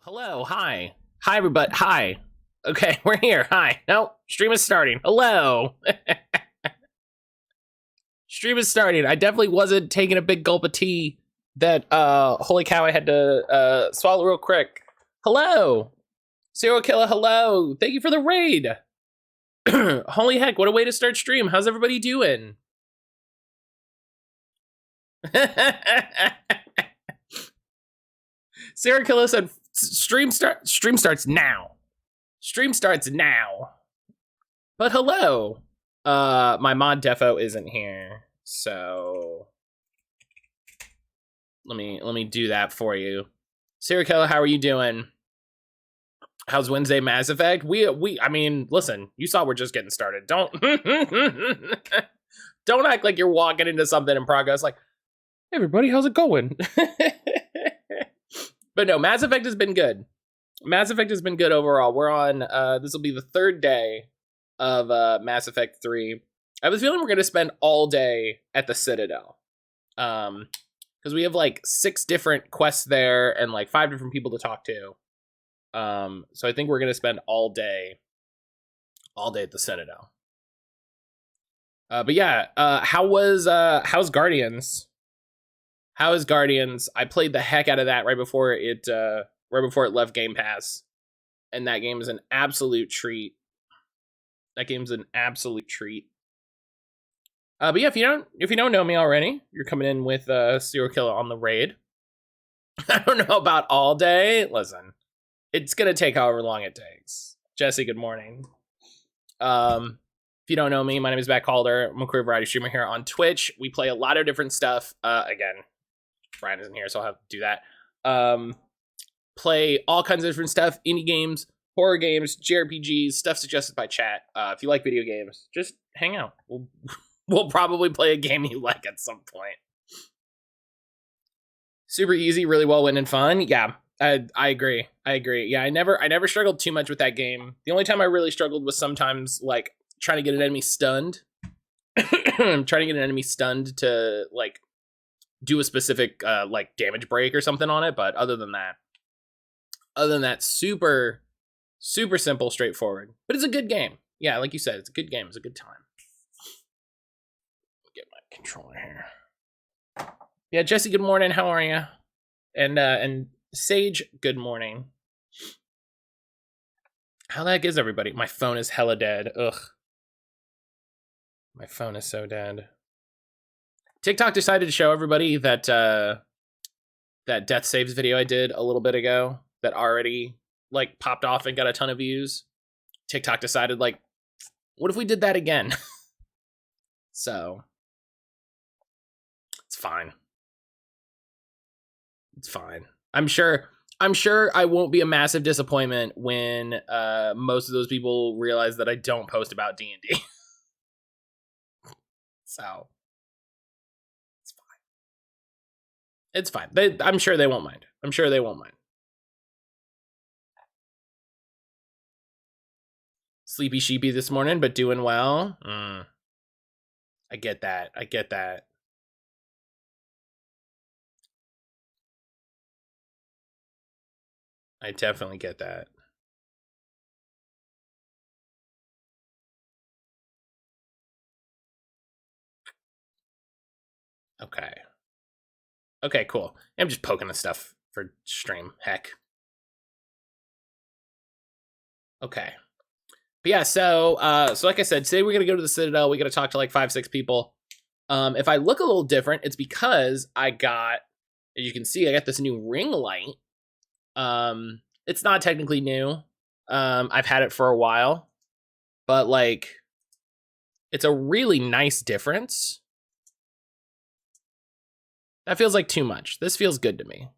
Hello, hi. Hi, everybody. Hi. Okay, we're here. Hi. No, stream is starting. Hello. Stream is starting. I definitely wasn't taking a big gulp of tea that, holy cow, I had to, swallow real quick. Hello. Serial Killer, hello. Thank you for the raid. Holy heck, what a way to start stream. How's everybody doing? Serial Killer said, stream starts now. Stream starts now. But hello. My mod defo isn't here, so let me do that for you. Serial Killer, how are you doing? How's Wednesday Mass Effect? I mean, listen, you saw we're just getting started. Don't don't act like you're walking into something in progress like, hey everybody, how's it going? But no, Mass Effect has been good. Mass Effect has been good overall. We're on, this will be the third day of Mass Effect 3. I have a feeling we're going to spend all day at the Citadel. Because we have like 6 different quests there and like 5 different people to talk to. So I think we're going to spend all day at the Citadel. But yeah, how's Guardians? How is Guardians? I played the heck out of that right before it left Game Pass, and that game is an absolute treat. But yeah, if you don't know me already, you're coming in with Serial Killer on the raid. I don't know about all day. Listen, it's gonna take however long it takes. Jesse, good morning. If you don't know me, my name is mattcaulder. I'm a queer variety streamer here on Twitch. We play a lot of different stuff. Again, Brian isn't here, so I'll have to do that. Play all kinds of different stuff, indie games, horror games, JRPGs, stuff suggested by chat. If you like video games, just hang out. We'll probably play a game you like at some point. Super easy, really well written and fun. Yeah, I agree. Yeah, I never struggled too much with that game. The only time I really struggled was sometimes like trying to get an enemy stunned. Trying to get an enemy stunned to like do a specific like damage break or something on it, but other than that, super simple, straightforward. But it's a good game. Yeah, like you said, it's a good game. It's a good time. Get my controller here. Yeah, Jesse, good morning. How are you? And Sage, good morning. How the heck is everybody? My phone is hella dead. Ugh. My phone is so dead. TikTok decided to show everybody that that death saves video I did a little bit ago that already like popped off and got a ton of views. TikTok decided like, what if we did that again? So it's fine. It's fine. I'm sure I won't be a massive disappointment when most of those people realize that I don't post about D&D. So it's fine. I'm sure they won't mind. Sleepy sheepy this morning, but doing well. I get that. I definitely get that. Okay, cool. I'm just poking the stuff for stream. Heck. Okay. But yeah, so like I said, today we're gonna go to the Citadel. We gotta talk to like 5-6 people. If I look a little different, it's because I got, as you can see, I got this new ring light. It's not technically new. I've had it for a while, but like, it's a really nice difference. That feels like too much. This feels good to me.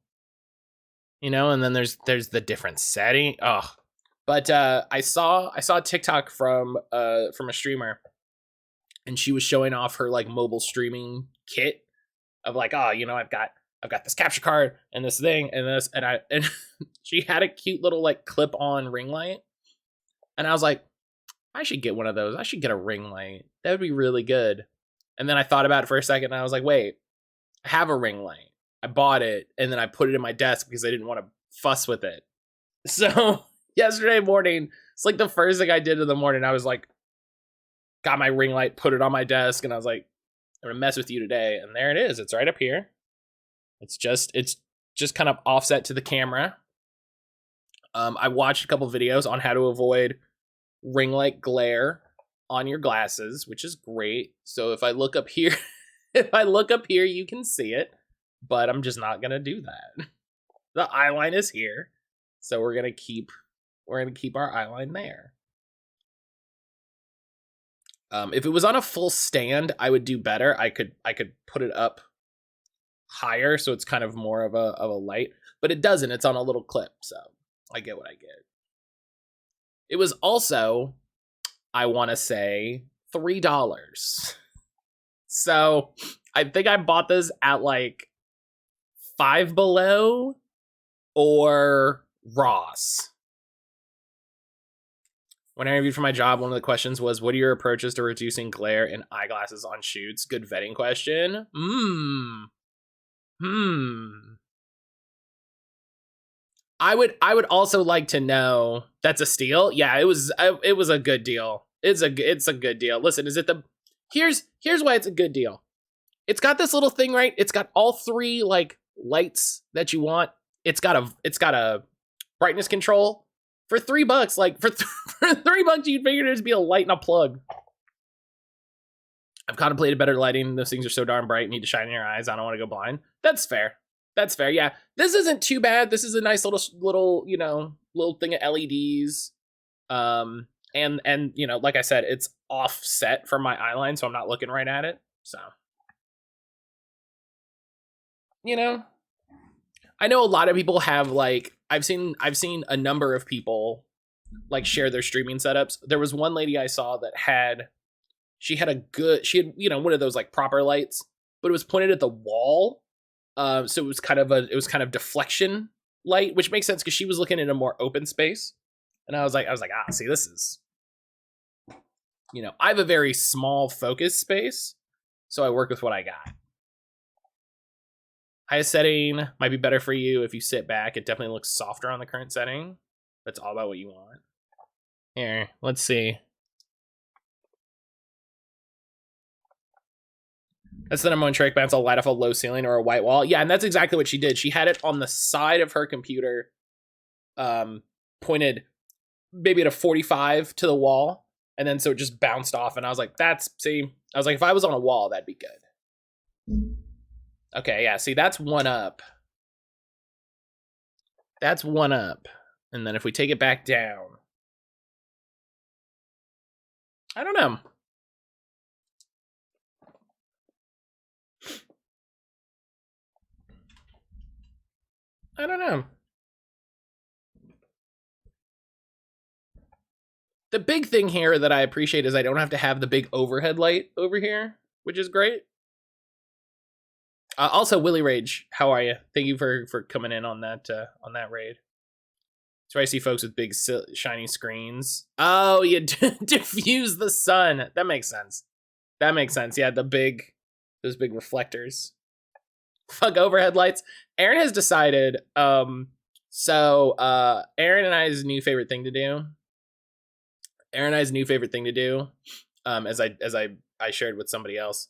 You know, and then there's the different setting. Oh, but I saw a TikTok from a streamer, and she was showing off her like mobile streaming kit of like, oh, you know, I've got this capture card and this thing and this, and she had a cute little like clip-on ring light, and I was like, I should get one of those. I should get a ring light. That would be really good. And then I thought about it for a second, and I was like, wait, I have a ring light. I bought it, and then I put it in my desk because I didn't want to fuss with it. So yesterday morning, it's like the first thing I did in the morning. I was like, got my ring light, put it on my desk, and I was like, I'm gonna mess with you today. And there it is. It's right up here. It's just kind of offset to the camera. I watched a couple videos on how to avoid ring light glare on your glasses, which is great. So if I look up here, you can see it, but I'm just not gonna do that. The eye line is here, so we're gonna keep our eye line there. If it was on a full stand, I would do better. I could put it up higher, so it's kind of more of a light, but it doesn't. It's on a little clip, so I get what I get. It was also, I want to say, $3. So I think I bought this at like Five Below or Ross. When I interviewed for my job, one of the questions was, what are your approaches to reducing glare in eyeglasses on shoots? Good vetting question. I would also like to know. That's a steal. Yeah, it was a good deal. It's a good deal. Listen, is it the here's why it's a good deal. It's got this little thing, right? It's got all three like lights that you want. It's got a brightness control for $3. Like for $3, you'd figure there'd be a light and a plug. I've contemplated better lighting. Those things are so darn bright, need to shine in your eyes. I don't want to go blind. That's fair. Yeah, this isn't too bad. This is a nice little thing of LEDs. And like I said, it's offset from my eyeline, so I'm not looking right at it. So, I know a lot of people have like I've seen a number of people like share their streaming setups. There was one lady I saw that had one of those like proper lights, but it was pointed at the wall. So it was kind of deflection light, which makes sense because she was looking in a more open space. And I was like, see, this is, I have a very small focus space, so I work with what I got. Highest setting might be better for you if you sit back. It definitely looks softer on the current setting. That's all about what you want. Here, let's see. That's the number one trick. Bounce will light off a low ceiling or a white wall. Yeah, and that's exactly what she did. She had it on the side of her computer, pointed maybe at a 45 to the wall, and then so it just bounced off. And I was like, if I was on a wall, that'd be good. Okay, yeah, see, that's one up. That's one up. And then if we take it back down, I don't know. The big thing here that I appreciate is I don't have to have the big overhead light over here, which is great. Also, Willy Rage, how are you? Thank you for coming in on that raid. So I see folks with big shiny screens. Oh, you diffuse the sun. That makes sense. Yeah, those big reflectors. Fuck overhead lights. Aaron has decided. Aaron and I's new favorite thing to do. As I shared with somebody else,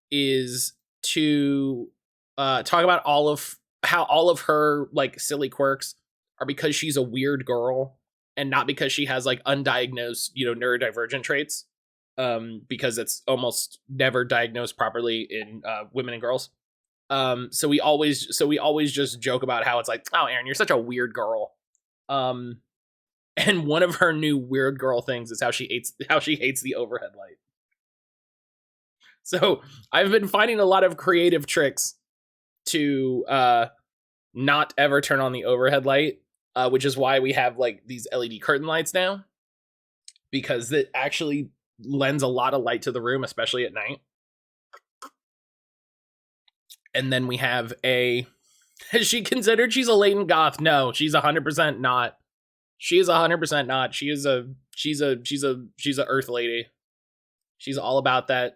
is to talk about how all of her like silly quirks are because she's a weird girl and not because she has like undiagnosed neurodivergent traits, because it's almost never diagnosed properly in women and girls. So we always just joke about how it's like, oh, Aaron, you're such a weird girl. And one of her new weird girl things is how she hates the overhead light. So I've been finding a lot of creative tricks to not ever turn on the overhead light, which is why we have like these LED curtain lights now, because it actually lends a lot of light to the room, especially at night. And then we have has she considered she's a latent goth? No, she's 100% not. She is 100% not. She's a earth lady. She's all about that.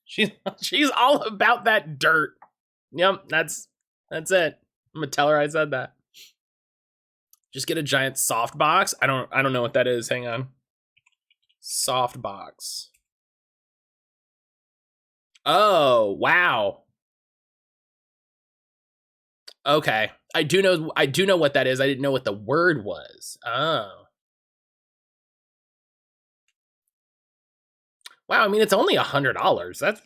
She's all about that dirt. Yep, that's it. I'm gonna tell her I said that. Just get a giant soft box. I don't know what that is. Hang on. Soft box. Oh, wow. Okay. I do know what that is. I didn't know what the word was. Oh. Wow, I mean, it's only $100. That's...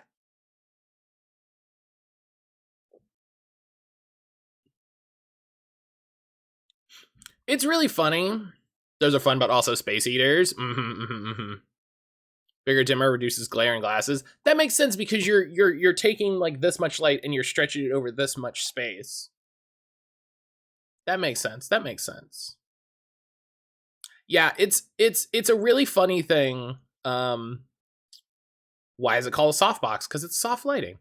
It's really funny. Those are fun, but also space eaters. Bigger dimmer reduces glare in glasses. That makes sense because you're taking like this much light and you're stretching it over this much space. That makes sense. That makes sense. Yeah, it's a really funny thing. Why is it called a softbox? Because it's soft lighting.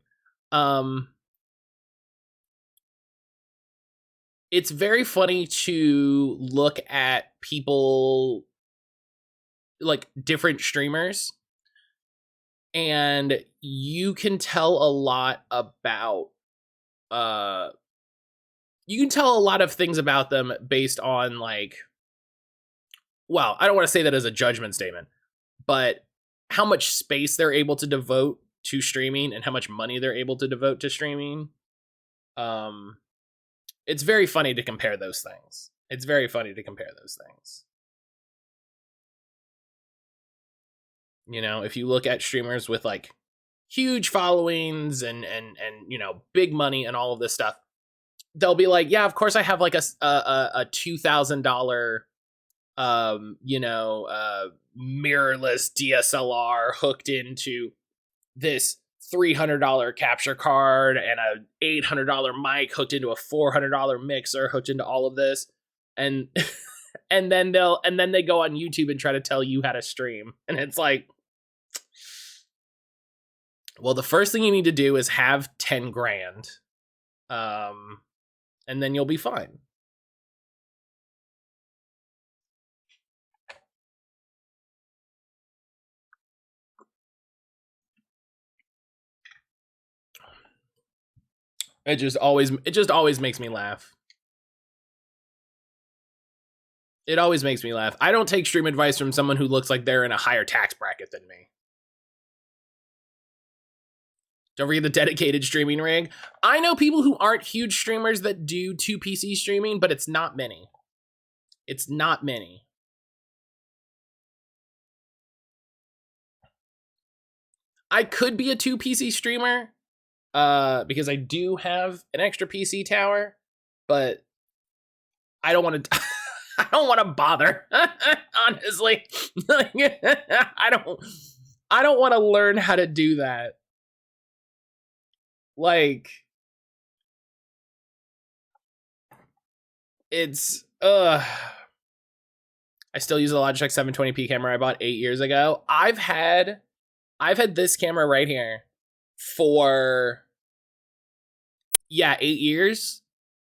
It's very funny to look at people, like different streamers, and you can tell a lot about you can tell a lot of things about them based on like, well, I don't want to say that as a judgment statement, but how much space they're able to devote to streaming and how much money they're able to devote to streaming. It's very funny to compare those things. It's very funny to compare those things. You know, if you look at streamers with like huge followings and you know, big money and all of this stuff, they'll be like, yeah, of course I have like a $2,000 you know, mirrorless DSLR hooked into this $300 capture card and a $800 mic hooked into a $400 mixer hooked into all of this, and and then they go on YouTube and try to tell you how to stream, and it's like, well, the first thing you need to do is have 10 grand, and then you'll be fine. It just always makes me laugh. It always makes me laugh. I don't take stream advice from someone who looks like they're in a higher tax bracket than me. Don't forget the dedicated streaming rig. I know people who aren't huge streamers that do 2 PC streaming, but it's not many. It's not many. I could be a 2 PC streamer because I do have an extra PC tower, but I don't want to I don't want to bother. Honestly. I don't want to learn how to do that. Like, it's I still use a Logitech 720p camera I bought 8 years ago. I've had this camera right here for 8 years.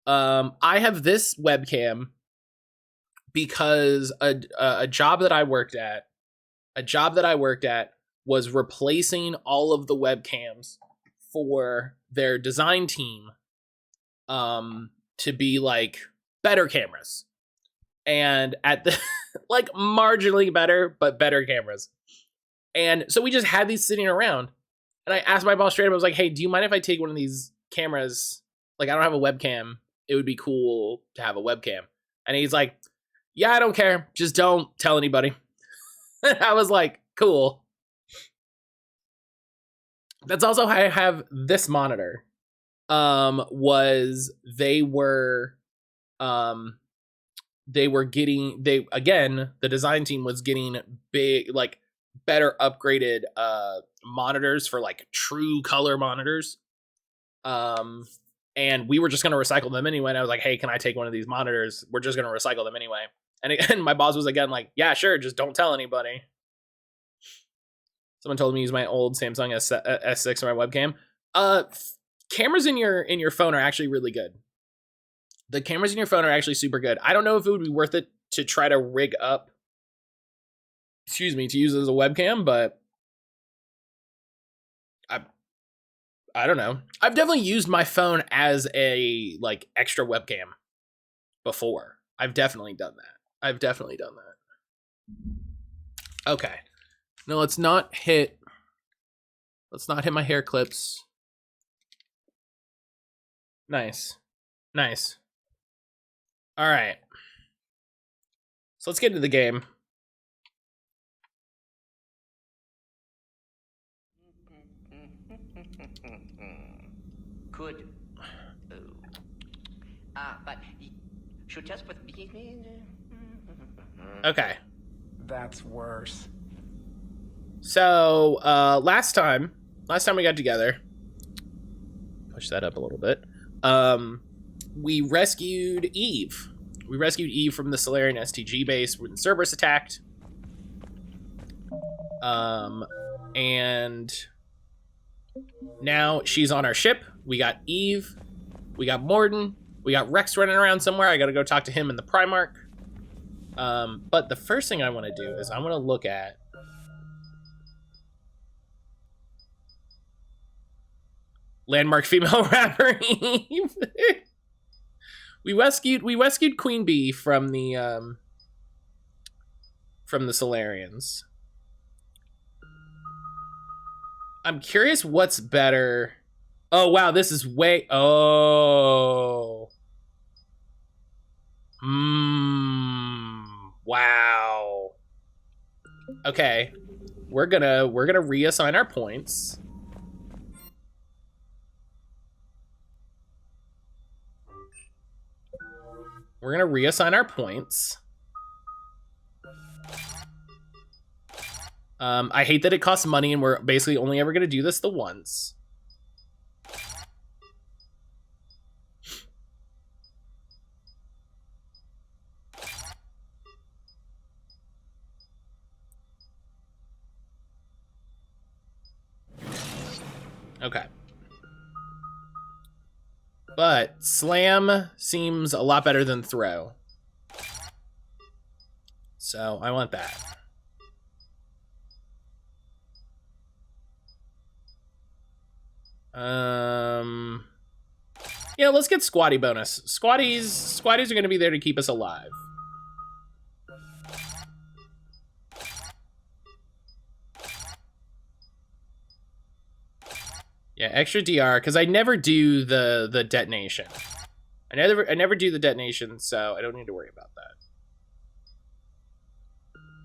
I have this webcam because a job that I worked at was replacing all of the webcams for their design team to be like better cameras, and at the like marginally better, but better cameras. And so we just had these sitting around, and I asked my boss straight up, I was like, hey, do you mind if I take one of these cameras? Like, I don't have a webcam. It would be cool to have a webcam. And he's like, yeah, I don't care. Just don't tell anybody. I was like, cool. That's also how I have this monitor. Was they were getting, the design team was getting big, like better upgraded monitors for like true color monitors. And we were just going to recycle them anyway. And I was like, hey, can I take one of these monitors? We're just going to recycle them anyway. And my boss was again like, yeah, sure. Just don't tell anybody. Someone told me to use my old Samsung S6 for my webcam. Cameras in your phone are actually really good. The cameras in your phone are actually super good. I don't know if it would be worth it to try to rig up, to use it as a webcam, but I don't know. I've definitely used my phone as a like extra webcam before. I've definitely done that. Okay. No, let's not hit my hair clips. Nice. All right. So let's get into the game. Could. But should just put. Okay. That's worse. So, last time we got together, push that up a little bit. We rescued Eve. We rescued Eve from the Solarian STG base when Cerberus attacked. And now she's on our ship. We got Eve. We got Morden. We got Rex running around somewhere. I gotta go talk to him in the Primarch. But the first thing I want to do is I want to look at landmark female rapper Eve. We rescued Queen Bee from the Solarians. I'm curious what's better. Oh wow, this is way wow. Okay. We're gonna reassign our points. We're gonna reassign our points. I hate that it costs money and we're basically only ever gonna do this the once. Okay. But slam seems a lot better than throw. So I want that. Yeah, let's get squatty bonus. Squatties are gonna be there to keep us alive. Yeah, extra DR, because I never do the detonation. I never do the detonation, so I don't need to worry about that.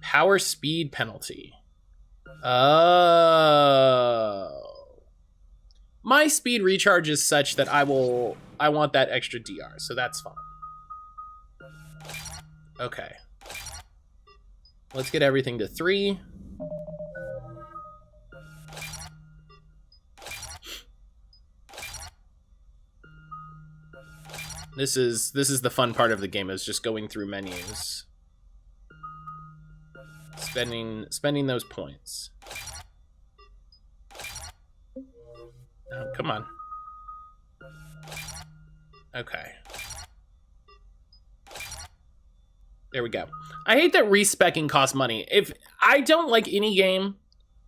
Power speed penalty. Oh. My speed recharge is such that I want that extra DR, so that's fine. Okay. Let's get everything to 3. This is the fun part of the game, is just going through menus. Spending those points. Oh, come on. Okay. There we go. I hate that respecking costs money. I don't like any game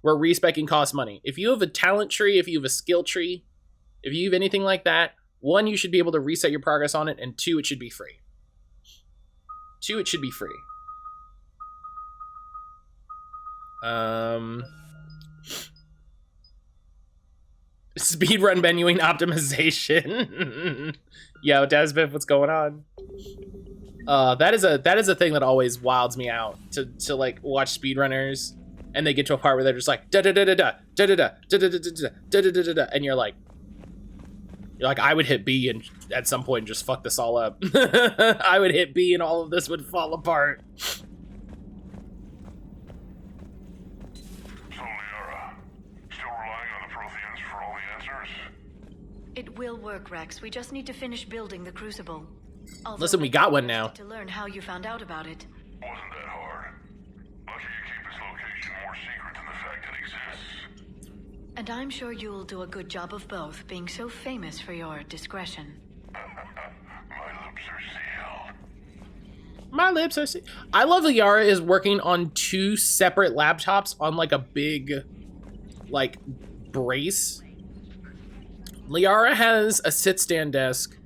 where respecking costs money. If you have a talent tree, if you have a skill tree, if you have anything like that, 1, you should be able to reset your progress on it, and 2, it should be free. 2, it should be free. Speedrun menuing optimization. Yo, Desbiff, what's going on? That is a thing that always wilds me out to like watch speedrunners and they get to a part where they're just like da da da da da da da da da da da da da da da, and you're like I would hit B and at some point just fuck this all up. I would hit B and all of this would fall apart. It will work, Rex. We just need to finish building the crucible. Although listen, we got one now. To learn how you found out about it. Wasn't that hard. Lucky you keep its location more secret than the fact it exists. And I'm sure you'll do a good job of both, being so famous for your discretion. My lips are sealed. My lips are sealed. I love that Yara is working on 2 separate laptops on like a big like brace. Liara has a sit-stand desk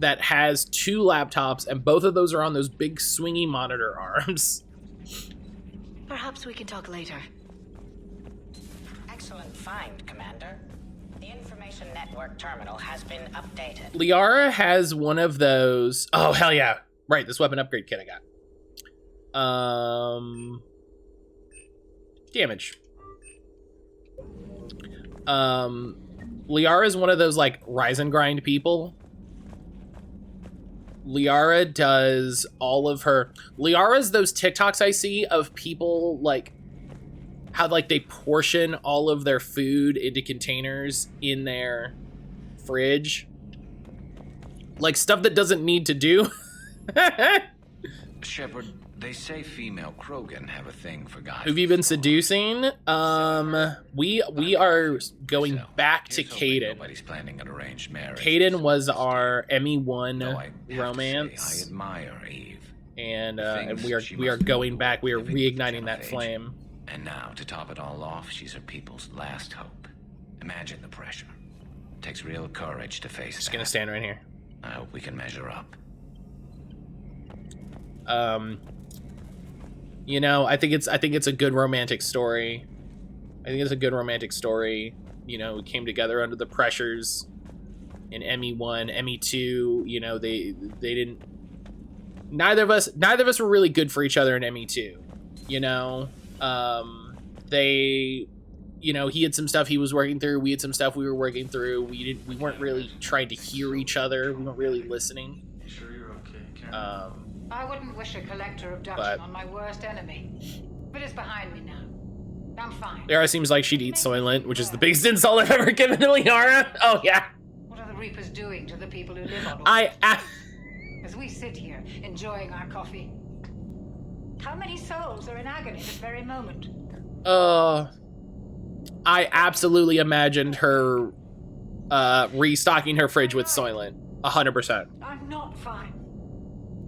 that has 2 laptops, and both of those are on those big swingy monitor arms. Perhaps we can talk later. Excellent find, Commander. The information network terminal has been updated. Liara has one of those. Oh, hell yeah. Right, this weapon upgrade kit I got. Damage. Liara is one of those, like, rise and grind people. Liara does all of her... Liara's those TikToks I see of people, like, how, like, they portion all of their food into containers in their fridge. Like, stuff that doesn't need to do. Shepard, they say female Krogan have a thing for guys. Who've you been seducing? We are going back to Caden. Nobody's planning an arranged marriage. Caden was our ME1 Though I have to romance, say, I admire Eve. and Things we are she we are must going do back. We are living reigniting that age. flame. And now, to top it all off, she's her people's last hope. Imagine the pressure. Takes real courage to face Just that. gonna stand right here. I hope we can measure up. You know, I think it's a good romantic story. I think it's a good romantic story. You know, we came together under the pressures in ME1, ME2. You know, they didn't. Neither of us were really good for each other in ME2. You know, they, you know, he had some stuff he was working through. We had some stuff we were working through. We weren't really trying to hear each other. We weren't really listening. You sure you're okay, Cameron? I wouldn't wish a collector abduction on my worst enemy. But it's behind me now. I'm fine. Liara seems like she'd eat Soylent, which is the biggest insult I've ever given to Liara. Oh, yeah. What are the Reapers doing to the people who live on As we sit here, enjoying our coffee. How many souls are in agony this very moment? I absolutely imagined her restocking her fridge with Soylent. 100%. I'm not fine.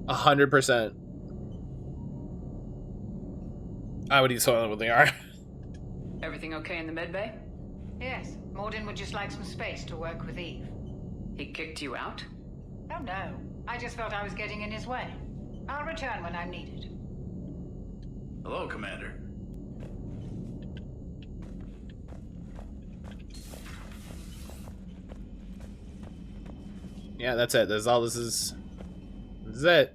100%. I would eat Soylent with Liara. Everything okay in the medbay? Yes, Morden would just like some space to work with Eve. He kicked you out? Oh no, I just felt I was getting in his way. I'll return when I'm needed. Hello, Commander. Yeah, that's it. That's all this is. This is it.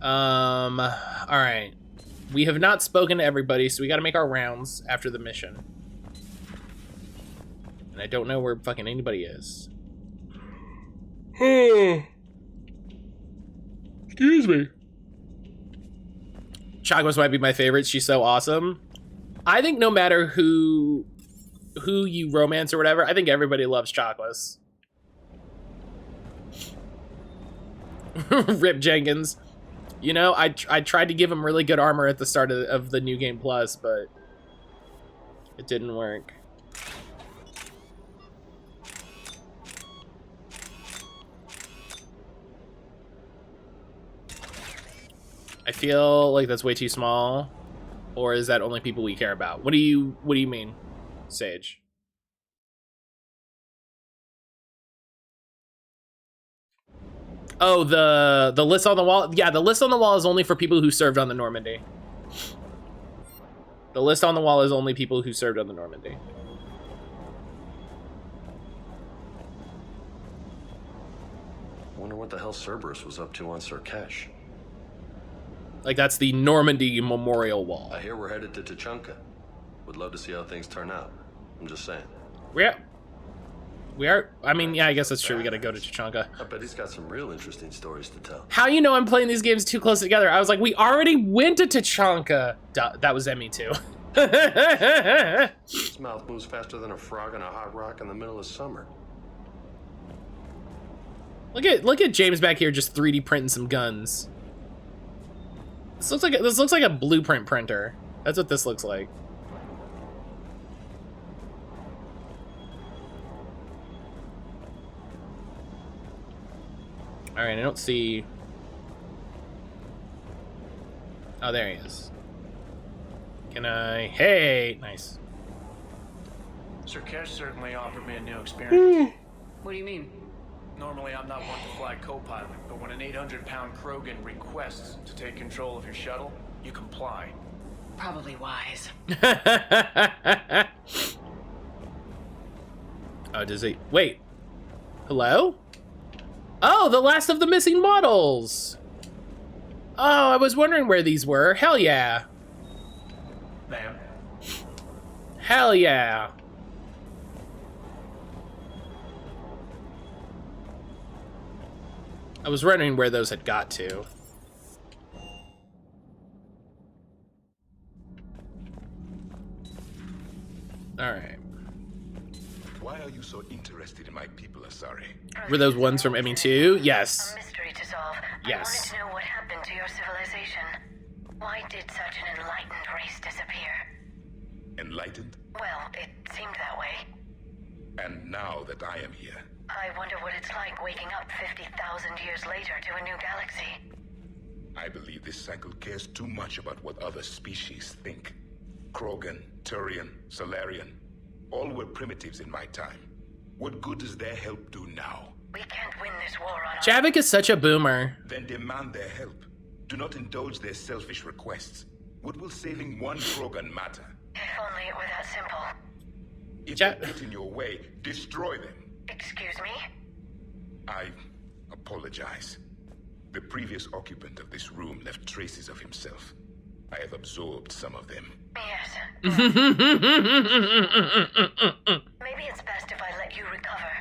Alright. We have not spoken to everybody, so we gotta make our rounds after the mission. And I don't know where fucking anybody is. Excuse me. Chagos might be my favorite. She's so awesome. I think no matter who you romance or whatever, I think everybody loves Chagos. Rip Jenkins. You know, I tried to give him really good armor at the start of the New Game Plus, but it didn't work. I feel like that's way too small, or is that only people we care about? What do you mean, Sage? Oh, the list on the wall. Yeah, the list on the wall is only for people who served on the Normandy. The list on the wall is only people who served on the Normandy. Wonder what the hell Cerberus was up to on Surkesh. Like, that's the Normandy Memorial Wall. I hear we're headed to Tuchanka. Would love to see how things turn out. I'm just saying. We are. I mean, yeah, I guess that's true. We gotta go to Tuchanka. I bet he's got some real interesting stories to tell. How you know I'm playing these games too close together? I was like, we already went to Tuchanka. Duh, that was ME2. His mouth moves faster than a frog on a hot rock in the middle of summer. Look at James back here just 3D printing some guns. This looks like a blueprint printer. That's what this looks like. All right, I don't see. Oh, there he is. Can I? Hey, nice. Surkesh certainly offered me a new experience. What do you mean? Normally, I'm not one to fly co-pilot, but when an 800-pound Krogan requests to take control of your shuttle, you comply. Probably wise. Oh, does he? Wait. Hello? Oh, the last of the missing models. Oh, I was wondering where these were. Hell yeah. Ma'am. Hell yeah. I was wondering where those had got to. All right. Why are you so interested in my people, Asari? Were those ones from ME2? Yes. A mystery to solve. Yes. I wanted to know what happened to your civilization. Why did such an enlightened race disappear? Enlightened? Well, it seemed that way. And now that I am here, I wonder what it's like waking up 50,000 years later to a new galaxy. I believe this cycle cares too much about what other species think. Krogan, Turian, Solarian, all were primitives in my time. What good does their help do now? We can't win this war on our Javik is such a boomer. Then demand their help. Do not indulge their selfish requests. What will saving one Krogan matter? If only it were that simple. If they get in your way, destroy them. Excuse me? I apologize. The previous occupant of this room left traces of himself. I have absorbed some of them. Yes. Maybe it's best if I let you recover.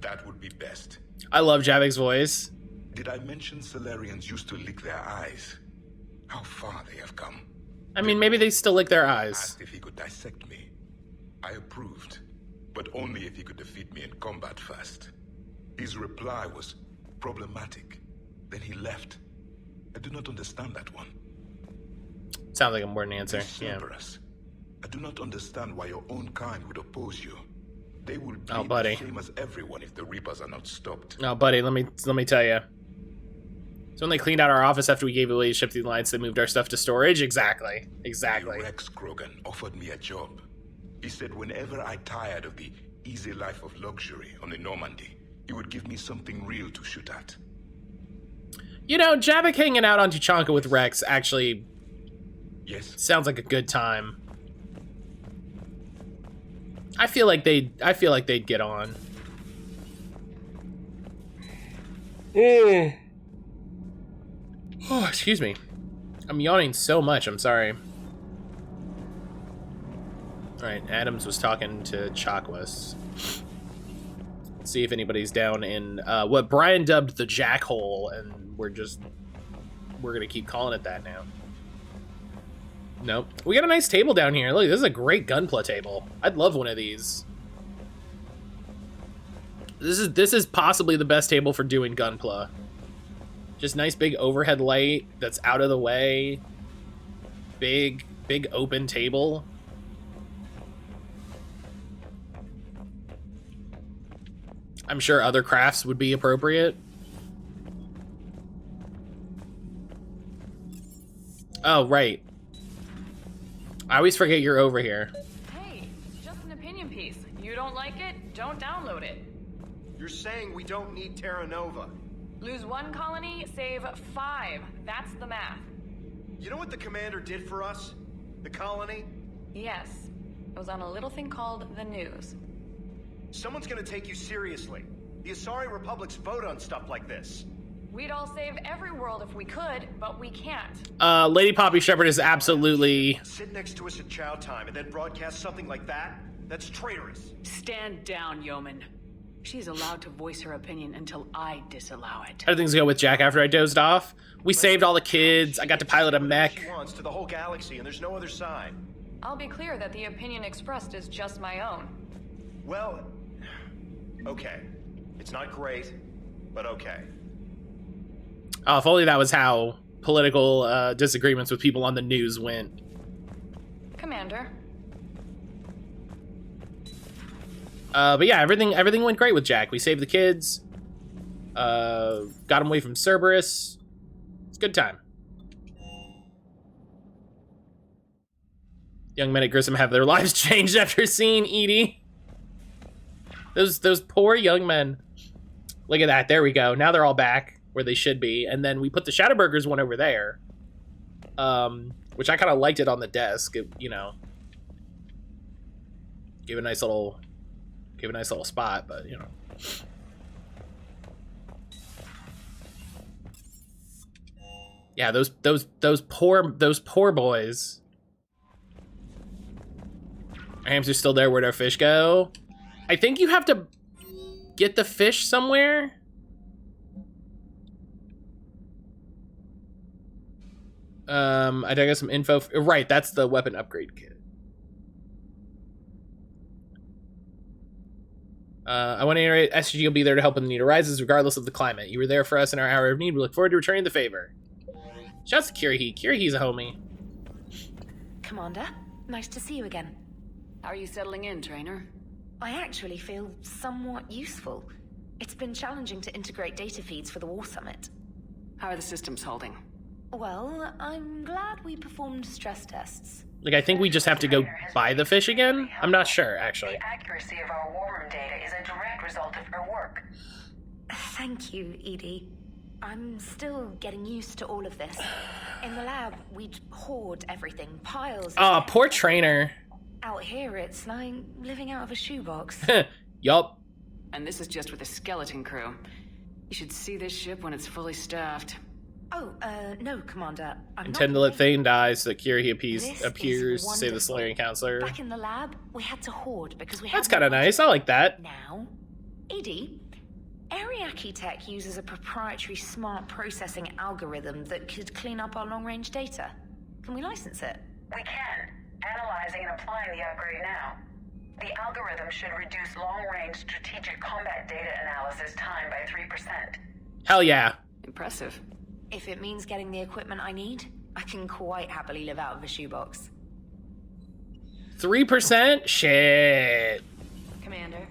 That would be best. I love Javik's voice. Did I mention Solarians used to lick their eyes? How far they have come. I mean, maybe they still lick their eyes. Asked if he could dissect me. I approved, but only if he could defeat me in combat first. His reply was problematic. Then he left. I do not understand that one. Sounds like a important answer. Yeah. Cerberus. I do not understand why your own kind would oppose you. They will be buddy. the same as everyone if the Reapers are not stopped. Oh, buddy, let me tell you. So when they cleaned out our office after we gave away shipping lines, they moved our stuff to storage. Exactly. The Rex Krogan offered me a job. He said whenever I tired of the easy life of luxury on the Normandy, he would give me something real to shoot at. You know, Javik hanging out on Tuchanka with Rex actually sounds like a good time. I feel like they'd get on. Oh, excuse me. I'm yawning so much, I'm sorry. Alright, Adams was talking to Chakwas. Let's see if anybody's down in what Brian dubbed the jackhole, and we're gonna keep calling it that now. Nope. We got a nice table down here. Look, this is a great gunpla table. I'd love one of these. This is possibly the best table for doing gunpla. Just nice big overhead light that's out of the way. Big open table. I'm sure other crafts would be appropriate. Oh, right. I always forget you're over here. Hey, it's just an opinion piece. You don't like it? Don't download it. You're saying we don't need Terra Nova. Lose 1 colony, save 5. That's the math. You know what the commander did for us? The colony? Yes. It was on a little thing called the news. Someone's gonna take you seriously. The Asari Republics vote on stuff like this. We'd all save every world if we could, but we can't. Lady Poppy Shepard is absolutely... Sit next to us at chow time and then broadcast something like that? That's traitorous. Stand down, yeoman. She's allowed to voice her opinion until I disallow it. How do things go with Jack after I dozed off? We saved all the kids. I got to pilot a mech. She wants to the whole galaxy, and there's no other side. I'll be clear that the opinion expressed is just my own. Well, okay. It's not great, but okay. Oh, if only that was how political disagreements with people on the news went. Commander. But yeah, everything went great with Jack. We saved the kids. Got him away from Cerberus. It's a good time. Young men at Grissom have their lives changed after seeing Edie. Those poor young men. Look at that. There we go. Now they're all back where they should be. And then we put the Shadowburgers one over there. Which I kind of liked it on the desk. It, you know, give a nice little spot, but you know. Yeah, those poor boys. Our hamster's still there. Where'd our fish go? I think you have to get the fish somewhere. I got some info. Right, that's the weapon upgrade kit. I want to iterate. SG will be there to help when the need arises, regardless of the climate. You were there for us in our hour of need. We look forward to returning the favor. Shouts to Kirihi. Kirihi's a homie. Commander, nice to see you again. How are you settling in, trainer? I actually feel somewhat useful. It's been challenging to integrate data feeds for the War Summit. How are the systems holding? Well, I'm glad we performed stress tests. Like, I think we just have to go buy the fish again? I'm not sure, actually. The accuracy of our war room data is a direct result of her work. Thank you, Edie. I'm still getting used to all of this. In the lab, we'd hoard everything, piles. Oh, poor trainer. Out here, it's like living out of a shoebox. Yup. And this is just with a skeleton crew. You should see this ship when it's fully staffed. Oh, no, Commander. Intend to let Thane die so that Kirihi appears to save the Solarian Counselor. Back in the lab, we had to hoard because we That's kind of nice. I like that. Now, Edie, Ariake Tech uses a proprietary smart processing algorithm that could clean up our long-range data. Can we license it? We can. Analyzing and applying the upgrade now. The algorithm should reduce long-range strategic combat data analysis time by 3%. Hell yeah. Impressive. If it means getting the equipment I need, I can quite happily live out of a shoebox. 3%? Shit. Commander.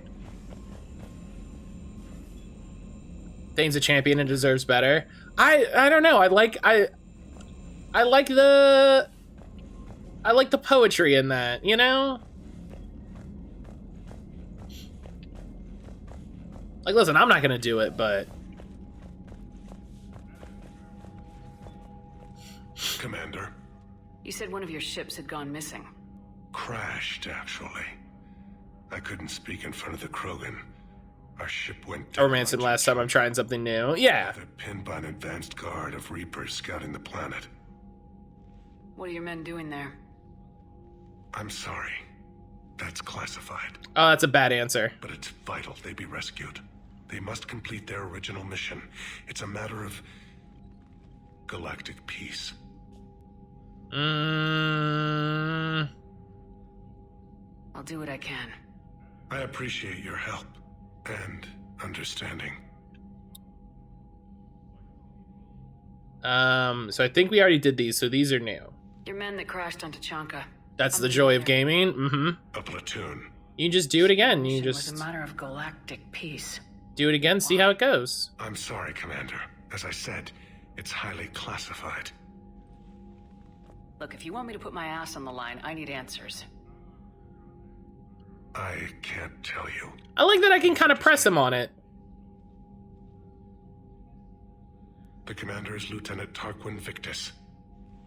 Thane's a champion and deserves better. I don't know. I like the poetry in that, you know? Like, listen, I'm not gonna do it, but... Commander. You said one of your ships had gone missing. Crashed, actually. I couldn't speak in front of the Krogan. Our ship went down. Romancing last time I'm trying something new. Yeah. They're pinned by an advanced guard of Reapers scouting the planet. What are your men doing there? I'm sorry. That's classified. Oh, that's a bad answer. But it's vital they be rescued. They must complete their original mission. It's a matter of galactic peace. I'll do what I can. I appreciate your help and understanding. So I think we already did these, so these are new. Your men that crashed onto Chanka. That's the joy of gaming. Mm-hmm. A platoon. You just do it again. You just... It was a matter of galactic peace. Do it again, see how it goes. I'm sorry, Commander. As I said, it's highly classified. Look, if you want me to put my ass on the line, I need answers. I can't tell you. I like that I can kind of press him on it. The commander is Lieutenant Tarquin Victus.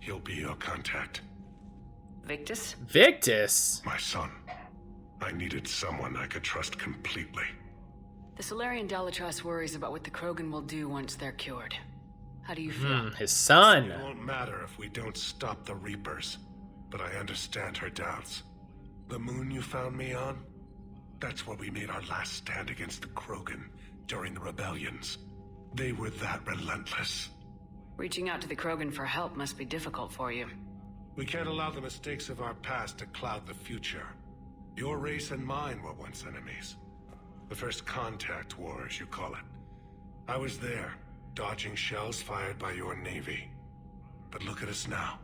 He'll be your contact. Victus? Victus? My son. I needed someone I could trust completely. The Solarian Dalatrass worries about what the Krogan will do once they're cured. How do you feel? His son. It won't matter if we don't stop the Reapers, but I understand her doubts. The moon you found me on? That's where we made our last stand against the Krogan during the rebellions. They were that relentless. Reaching out to the Krogan for help must be difficult for you. We can't allow the mistakes of our past to cloud the future. Your race and mine were once enemies. The first contact war, as you call it. I was there, dodging shells fired by your navy. But look at us now.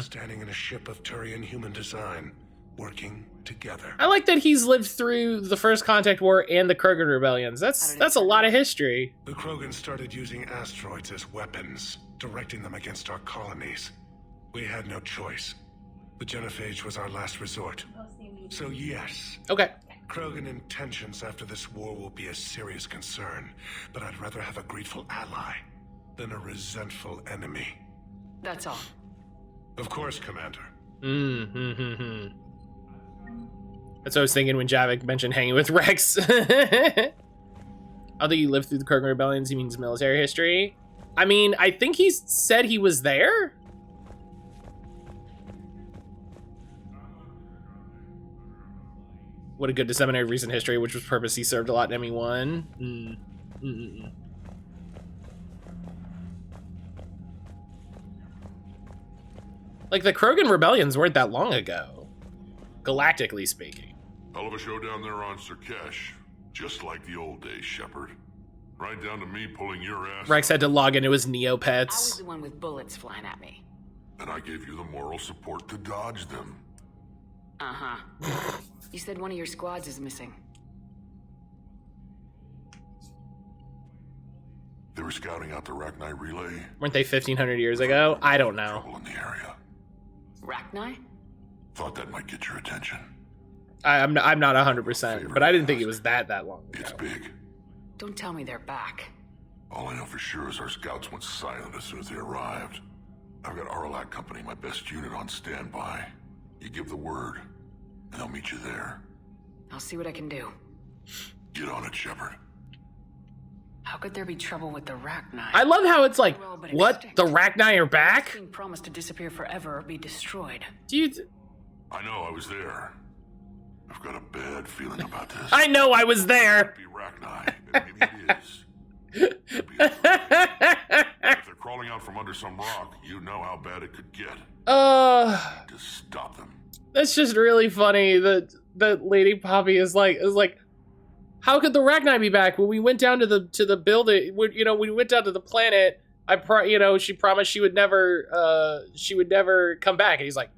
Standing in a ship of Turian human design, working together. I like that he's lived through the first contact war and the Krogan rebellions. That's a lot of history. The Krogan started using asteroids as weapons, directing them against our colonies. We had no choice. The genophage was our last resort. So yes. Okay. Krogan intentions after this war will be a serious concern, but I'd rather have a grateful ally than a resentful enemy. That's all. Of course, Commander. That's what I was thinking when Javik mentioned hanging with Rex. Although you lived through the Krogan rebellions, he means military history. I mean, I think he said he was there. What a good disseminate of recent history, which was purpose he served a lot in ME1. Like, the Krogan rebellions weren't that long ago, galactically speaking. Hell of a show down there on Surkesh. Just like the old days, Shepard. Right down to me pulling your ass. Rex had to log into his I Neopets. was the one with bullets flying at me. And I gave you the moral support to dodge them. Uh-huh. You said one of your squads is missing. They were scouting out the Rachni relay. Weren't they 1,500 years ago? I don't know. Trouble in the area. Rachni? Thought that might get your attention. I'm not 100%, but I didn't think it was that long ago. It's big. Don't tell me they're back. All I know for sure is our scouts went silent as soon as they arrived. I've got Arlac Company, my best unit, on standby. You give the word, and I'll meet you there. I'll see what I can do. Get on it, Shepard. How could there be trouble with the Rachni? I love how it's like, what? The Rachni are back? Being promised to disappear forever or be destroyed. I know, I was there. I've got a bad feeling about this. I know I was there. Maybe Rachni. Maybe it is. Maybe it's if they're crawling out from under some rock, you know how bad it could get. To stop them. That's just really funny that Lady Poppy is like, how could the Rachni be back when we went down to the building? When we went down to the planet, she promised she would never come back, and he's like,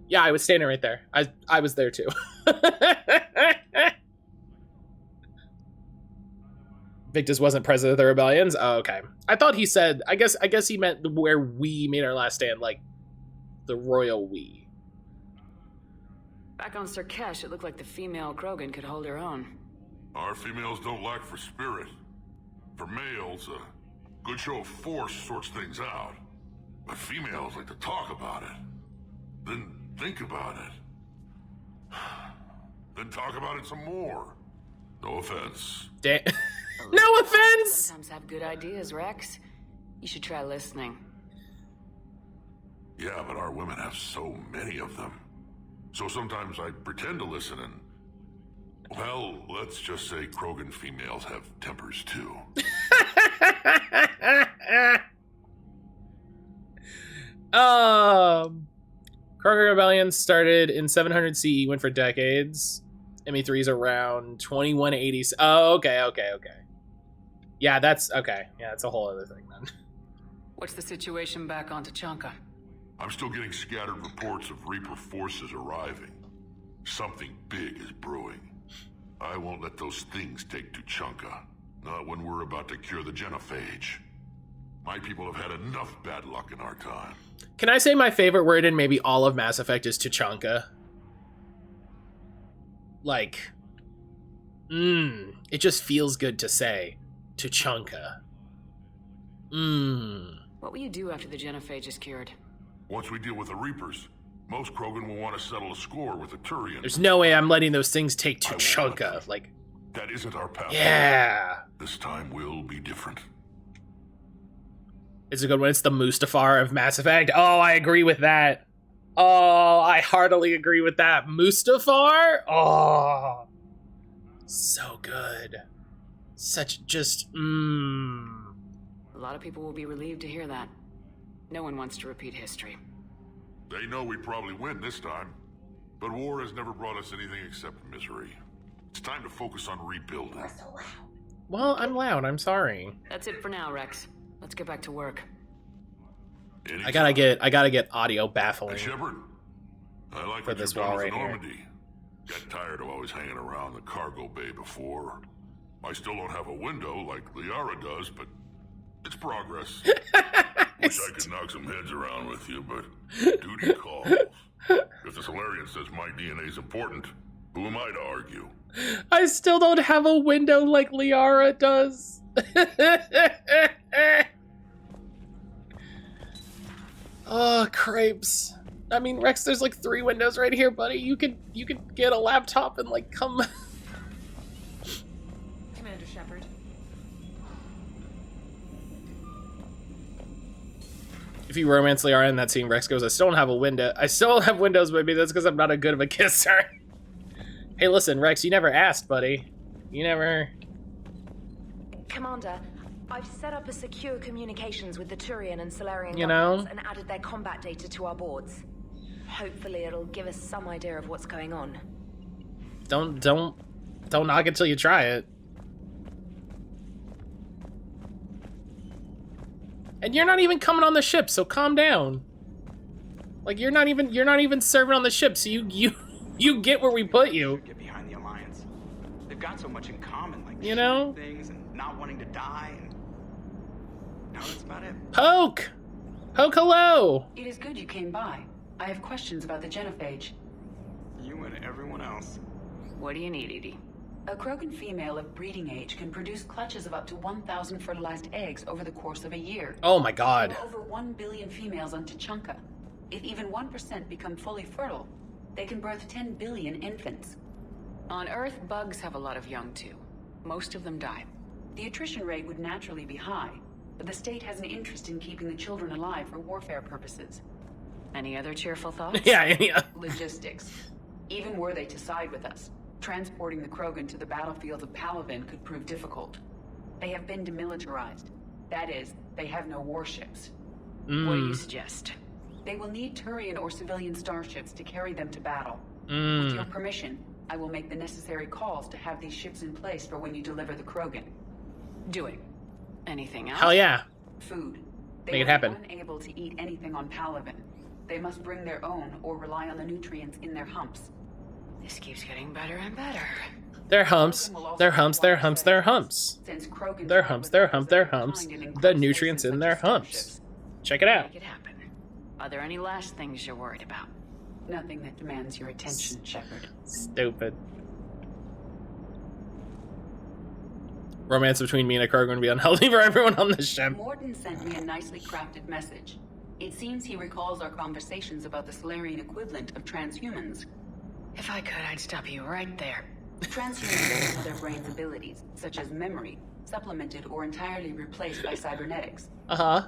yeah, I was standing right there. I was there too. Victus wasn't president of the rebellions. Oh, okay. I thought he said. I guess he meant where we made our last stand, like the royal we. Back on Surkesh, it looked like the female Krogan could hold her own. Our females don't lack for spirit. For males, a good show of force sorts things out. But females like to talk about it. Then think about it. Then talk about it some more. No offense. No offense! Sometimes have good ideas, Rex. You should try listening. Yeah, but our women have so many of them. So sometimes I pretend to listen and... Well, let's just say Krogan females have tempers too. Krogan rebellion started in 700 CE, went for decades. ME3's around 2180. Oh, okay. Yeah, that's okay. Yeah, it's a whole other thing then. What's the situation back on Tuchanka? I'm still getting scattered reports of Reaper forces arriving. Something big is brewing. I won't let those things take Tuchanka. Not when we're about to cure the genophage. My people have had enough bad luck in our time. Can I say my favorite word in maybe all of Mass Effect is Tuchanka? Like, it just feels good to say. Tuchanka. What will you do after the genophage is cured? Once we deal with the Reapers, most Krogan will want to settle a score with the Turians. There's no way I'm letting those things take Tuchanka. Like, that isn't our path. Yeah. This time will be different. It's a good one. It's the Mustafar of Mass Effect. Oh, I agree with that. Oh, I heartily agree with that. Mustafar? Oh, so good. Such just, A lot of people will be relieved to hear that. No one wants to repeat history. They know we probably win this time. But war has never brought us anything except misery. It's time to focus on rebuilding. Well, I'm loud. I'm sorry. That's it for now, Rex. Let's get back to work. I gotta get audio baffling. Hey, Shepard, I like for this wall right here. Got tired of always hanging around the cargo bay before. I still don't have a window like Liara does, but it's progress. Wish I could knock some heads around with you, but duty calls. If the Solarian says my DNA's important, Who am I to argue? I still don't have a window like Liara does. Oh, crepes. I mean, Rex, there's like 3 windows right here, buddy. You could get a laptop and like come. Commander Shepard. If you romance Liara in that scene, Rex goes, I still don't have a window. I still don't have windows, baby. That's because I'm not a good of a kisser. Hey, listen, Rex, you never asked, buddy. You never... Commander, I've set up a secure communications with the Turian and Solarian You know? governments and added their combat data to our boards. Hopefully it'll give us some idea of what's going on. Don't knock it till you try it. And you're not even coming on the ship, so calm down. Like you're not even serving on the ship, so you get where we put you. Get behind the Alliance. They've got so much in common, like you know, things and not wanting to die. And... no, that's about it. Poke, hello. It is good you came by. I have questions about the genophage. You and everyone else. What do you need, Edie? A Krogan female of breeding age can produce clutches of up to 1,000 fertilized eggs over the course of a year. Oh my god. There are over 1 billion females on Tuchanka. If even 1% become fully fertile, they can birth 10 billion infants. On Earth, bugs have a lot of young too. Most of them die. The attrition rate would naturally be high, but the state has an interest in keeping the children alive for warfare purposes. Any other cheerful thoughts? Yeah. Logistics. Even were they to side with us, transporting the Krogan to the battlefields of Palaven could prove difficult. They have been demilitarized. That is, they have no warships. What do you suggest? They will need Turian or civilian starships to carry them to battle. With your permission, I will make the necessary calls to have these ships in place for when you deliver the Krogan. Do it. Anything else? Hell yeah. Food. They Make it happen. are unable to eat anything on Palaven. They must bring their own or rely on the nutrients in their humps. This keeps getting better and better. Their humps, their humps, their humps, their humps. Their humps, their hump, their humps. The nutrients in their humps. Check it out. Make it happen. Are there any last things you're worried about? Nothing that demands your attention, Shepard. Stupid. Romance between me and a Krogan would be unhealthy for everyone on the ship. Morton sent me a nicely crafted message. It seems he recalls our conversations about the Solarian equivalent of transhumans. If I could, I'd stop you right there. Transhumans have their brain's abilities, such as memory, supplemented or entirely replaced by cybernetics.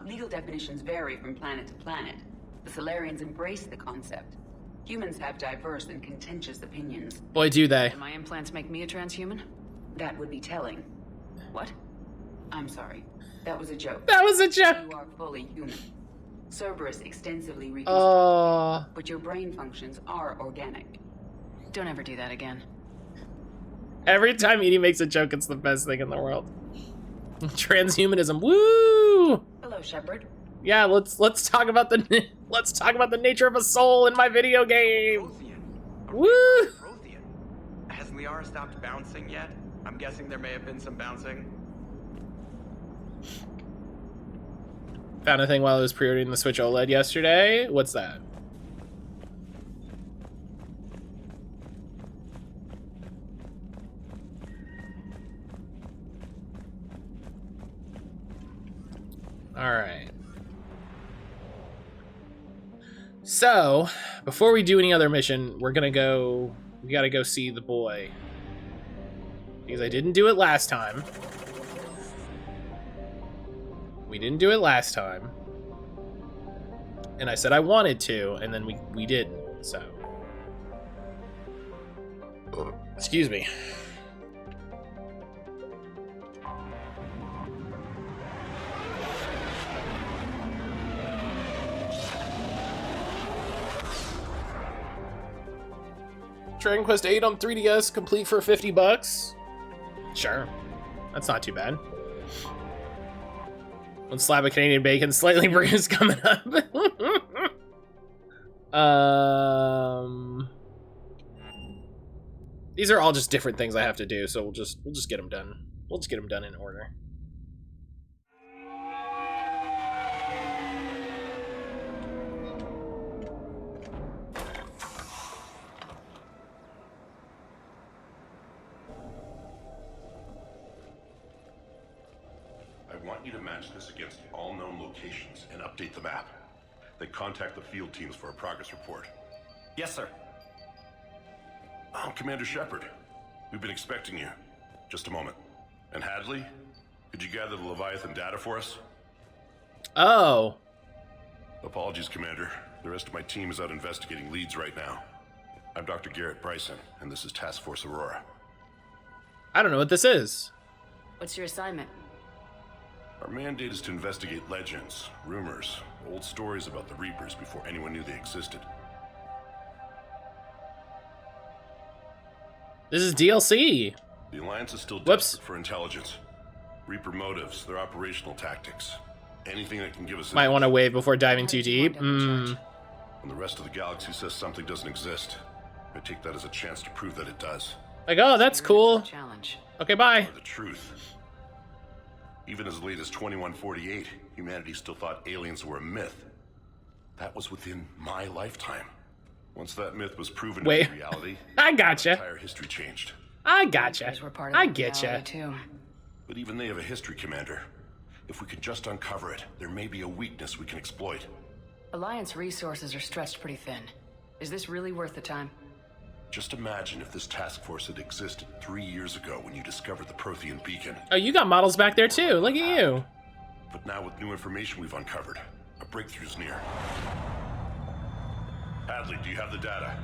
Legal definitions vary from planet to planet. The Solarians embrace the concept. Humans have diverse and contentious opinions. Boy, do they. Do my implants make me a transhuman? That would be telling. What? I'm sorry. That was a joke. That was a joke. You are fully human. Cerberus extensively reconstructed, but your brain functions are organic. Don't ever do that again. Every time Edie makes a joke, it's the best thing in the world. Transhumanism, woo! Hello, Shepard. Yeah, let's talk about the nature of a soul in my video game. Woo! Has Liara stopped bouncing yet? I'm guessing there may have been some bouncing. Found a thing while I was pre-ordering the Switch OLED yesterday. What's that? All right. So, before we do any other mission, we gotta go see the boy. Because I didn't do it last time. We didn't do it last time. And I said I wanted to, and then we didn't, so. Excuse me. Dragon Quest VIII on 3DS, complete for $50. Sure, that's not too bad. One slab of Canadian bacon, slightly bruised coming up. These are all just different things I have to do, so we'll just get them done. We'll just get them done in order. match this against all known locations and update the map. Then contact the field teams for a progress report. Yes, sir. Oh, Commander Shepard. We've been expecting you. Just a moment. And Hadley, could you gather the Leviathan data for us? Oh. Apologies, Commander. The rest of my team is out investigating leads right now. I'm Dr. Garrett Bryson, and this is Task Force Aurora. I don't know what this is. What's your assignment? Our mandate is to investigate legends, rumors, old stories about the Reapers before anyone knew they existed. This is DLC. The Alliance is still desperate for intelligence. Reaper motives, their operational tactics. Anything that can give us... Might want to wave before diving too deep. When the rest of the galaxy says something doesn't exist, I take that as a chance to prove that it does. Like, oh, that's cool. Challenge. Okay, bye. The truth. Even as late as 2148, humanity still thought aliens were a myth. That was within my lifetime. Once that myth was proven to be reality, I gotcha. Entire history changed. I gotcha. I getcha. Too. But even they have a history, Commander. If we can just uncover it, there may be a weakness we can exploit. Alliance resources are stretched pretty thin. Is this really worth the time? Just imagine if this task force had existed 3 years ago when you discovered the Prothean beacon. Oh, you got models back there too. Look at you. But now with new information we've uncovered, a breakthrough's near. Hadley, do you have the data?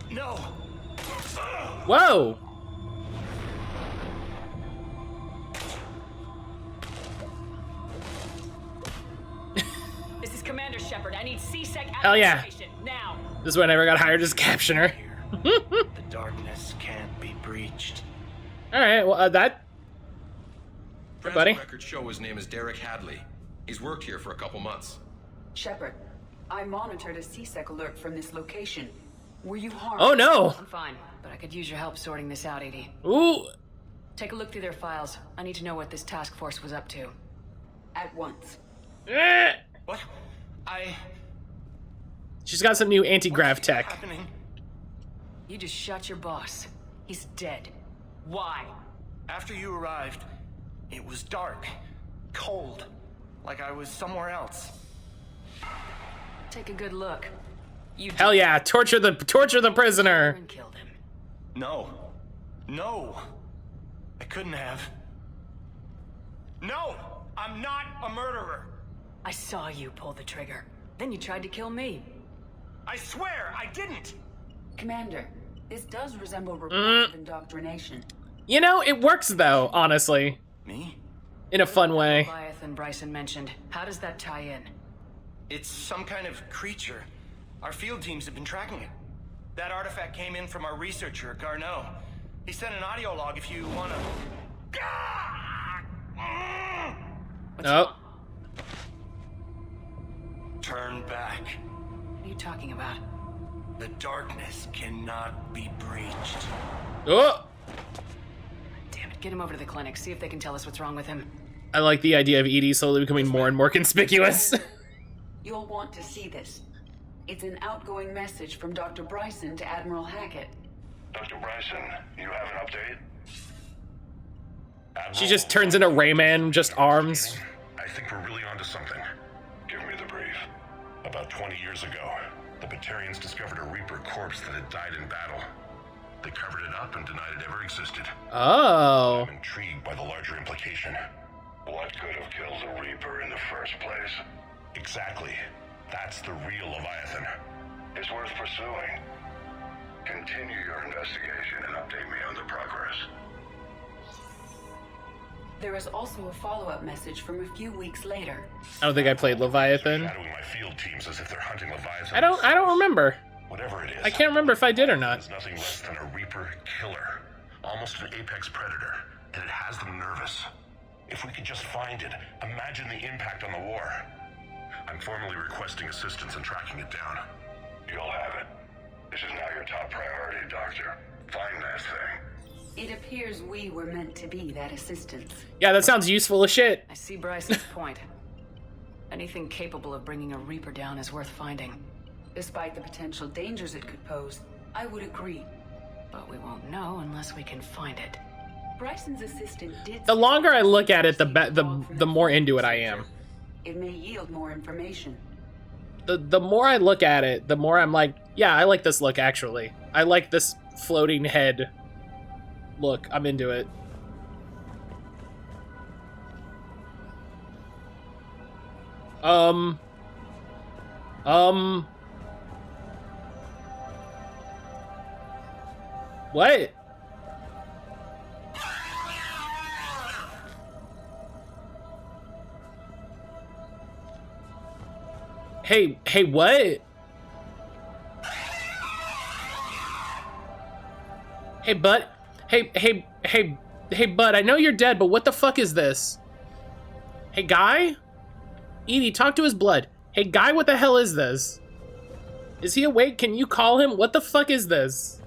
No. Whoa. This is Commander Shepard. I need CSEC Hell yeah. now. This is when I never got hired as a captioner. The darkness can't be breached. All right, well, that... Hey, buddy. Records show his name is Derek Hadley. He's worked here for a couple months. Shepard, I monitored a CSEC alert from this location. Were you harmed? Oh, no. I'm fine, but I could use your help sorting this out, Edie. Ooh. Take a look through their files. I need to know what this task force was up to. At once. What? She's got some new anti-grav tech. Happening? You just shot your boss. He's dead. Why? After you arrived, it was dark, cold, like I was somewhere else. Take a good look. You Hell yeah, torture the prisoner. And killed him. No, I couldn't have. No, I'm not a murderer. I saw you pull the trigger. Then you tried to kill me. I swear I didn't. Commander, this does resemble reports of indoctrination. You know, it works though, honestly. Me? In a fun way. Leviathan Bryson mentioned. How does that tie in? It's some kind of creature. Our field teams have been tracking it. That artifact came in from our researcher, Garneau. He sent an audio log if you wanna... Oh. Turn back. What are you talking about? The darkness cannot be breached. Oh! Damn it, get him over to the clinic. See if they can tell us what's wrong with him. I like the idea of Edie slowly becoming more and more conspicuous. You'll want to see this. It's an outgoing message from Dr. Bryson to Admiral Hackett. Dr. Bryson, you have an update? She just turns into Rayman, just arms. I think we're really onto something. Give me the brief. About 20 years ago, the Batarians discovered a Reaper corpse that had died in battle. They covered it up and denied it ever existed. Oh. I'm intrigued by the larger implication. What could have killed the Reaper in the first place? Exactly. That's the real Leviathan. It's worth pursuing. Continue your investigation and update me on the progress. There is also a follow-up message from a few weeks later. I don't think I played Leviathan. Shadowing my field teams as if they're hunting Leviathan. I don't remember. Whatever it is. I can't remember if I did or not. It's nothing less than a Reaper killer. Almost an apex predator. And it has them nervous. If we could just find it, imagine the impact on the war. I'm formally requesting assistance in tracking it down. You'll have it. This is now your top priority, Doctor. Find that thing. It appears we were meant to be that assistance. Yeah, that sounds useful as shit. I see Bryson's point. Anything capable of bringing a Reaper down is worth finding. Despite the potential dangers it could pose, I would agree. But we won't know unless we can find it. Bryson's assistant did. The longer I look at it, the more into it I am. It may yield more information. The more I look at it, the more I'm like, yeah, I like this look, actually. I like this floating head look. I'm into it. What? Hey, what? Hey, bud. Hey, bud, I know you're dead, but what the fuck is this? Hey, guy? Edie, talk to his blood. Hey, guy, what the hell is this? Is he awake? Can you call him? What the fuck is this?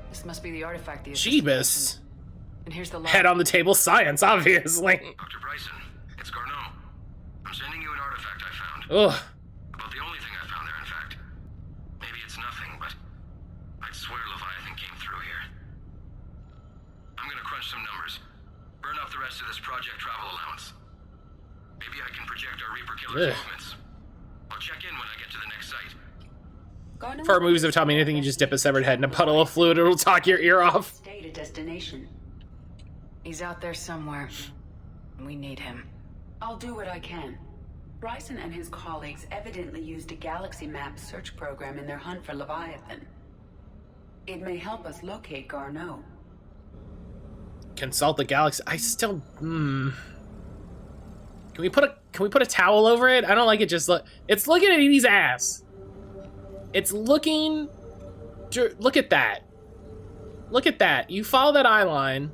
This must be the artifact. Jeebus. And here's the log. Head on the table, science, obviously. Dr. Bryson, it's Garneau. I'm sending you an artifact I found. Ugh. About the only thing I found there, in fact. Maybe it's nothing, but I'd swear Leviathan came through here. I'm gonna crunch some numbers. Burn off the rest of this project travel allowance. Maybe I can project our Reaper Killer's movements. I'll check in when I get to the next site. For our movies have taught me anything, you just dip a severed head in a puddle of fluid, it'll talk your ear off. Stay to destination. He's out there somewhere. We need him. I'll do what I can. Bryson and his colleagues evidently used a galaxy map search program in their hunt for Leviathan. It may help us locate Garneau. Consult the galaxy. I still. Can we put a towel over it? I don't like it. Just look. It's looking at Edie's ass. It's looking. Look at that. Look at that. You follow that eye line.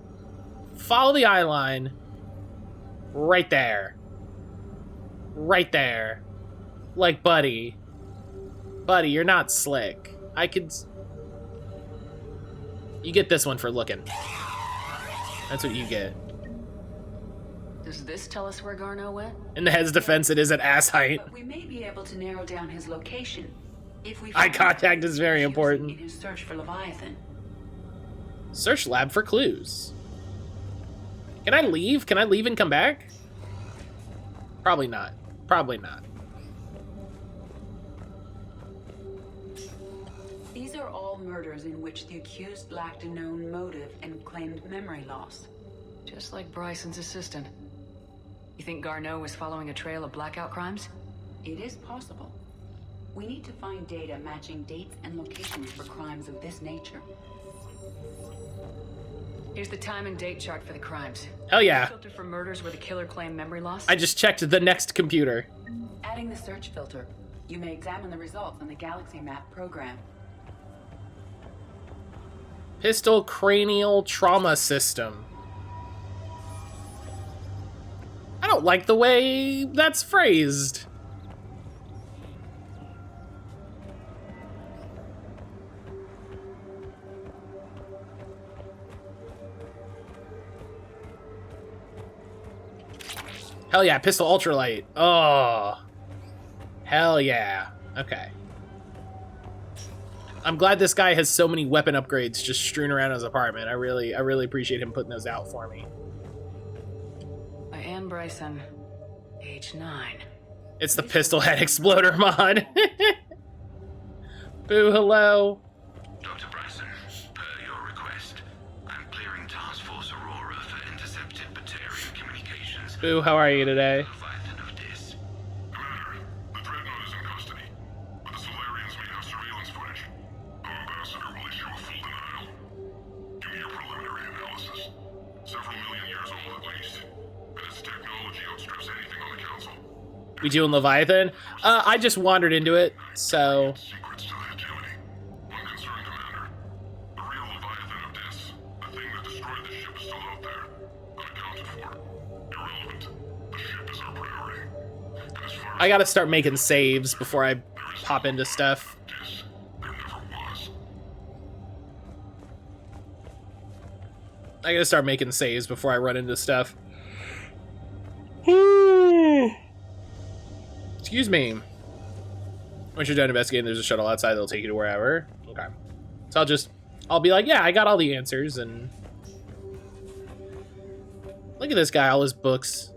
Follow the eye line. Right there. Right there. Like, buddy. Buddy, you're not slick. I could. You get this one for looking. That's what you get. Does this tell us where Garneau went? In the head's defense, it is at ass height. But we may be able to narrow down his location if we. Eye contact is very important. In his search for Leviathan. Search lab for clues. Can I leave? Can I leave and come back? Probably not. Probably not. These are all murders in which the accused lacked a known motive and claimed memory loss. Just like Bryson's assistant. You think Garneau was following a trail of blackout crimes? It is possible. We need to find data matching dates and locations for crimes of this nature. Here's the time and date chart for the crimes. Hell yeah. Filter for murders where the killer claimed memory loss. I just checked the next computer. Adding the search filter, you may examine the results on the Galaxy Map program. Pistol cranial trauma system. I don't like the way that's phrased. Hell yeah, pistol ultralight. Oh. Hell yeah. Okay. I'm glad this guy has so many weapon upgrades just strewn around his apartment. I really appreciate him putting those out for me. By Anne Bryson, age 9. It's the pistol head exploder mod. Boo, hello. Dr. Bryson, per your request, I'm clearing Task Force Aurora for intercepted Batarian communications. Boo, how are you today? We doing Leviathan? I just wandered into it, so. I gotta start making saves before I pop into stuff. I gotta start making saves before I run into stuff. Excuse me. Once you're done investigating, there's a shuttle outside that'll take you to wherever. Okay. So I'll be like, yeah, I got all the answers, and look at this guy, all his books.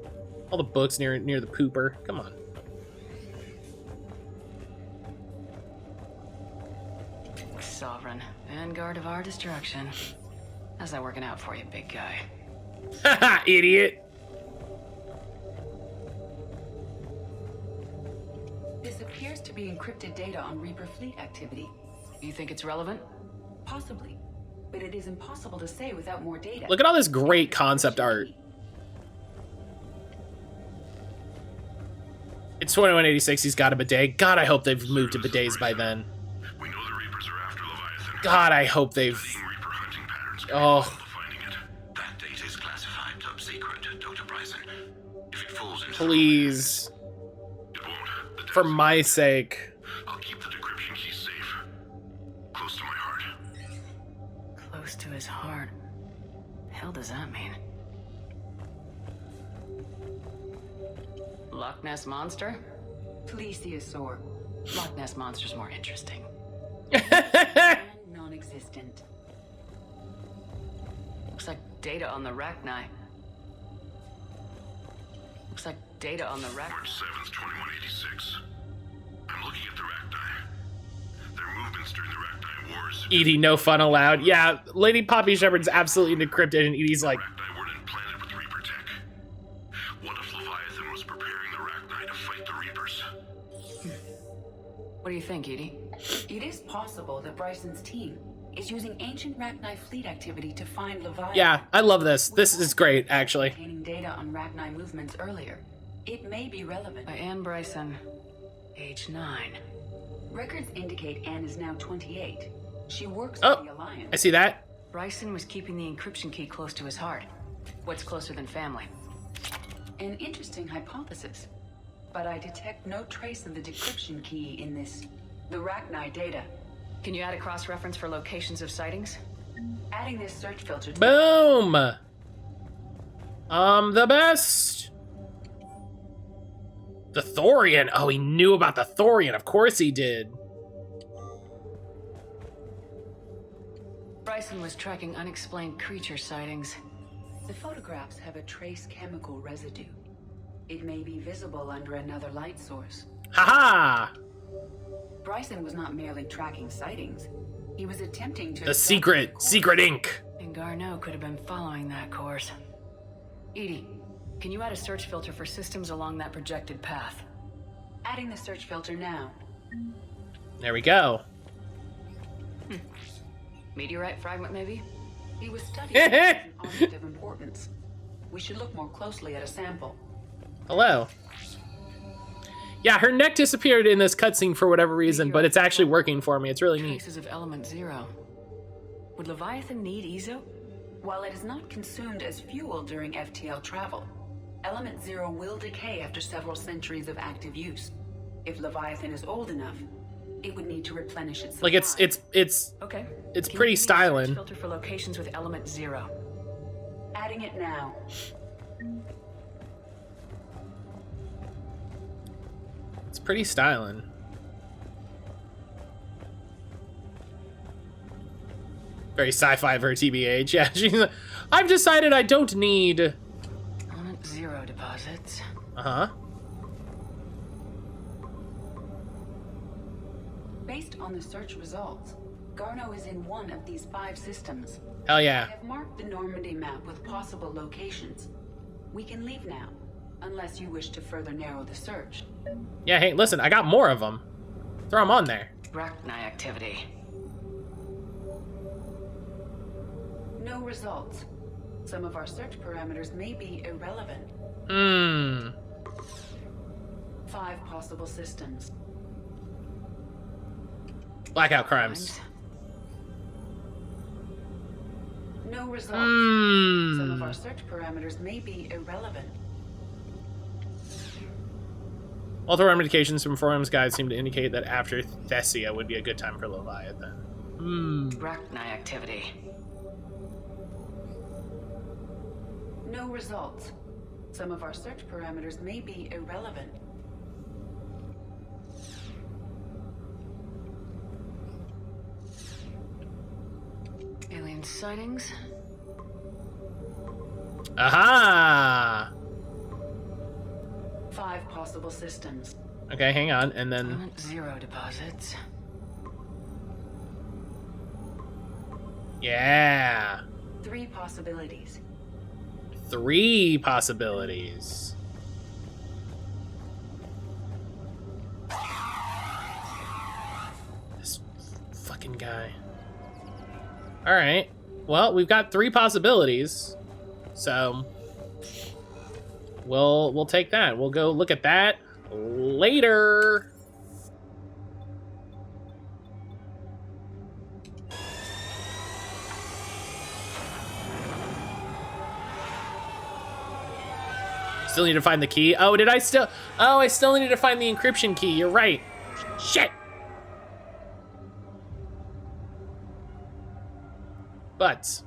All the books near the pooper. Come on. Sovereign, vanguard of our destruction. How's that working out for you, big guy? Haha, idiot. This appears to be encrypted data on Reaper fleet activity. You think it's relevant? Possibly, but it is impossible to say without more data. Look at all this great concept art. It's 2186, he's got a bidet. God, I hope they've moved to bidets by then. We know the Reapers are after Leviathan. God, I hope they've... Reaper hunting patterns. Oh. Finding it. That data is classified top secret, Dr. Bryson. If it falls into Please. it won't. For my sake. I'll keep the decryption key safe. Close to my heart. Close to his heart. The hell does that mean? Loch Ness Monster? Plesiosaur. Loch Ness Monster's more interesting. Non-existent. Looks like data on the Rachni. Looks like data on the Rachni. March 7th, 2186. I'm looking at the Rachni. Their movements during the Rachni Wars. Edie, no fun allowed. Yeah, Lady Poppy Shepard's absolutely encrypted, and Edie's like... Rachni weren't implanted with Reaper tech. What if Leviathan was preparing the Rachni to fight the Reapers? What do you think, Edie? It is possible that Bryson's team is using ancient Rachni fleet activity to find Leviathan. Yeah, I love this. This is great, actually. Obtaining data on Rachni movements earlier. It may be relevant. By Anne Bryson, age 9. Records indicate Anne is now 28. She works Oh, for the Alliance. I see that. Bryson was keeping the encryption key close to his heart. What's closer than family? An interesting hypothesis. But I detect no trace of the decryption key in the Rachni data. Can you add a cross-reference for locations of sightings? Adding this search filter to Boom! The best! The Thorian! Oh, he knew about the Thorian. Of course he did. Bryson was tracking unexplained creature sightings. The photographs have a trace chemical residue. It may be visible under another light source. Haha! Bryson was not merely tracking sightings. He was attempting to... The secret ink. And Garneau could have been following that course. Edie, can you add a search filter for systems along that projected path? Adding the search filter now. There we go. Meteorite fragment, maybe? He was studying an object of importance. We should look more closely at a sample. Hello. Yeah, her neck disappeared in this cutscene for whatever reason, but it's actually working for me. It's really neat. Traces of element 0. Would Leviathan need Ezo? While it is not consumed as fuel during FTL travel, element 0 will decay after several centuries of active use. If Leviathan is old enough, it would need to replenish its supply. Like it's okay. It's pretty styling. Filter for locations with element 0. Adding it now. It's pretty styling. Very sci-fi of her TBH. Yeah, she's like, I've decided I don't need... Element 0 deposits. Uh-huh. Based on the search results, Garneau is in one of these 5 systems. Hell yeah. I have marked the Normandy map with possible locations. We can leave now, unless you wish to further narrow the search. Yeah, hey, listen, I got more of them. Throw them on there. Rachni activity. No results. Some of our search parameters may be irrelevant. 5 possible systems. Blackout crimes. No results. Some of our search parameters may be irrelevant. Author indications from forums guides seem to indicate that after Thessia would be a good time for Leviathan. Rachni activity. No results. Some of our search parameters may be irrelevant. sightings. Aha! 5 possible systems. Okay, hang on, and then 0 deposits. yeah. 3 possibilities. 3 possibilities. This fucking guy. All right. Well, we've got 3 possibilities, so we'll take that. We'll go look at that later. Still need to find the key. Oh, I still need to find the encryption key. You're right. Shit. But,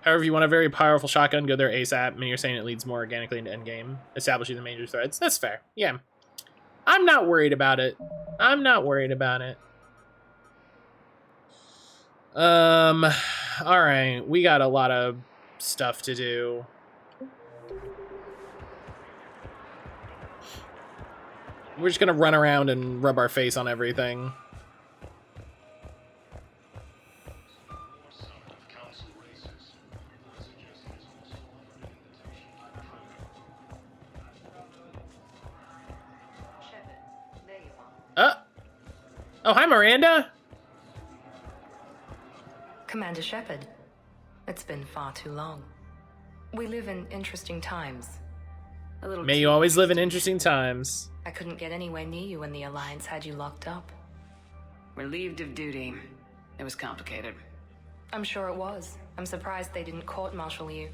however, if you want a very powerful shotgun, go there ASAP. I mean, you're saying it leads more organically into endgame, establishing the major threats. That's fair. Yeah. I'm not worried about it. I'm not worried about it. All right. We got a lot of stuff to do. We're just gonna run around and rub our face on everything. Oh, hi, Miranda. Commander Shepard, it's been far too long. We live in interesting times. A little. May you always live in interesting times. I couldn't get anywhere near you when the Alliance had you locked up. Relieved of duty. It was complicated. I'm sure it was. I'm surprised they didn't court-martial you.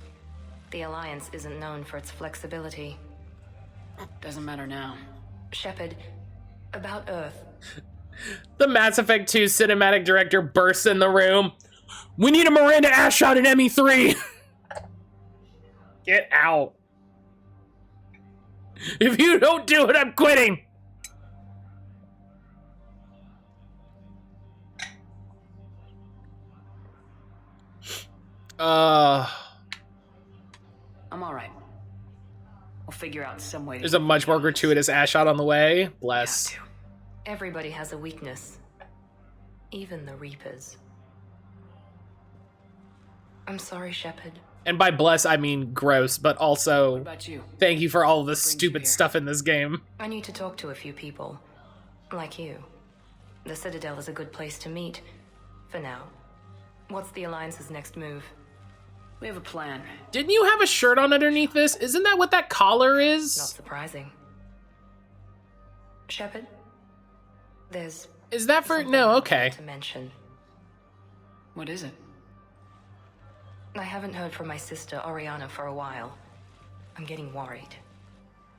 The Alliance isn't known for its flexibility. Doesn't matter now. Shepard, about Earth. The Mass Effect 2 cinematic director bursts in the room. We need a Miranda ass shot in ME3. Get out. If you don't do it, I'm quitting. I'm all right. We'll figure out some way to. There's a much more gratuitous ass shot on the way. Bless. Everybody has a weakness. Even the Reapers. I'm sorry, Shepard. And by bless, I mean gross, but also What about you? thank you for all the stupid stuff in this game. I need to talk to a few people. Like you. The Citadel is a good place to meet. For now. What's the Alliance's next move? We have a plan. Didn't you have a shirt on underneath this? Isn't that what that collar is? Not surprising. Shepard? There's... Is that for... No, okay. ...to mention. What is it? I haven't heard from my sister, Oriana, for a while. I'm getting worried.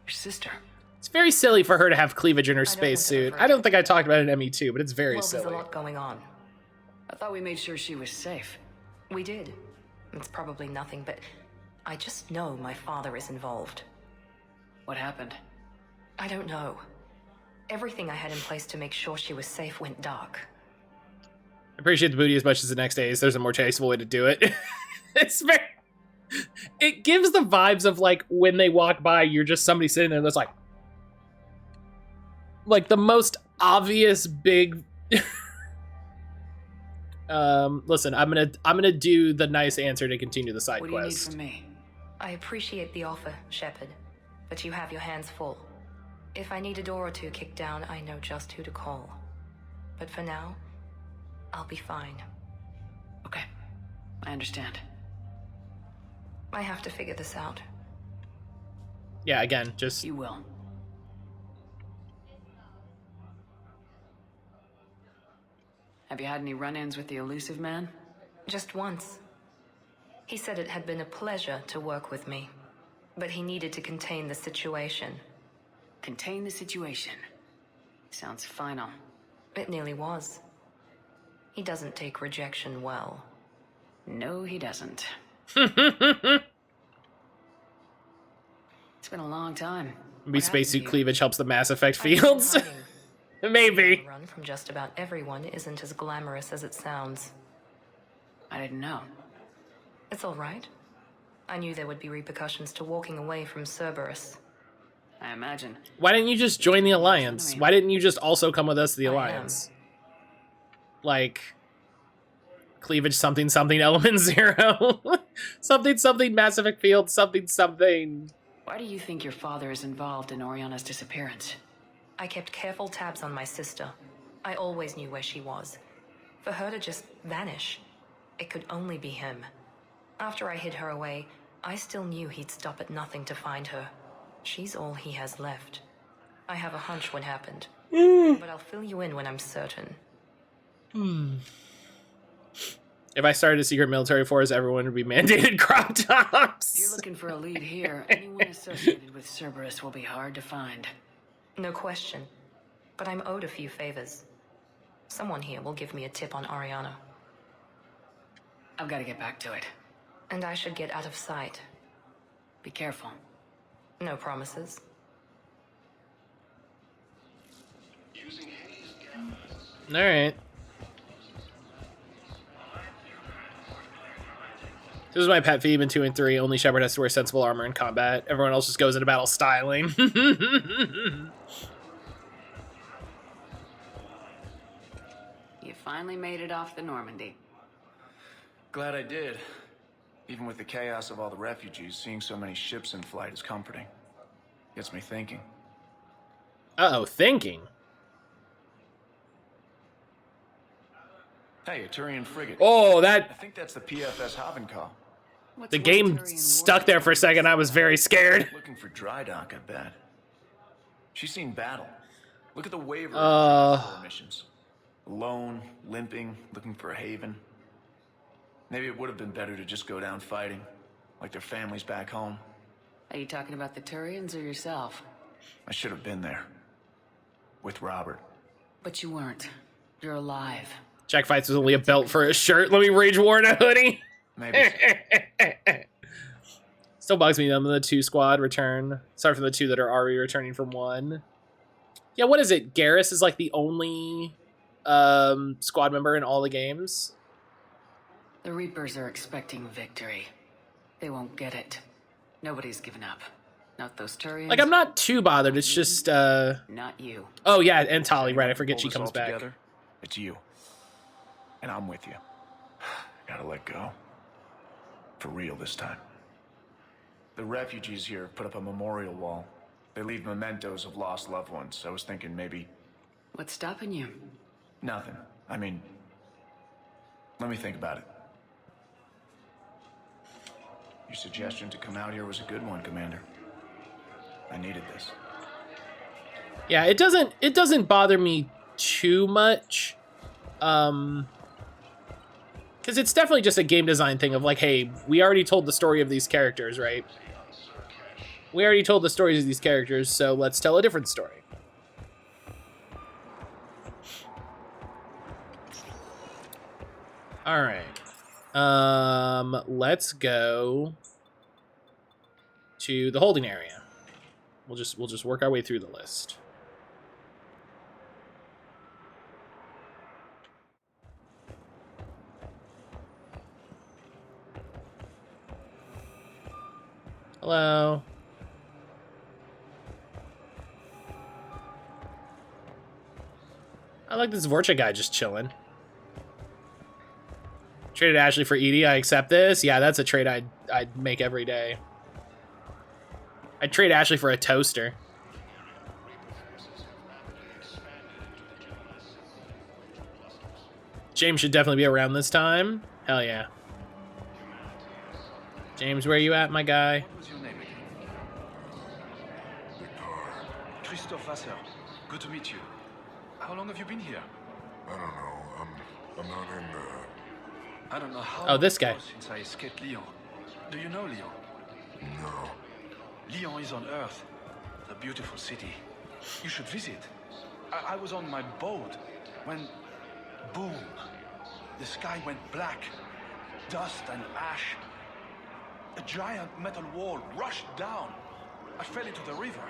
Your sister? It's very silly for her to have cleavage in her spacesuit. I don't think I talked about it in ME2, but it's very silly. There's a lot going on. I thought we made sure she was safe. We did. It's probably nothing, but I just know my father is involved. What happened? I don't know. Everything I had in place to make sure she was safe went dark. I appreciate the booty as much as the next days. There's a more tasteful way to do it. It's very... It gives the vibes of, like, when they walk by, you're just somebody sitting there that's like the most obvious big... Listen, I'm gonna do the nice answer to continue the side quest. What do you need from me? I appreciate the offer, Shepard, but you have your hands full. If I need a door or two kicked down, I know just who to call. But for now, I'll be fine. Okay, I understand. I have to figure this out. Yeah, again, just... You will. Have you had any run-ins with the elusive man? Just once. He said it had been a pleasure to work with me, but he needed to contain the situation. Contain the situation. Sounds final. It nearly was. He doesn't take rejection well. No, he doesn't. It's been a long time. Maybe spacesuit cleavage helps the Mass Effect fields. Maybe. Run from just about everyone isn't as glamorous as it sounds. I didn't know. It's all right. I knew there would be repercussions to walking away from Cerberus. I imagine. Why didn't you just join the Alliance? Why didn't you just also come with us to the Alliance? Like, cleavage something something element 0. something something Mass Effect field something something. Why do you think your father is involved in Oriana's disappearance? I kept careful tabs on my sister. I always knew where she was. For her to just vanish, it could only be him. After I hid her away, I still knew he'd stop at nothing to find her. She's all he has left. I have a hunch what happened, but I'll fill you in when I'm certain. If I started a secret military force, everyone would be mandated crop tops. If you're looking for a lead here, anyone associated with Cerberus will be hard to find. No question, but I'm owed a few favors. Someone here will give me a tip on Oriana. I've got to get back to it. And I should get out of sight. Be careful. No promises. All right. This is my pet peeve in 2 and 3. Only Shepard has to wear sensible armor in combat. Everyone else just goes into battle styling. You finally made it off the Normandy. Glad I did. Even with the chaos of all the refugees, seeing so many ships in flight is comforting. Gets me thinking. Uh-oh, thinking? Hey, a Turian frigate. Oh, that... I think that's the PFS Havenkaw. The game stuck there for a second. I was very scared. Looking for dry dock, I bet. She's seen battle. Look at the waiver missions. Alone, limping, looking for a haven. Maybe it would have been better to just go down fighting, like their families back home. Are you talking about the Turians or yourself? I should have been there. With Robert. But you weren't. You're alive. Jack Fights was only a belt for a shirt. Let me rage war in a hoodie. Maybe. Still bugs me them the 2 squad return. Sorry for the 2 that are already returning from 1. Yeah, what is it? Garrus is like the only squad member in all the games. The Reapers are expecting victory. They won't get it. Nobody's given up. Not those Turians. Like, I'm not too bothered. It's just not you. Oh yeah, and Tali, right? I forget she comes back. Together, it's you. And I'm with you. Gotta let go. For real this time. The refugees here put up a memorial wall. They leave mementos of lost loved ones. I was thinking maybe... What's stopping you? Nothing. I mean... Let me think about it. Your suggestion to come out here was a good one, Commander. I needed this. Yeah, it doesn't bother me too much. Because it's definitely just a game design thing of like, hey, we already told the story of these characters, right? We already told the stories of these characters, so let's tell a different story. All right. Let's go to the holding area. We'll just work our way through the list. Hello. I like this Vorcha guy just chilling. Traded Ashley for Edie. I accept this. Yeah, that's a trade I'd make every day. I'd trade Ashley for a toaster. James should definitely be around this time. Hell yeah. James, where you at, my guy? What was your name again? Christophe Vasseur. Good to meet you. How long have you been here? I don't know. I'm not in the... I don't know how Oh, this guy. since I escaped Lyon. Do you know Lyon? No. Lyon is on Earth. A beautiful city. You should visit. I was on my boat when... boom. The sky went black. Dust and ash. A giant metal wall rushed down. I fell into the river.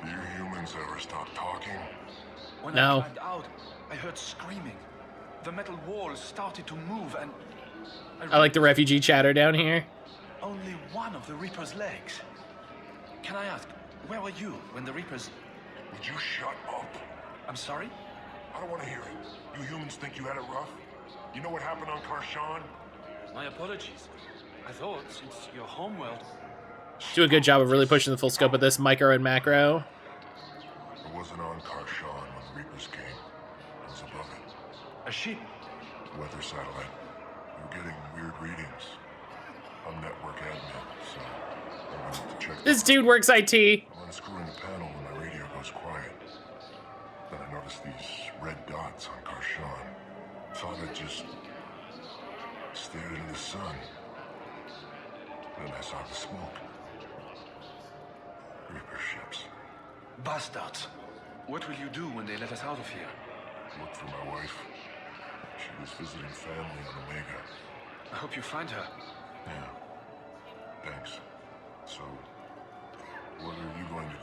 Do you humans ever stop talking? When No. I climbed out, I heard screaming. The metal walls started to move and... I like the refugee chatter down here. Only one of the Reaper's legs. Can I ask, where were you when the Reapers... Would you shut up? I'm sorry? I don't want to hear it. You humans think you had it rough? You know what happened on Karshan? My apologies. I thought, since your homeworld... Do a good job of really pushing the full scope of this micro and macro. I wasn't on Karshan when the Reapers came. I was above it. A ship? Weather satellite. We were getting weird readings. I'm network admin, so I wanted to check. This dude works IT. I'm unscrewing the panel when my radio goes quiet. Then I noticed these red dots on Karshan. Thought I'd just stared into the sun. Then I saw the smoke. Reaper ships. Bastards. What will you do when they let us out of here? Look for my wife. She was visiting family on Omega. I hope you find her. Yeah. Thanks. So, what are you going to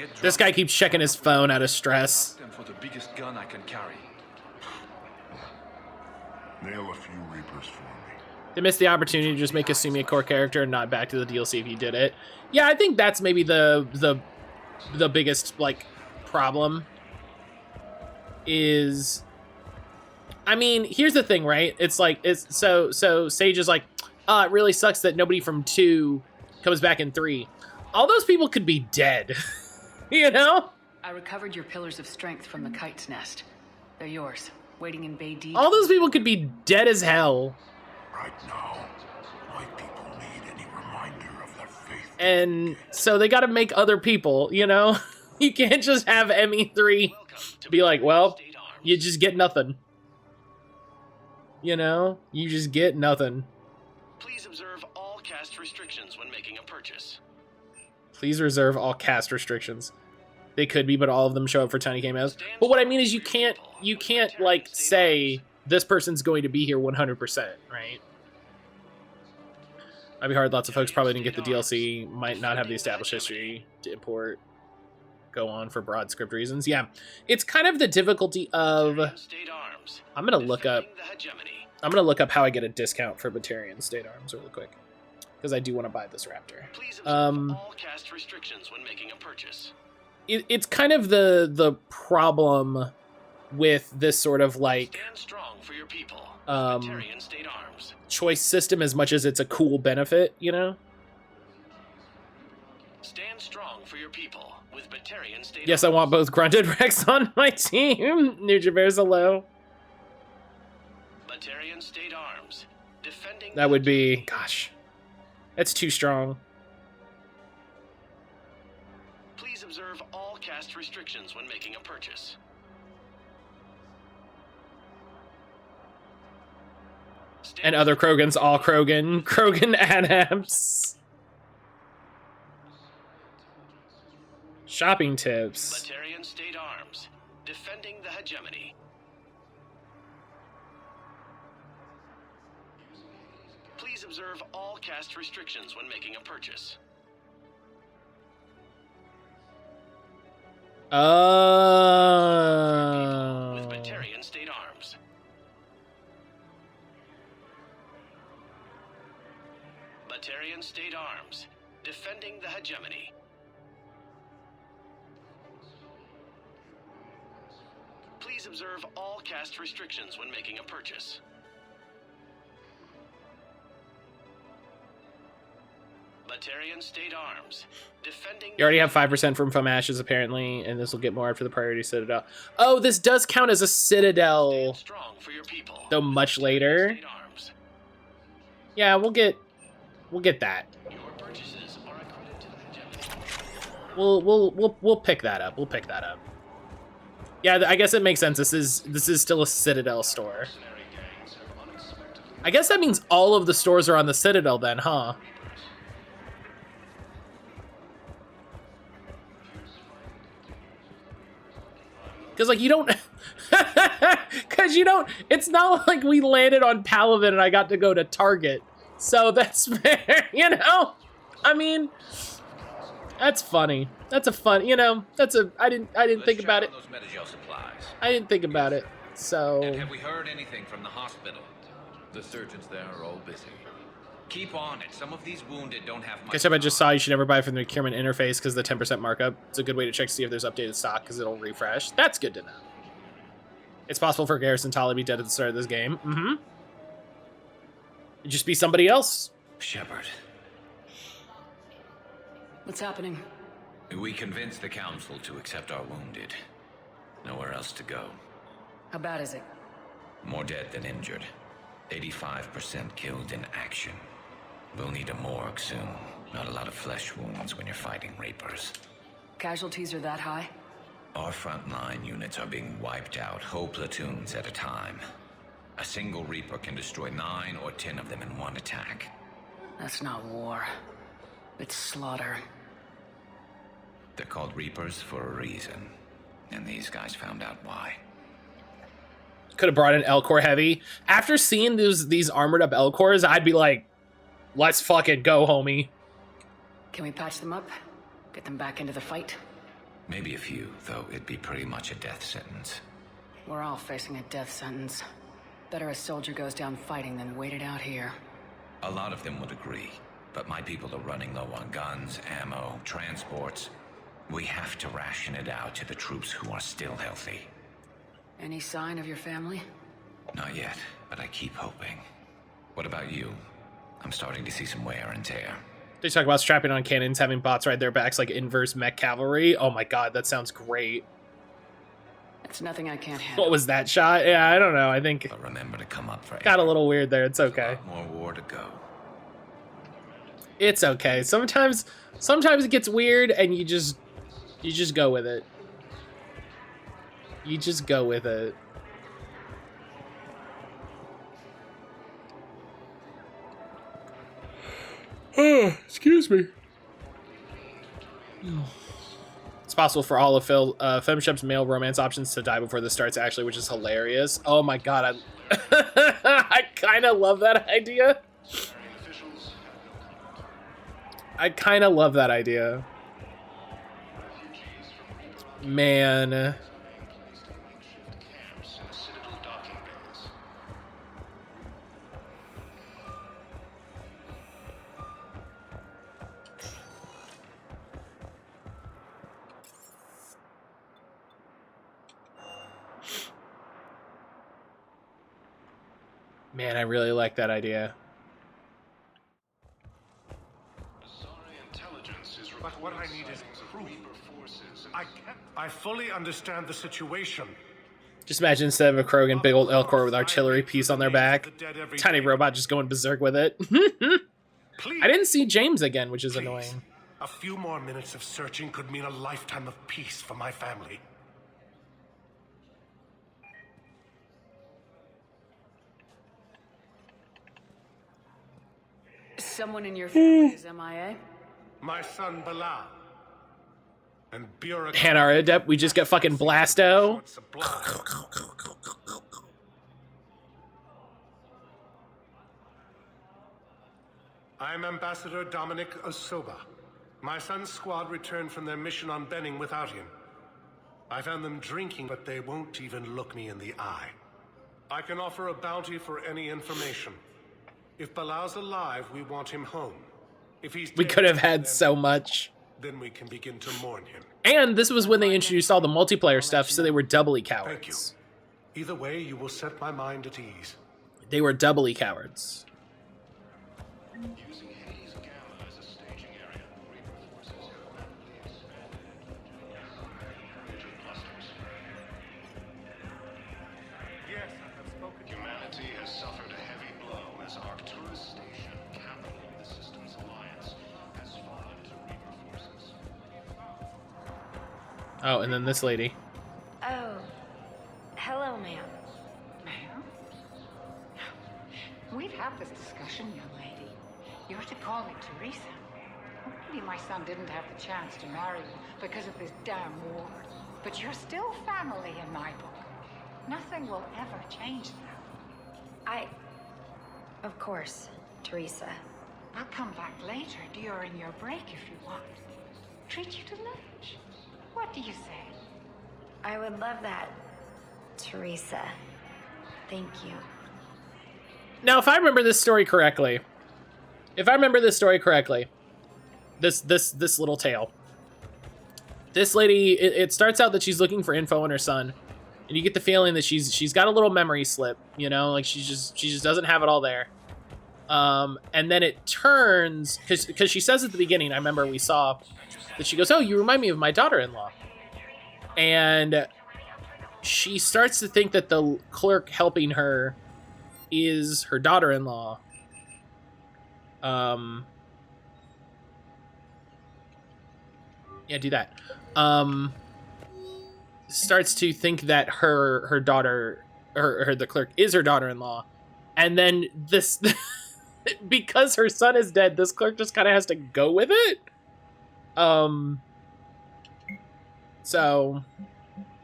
do? This guy keeps checking his phone out of stress. For the biggest gun I can carry. Nail a few Reapers for me. They missed the opportunity to just make Asumi a core character and not back to the DLC if he did it. Yeah, I think that's maybe the biggest like problem. Is, I mean, here's the thing, right? It's like so Sage is like, it really sucks that nobody from 2 comes back in 3. All those people could be dead. You know? I recovered your pillars of strength from the kite's nest. They're yours, waiting in Bay D. All those people could be dead as hell. Right now, my people need any reminder of their faith. And so they got to make other people, you know? You can't just have ME3 be like, well, you just get nothing. You know? You just get nothing. Please observe all cast restrictions when making a purchase. Please reserve all cast restrictions. They could be, but all of them show up for tiny cameos. But what I mean is you can't like say this person's going to be here 100%, right? Might be hard. Lots of folks probably didn't get the DLC, might not have the established history to import, go on for broad script reasons. Yeah, it's kind of the difficulty of. I'm gonna look up how I get a discount for Batarian State Arms really quick, because I do want to buy this Raptor. All cast restrictions when making a purchase. It's kind of the problem with this sort of like choice system as much as it's a cool benefit, you know? Stand strong for your people with Batarian State Yes, I want both Grunted Rex on my team. New Javer's hello. Batarian State Arms. Defending that would be, gosh, that's too strong. Please observe all cast restrictions when making a purchase. And other Krogans, all Krogan adapts. Shopping tips. Batarian State Arms. Defending the hegemony. Please observe all cast restrictions when making a purchase. Oh. With Batarian State Arms. Batarian State Arms. Defending the hegemony. Please observe all cast restrictions when making a purchase. Batarian State Arms. Defending. You already have 5% from Foam Ashes, apparently, and this will get more after the Priority Citadel. Oh, this does count as a Citadel, though much later. Yeah, we'll get that. We'll pick that up. We'll pick that up. Yeah, I guess it makes sense. This is still a Citadel store. I guess that means all of the stores are on the Citadel then, huh? Because, like, you don't... Because you don't... It's not like we landed on Palaven and I got to go to Target. So that's fair, you know? I mean... That's funny. That's a fun... You know, that's a... I didn't think about it. I didn't think about it. So. And have we heard anything from the hospital? The surgeons there are all busy. Keep on it. Some of these wounded don't have much. Guess I just saw you should never buy from the procurement interface because of the 10% markup. It's a good way to check to see if there's updated stock because it'll refresh. That's good to know. It's possible for Garrison Tali to be dead at the start of this game. Mm-hmm. It'd just be somebody else. Shepard. What's happening? We convinced the council to accept our wounded. Nowhere else to go. How bad is it? More dead than injured. 85% killed in action. We'll need a morgue soon. Not a lot of flesh wounds when you're fighting Reapers. Casualties are that high? Our frontline units are being wiped out, whole platoons at a time. A single Reaper can destroy 9 or 10 of them in one attack. That's not war. It's slaughter. They're called Reapers for a reason. And these guys found out why. Could have brought in Elcor Heavy. After seeing these armored up Elcors, I'd be like, let's fucking go, homie. Can we patch them up? Get them back into the fight? Maybe a few, though it'd be pretty much a death sentence. We're all facing a death sentence. Better a soldier goes down fighting than wait it out here. A lot of them would agree, but my people are running low on guns, ammo, transports. We have to ration it out to the troops who are still healthy. Any sign of your family? Not yet, but I keep hoping. What about you? I'm starting to see some wear and tear. They talk about strapping on cannons, having bots ride their backs like inverse mech cavalry. Oh my god, that sounds great. It's nothing I can't handle. What was that shot? Yeah, I don't know. I think but remember to come up for got a little weird there. It's okay. A lot more war to go. It's okay. Sometimes it gets weird and you just go with it. You just go with it. Oh, excuse me. It's possible for all of Femshep's male romance options to die before this starts, actually, which is hilarious. Oh my god, I kind of love that idea. I kind of love that idea. Man. Man, I really like that idea. But what I need is proof. I fully understand the situation. Just imagine instead of a Krogan, big old Elcor with artillery piece on their back. Tiny robot just going berserk with it. I didn't see James again, which is annoying. A few more minutes of searching could mean a lifetime of peace for my family. Someone in your family is MIA? My son Bilal. And bureaucrat. Hanar Adept, we just get fucking blasto. I'm Ambassador Dominic Osoba. My son's squad returned from their mission on Benning without him. I found them drinking, but they won't even look me in the eye. I can offer a bounty for any information. If Bilal's alive, we want him home. If he's we could have had so much. Then we can begin to mourn him. And this was when they introduced all the multiplayer stuff, so they were doubly cowards. Thank you. Either way, you will set my mind at ease. They were doubly cowards. Humanity has suffered a heavy blow as Arcturus Station, capital of the Systems Alliance, has fallen to Reaper forces. Oh, and then this lady. Oh. Hello, ma'am. Ma'am? We've had this discussion, young lady. You're to call me Teresa. Maybe my son didn't have the chance to marry you because of this damn war. But you're still family in my book. Nothing will ever change that. Of course, Teresa. I'll come back later during your break if you want. Treat you to lunch. What do you say? I would love that. Teresa, thank you. Now, if I remember this story correctly, this little tale, this lady, it starts out that she's looking for info on her son, and you get the feeling that she's got a little memory slip, you know, like she just doesn't have it all there. And then it turns, because she says at the beginning, I remember we saw that she goes, "Oh, you remind me of my daughter-in-law," and she starts to think that the clerk helping her is her daughter-in-law. Yeah, do that. Starts to think that her daughter, the clerk is her daughter-in-law, and then this, because her son is dead, this clerk just kind of has to go with it. So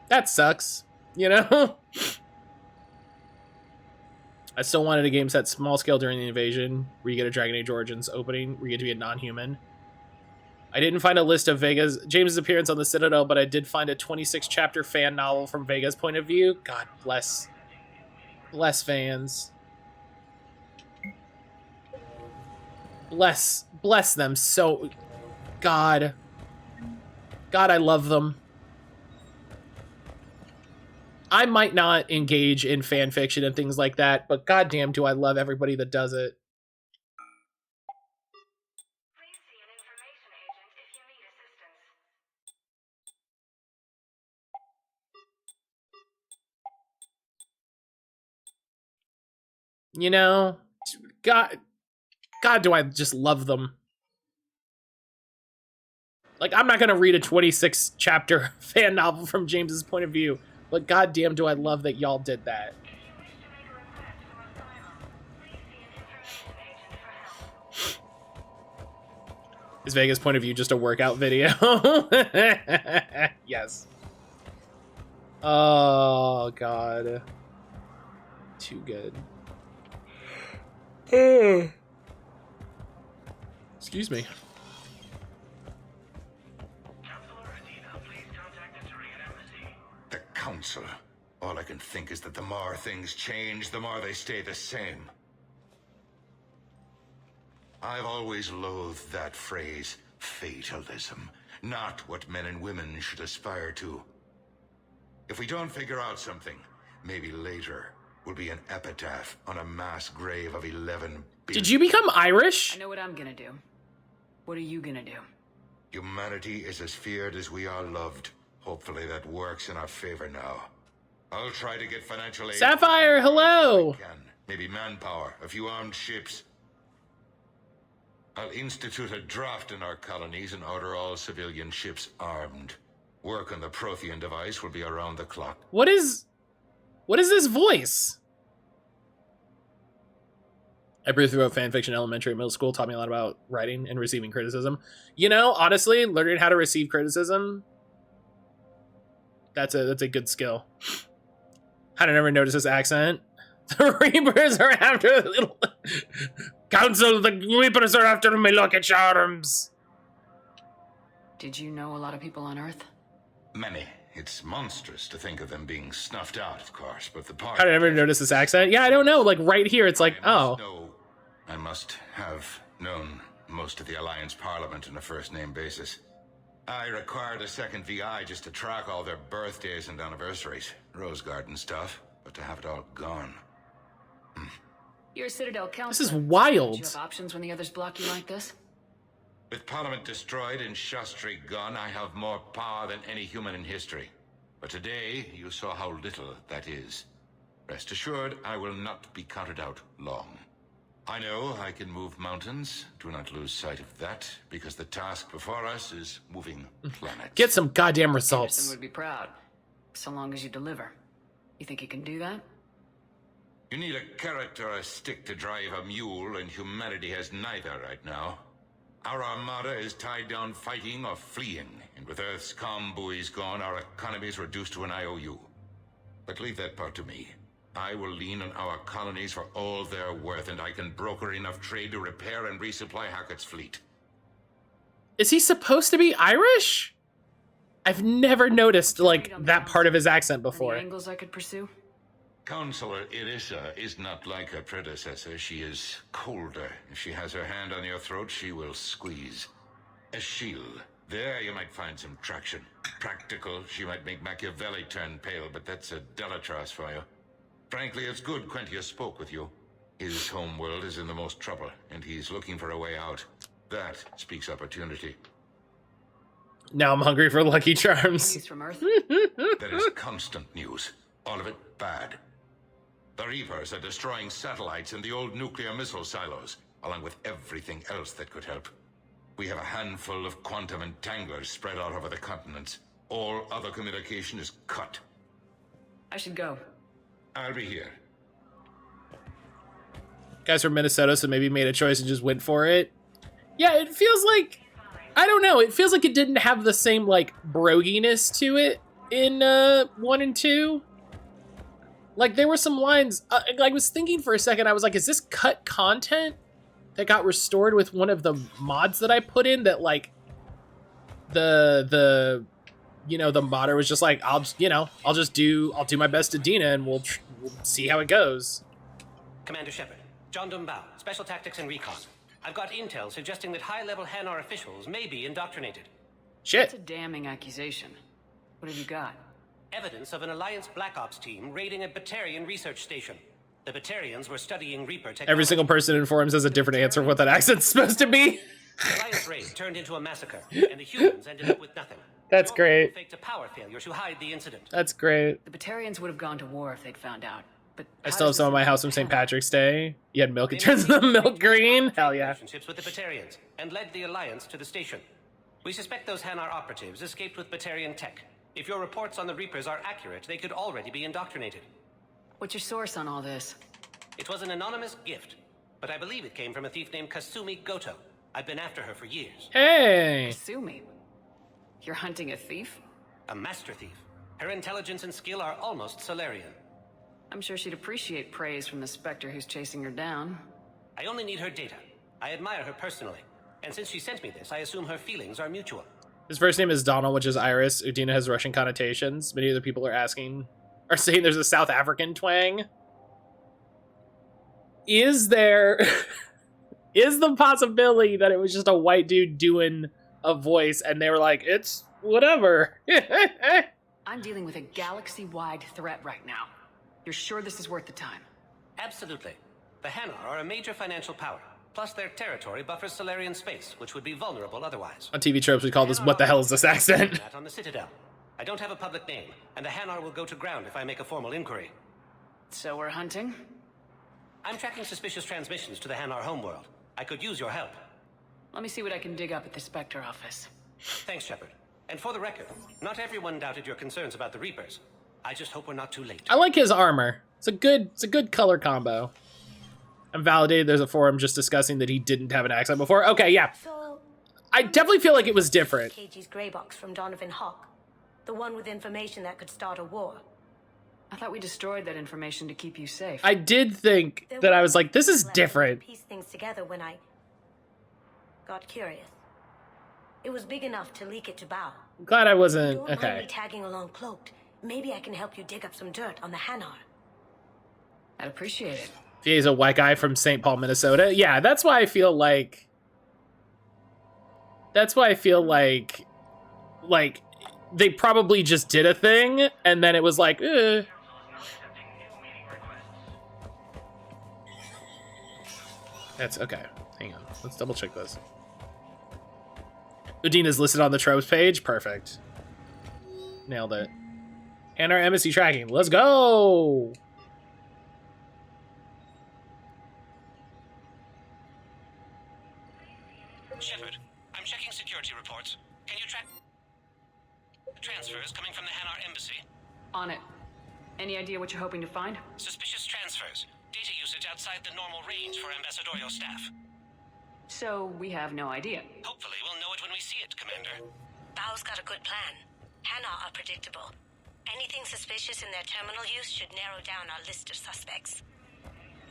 that sucks, you know. I still wanted a game set small scale during the invasion, where you get a Dragon Age Origins opening, where you get to be a non-human. I didn't find a list of James's appearance on the Citadel, but I did find a 26-chapter fan novel from Vega's point of view. God bless fans. Bless them so. God, I love them. I might not engage in fan fiction and things like that, but goddamn, do I love everybody that does it. You know, God, do I just love them. Like, I'm not going to read a 26-chapter fan novel from James's point of view, but goddamn, do I love that y'all did that. Is Vega's point of view just a workout video? Yes. Oh, God. Too good. Excuse me. The Council. All I can think is that the more things change, the more they stay the same. I've always loathed that phrase, fatalism. Not what men and women should aspire to. If we don't figure out something, maybe later will be an epitaph on a mass grave of 11 billion. Did you become Irish? I know what I'm gonna do. What are you gonna do? Humanity is as feared as we are loved. Hopefully that works in our favor now. I'll try to get financial aid. Sapphire, hello! Maybe manpower, a few armed ships. I'll institute a draft in our colonies and order all civilian ships armed. Work on the Prothean device will be around the clock. What is this voice? I briefly wrote fanfiction in elementary and middle school, taught me a lot about writing and receiving criticism. You know, honestly, learning how to receive criticism, that's a good skill. I never noticed his accent. The Reapers are after the little Council, the Reapers are after my lucky charms. Did you know a lot of people on Earth? Many. It's monstrous to think of them being snuffed out, of course, but the part... How did I ever notice this accent? Yeah, I don't know. Like, right here, it's like, oh. I must have known most of the Alliance Parliament on a first-name basis. I required a second VI just to track all their birthdays and anniversaries. Rose Garden stuff, but to have it all gone. You're a Citadel Council. This is wild. Do you have options when the others block you like this? With Parliament destroyed and Shastri gone, I have more power than any human in history. But today, you saw how little that is. Rest assured, I will not be counted out long. I know I can move mountains. Do not lose sight of that, because the task before us is moving planets. Get some goddamn results. Anderson would be proud, so long as you deliver. You think you can do that? You need a carrot or a stick to drive a mule, and humanity has neither right now. Our armada is tied down fighting or fleeing, and with Earth's comm buoys gone, our economy is reduced to an IOU. But leave that part to me. I will lean on our colonies for all they're worth, and I can broker enough trade to repair and resupply Hackett's fleet. Is he supposed to be Irish? I've never noticed, like, that part of his accent before. Any angles I could pursue? Counselor Irissa is not like her predecessor. She is colder. If she has her hand on your throat, she will squeeze. A shield. There you might find some traction. Practical, she might make Machiavelli turn pale, but that's a Delatras for you. Frankly, it's good Quentius spoke with you. His home world is in the most trouble, and he's looking for a way out. That speaks opportunity. Now I'm hungry for Lucky Charms. News from Earth? There is constant news. All of it bad. The Reapers are destroying satellites and the old nuclear missile silos, along with everything else that could help. We have a handful of quantum entanglers spread out over the continents. All other communication is cut. I should go. I'll be here. Guys from Minnesota, so maybe made a choice and just went for it. Yeah, it feels like, I don't know, it feels like it didn't have the same, like, broginess to it in 1 and 2. Like, there were some lines, I was thinking for a second, I was like, is this cut content that got restored with one of the mods that I put in that, like, the modder was just like, I'll do my best to Dina and we'll see how it goes. Commander Shepard, John Dumbao, Special Tactics and Recon. I've got intel suggesting that high-level Hanar officials may be indoctrinated. Shit. That's a damning accusation. What have you got? Evidence of an Alliance Black Ops team raiding a Batarian research station. The Batarians were studying Reaper technology. Every single person in forums has a different answer of what that accent's supposed to be. The Alliance raid turned into a massacre, and the humans ended up with nothing. That's great. Faked a power failure to hide the incident. That's great. The Batarians would have gone to war if they'd found out. But I still have some of my house from St. Patrick's Day. You had milk, it turns the milk green. Hell yeah. Relationships with the Batarians, and led the Alliance to the station. We suspect those Hanar operatives escaped with Batarian tech. If your reports on the Reapers are accurate, they could already be indoctrinated. What's your source on all this? It was an anonymous gift, but I believe it came from a thief named Kasumi Goto. I've been after her for years. Hey! Kasumi? You're hunting a thief? A master thief. Her intelligence and skill are almost Solarian. I'm sure she'd appreciate praise from the Spectre who's chasing her down. I only need her data. I admire her personally. And since she sent me this, I assume her feelings are mutual. His first name is Donald, which is Iris. Udina has Russian connotations. Many other people are saying there's a South African twang. Is there... is the possibility that it was just a white dude doing a voice and they were like, it's whatever. I'm dealing with a galaxy-wide threat right now. You're sure this is worth the time? Absolutely. The Hanar are a major financial power. Plus their territory buffers Solarian space, which would be vulnerable otherwise. On TV tropes, we call this "What the hell is this accent?" On the Citadel. I don't have a public name, and the Hanar will go to ground if I make a formal inquiry. So we're hunting? I'm tracking suspicious transmissions to the Hanar homeworld. I could use your help. Let me see what I can dig up at the Spectre office. Thanks, Shepard. And for the record, not everyone doubted your concerns about the Reapers. I just hope we're not too late. I like his armor. It's a good color combo. I'm validated. There's a forum just discussing that he didn't have an accent before. Okay, yeah. So, I definitely feel like it was different. KG's grey box from Donovan Hawk. The one with information that could start a war. I thought we destroyed that information to keep you safe. I did think that I was like, this is different. Piece things together when I got curious. It was big enough to leak it to Bao. I'm glad I wasn't. Don't mind Okay. me tagging along cloaked. Maybe I can help you dig up some dirt on the Hanar. I'd appreciate it. He's a white guy from St. Paul, Minnesota. Yeah, that's why I feel like. That's why I feel like they probably just did a thing, and then it was like, That's okay. Hang on. Let's double check this. Udina's listed on the tropes page. Perfect. Nailed it. And our embassy tracking. Let's go! Shepard, I'm checking security reports. Can you track transfers coming from the Hanar embassy? On it. Any idea what you're hoping to find? Suspicious transfers. Data usage outside the normal range for ambassadorial staff. So we have no idea. Hopefully we'll know it when we see it, Commander. Bao's got a good plan. Hanar are predictable. Anything suspicious in their terminal use should narrow down our list of suspects.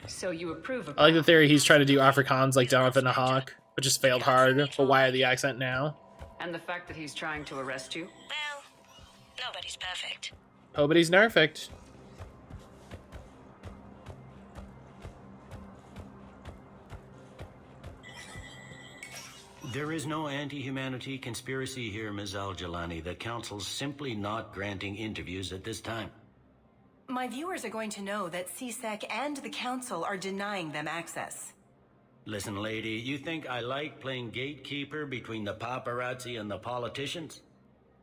So you approve of I like the theory he's trying to do Afrikaans like Jonathan the Hawk, but just failed hard. But why the accent now? And the fact that he's trying to arrest you? Well, Nobody's perfect. Nobody's perfect. There is no anti-humanity conspiracy here, Ms. Al-Jalani. The Council's simply not granting interviews at this time. My viewers are going to know that CSEC and the Council are denying them access. Listen, lady, you think I like playing gatekeeper between the paparazzi and the politicians?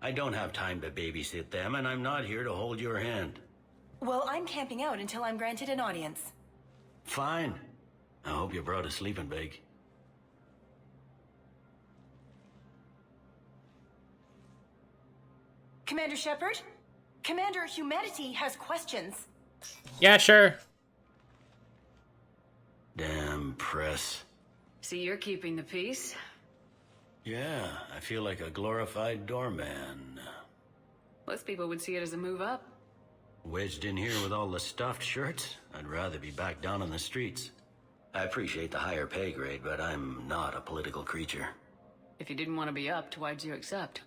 I don't have time to babysit them, and I'm not here to hold your hand. Well, I'm camping out until I'm granted an audience. Fine. I hope you brought a sleeping bag. Commander Shepard? Commander Humanity has questions. Yeah, sure. Damn press. See, you're keeping the peace? Yeah, I feel like a glorified doorman. Most people would see it as a move up. Wedged in here with all the stuffed shirts? I'd rather be back down on the streets. I appreciate the higher pay grade, but I'm not a political creature. If you didn't want to be upped, why'd you accept?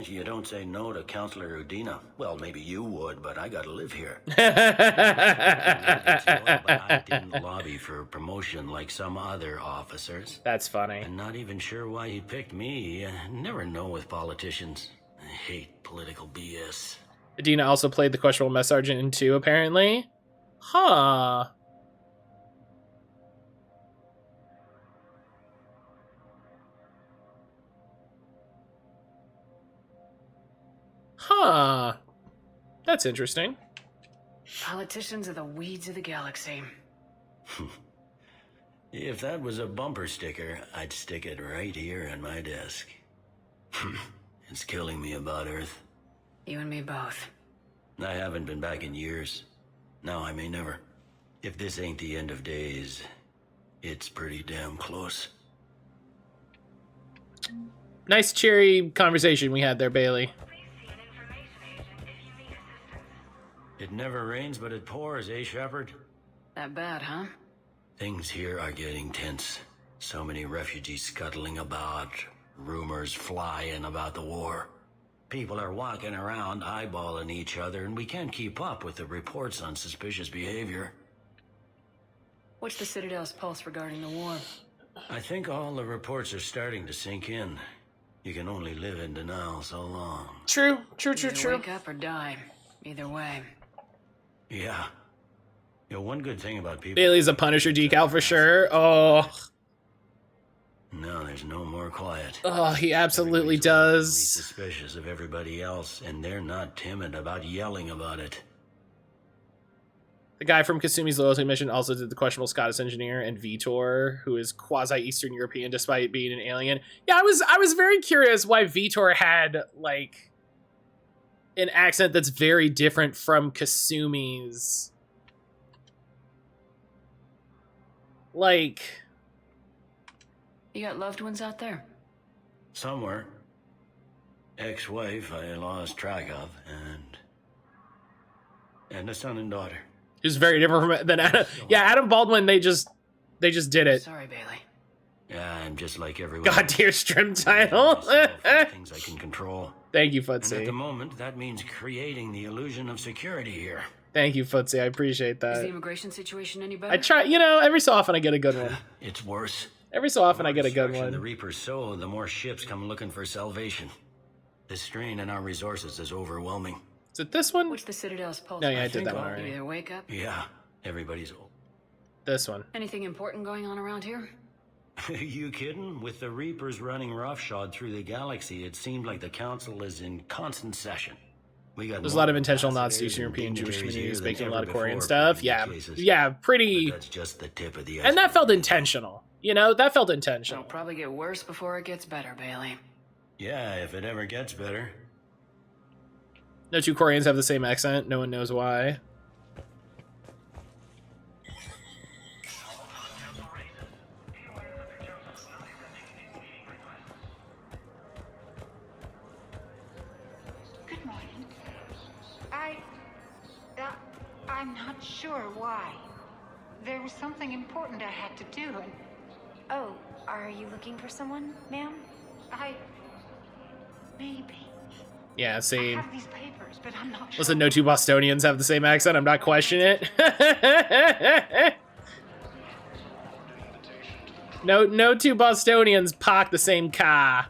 You don't say no to Counselor Udina. Well, maybe you would, but I gotta live here. But I didn't lobby for promotion like some other officers. That's funny. I'm not even sure why he picked me. Never know with politicians. I hate political BS. Udina also played the questionable mess sergeant in 2, apparently. Huh. Huh. That's interesting. Politicians are the weeds of the galaxy. If that was a bumper sticker, I'd stick it right here on my desk. It's killing me about Earth. You and me both. I haven't been back in years. Now I may never. If this ain't the end of days, it's pretty damn close. Nice cheery conversation we had there, Bailey. It never rains, but it pours, eh, Shepard? That bad, huh? Things here are getting tense. So many refugees scuttling about, rumors flying about the war. People are walking around eyeballing each other, and we can't keep up with the reports on suspicious behavior. What's the Citadel's pulse regarding the war? I think all the reports are starting to sink in. You can only live in denial so long. True. Either wake up or die. Either way. Yeah. One good thing about people... Bailey's a Punisher decal for sure. Oh. No, there's no more quiet. Oh, he absolutely does. Suspicious of everybody else, and they're not timid about yelling about it. The guy from Kasumi's Loyalty Mission also did the questionable Scottish engineer, and Vitor, who is quasi-Eastern European despite being an alien. Yeah, I was very curious why Vitor had, like, an accent that's very different from Kasumi's. Like... You got loved ones out there? Somewhere. Ex-wife I lost track of, and a son and daughter. Who's very different than Adam. Yeah, Adam Baldwin, they just did it. Sorry, Bailey. Yeah, I'm just like everyone. God dear stream title. Things I can control. Thank you, And at Footsie. the moment, that means creating the illusion of security here. Thank you, Footsie. I appreciate Is the that. immigration situation any better? I try, every so often I get a good one. It's worse. Every so often I get a good The one. Reapers sow, the more ships come looking for salvation. The strain on our resources is overwhelming. Is it this one? What's the Citadel's pulse? No, yeah, I did think that one I'll- already. You either wake up? Yeah, everybody's old. This one. Anything important going on around here? You kidding? With the Reapers running roughshod through the galaxy, it seemed like the Council is in constant session. We got There's a lot of more intentional nods to ambassadors Eastern and European Jewish dignitaries communities here than making a lot of ever Korean before stuff. for Yeah, cases. yeah, pretty. But that's just the tip of the And that iceberg. felt intentional. That felt intentional. It'll probably get worse before it gets better, Bailey. Yeah, if it ever gets better. No two Koreans have the same accent. No one knows why. Good morning. I'm not sure why. There was something important I had to do, and... Oh, are you looking for someone, ma'am? Maybe. Yeah, see. I have these papers, but I'm not Listen, no two Bostonians have the same accent. I'm not questioning it. No two Bostonians park the same car.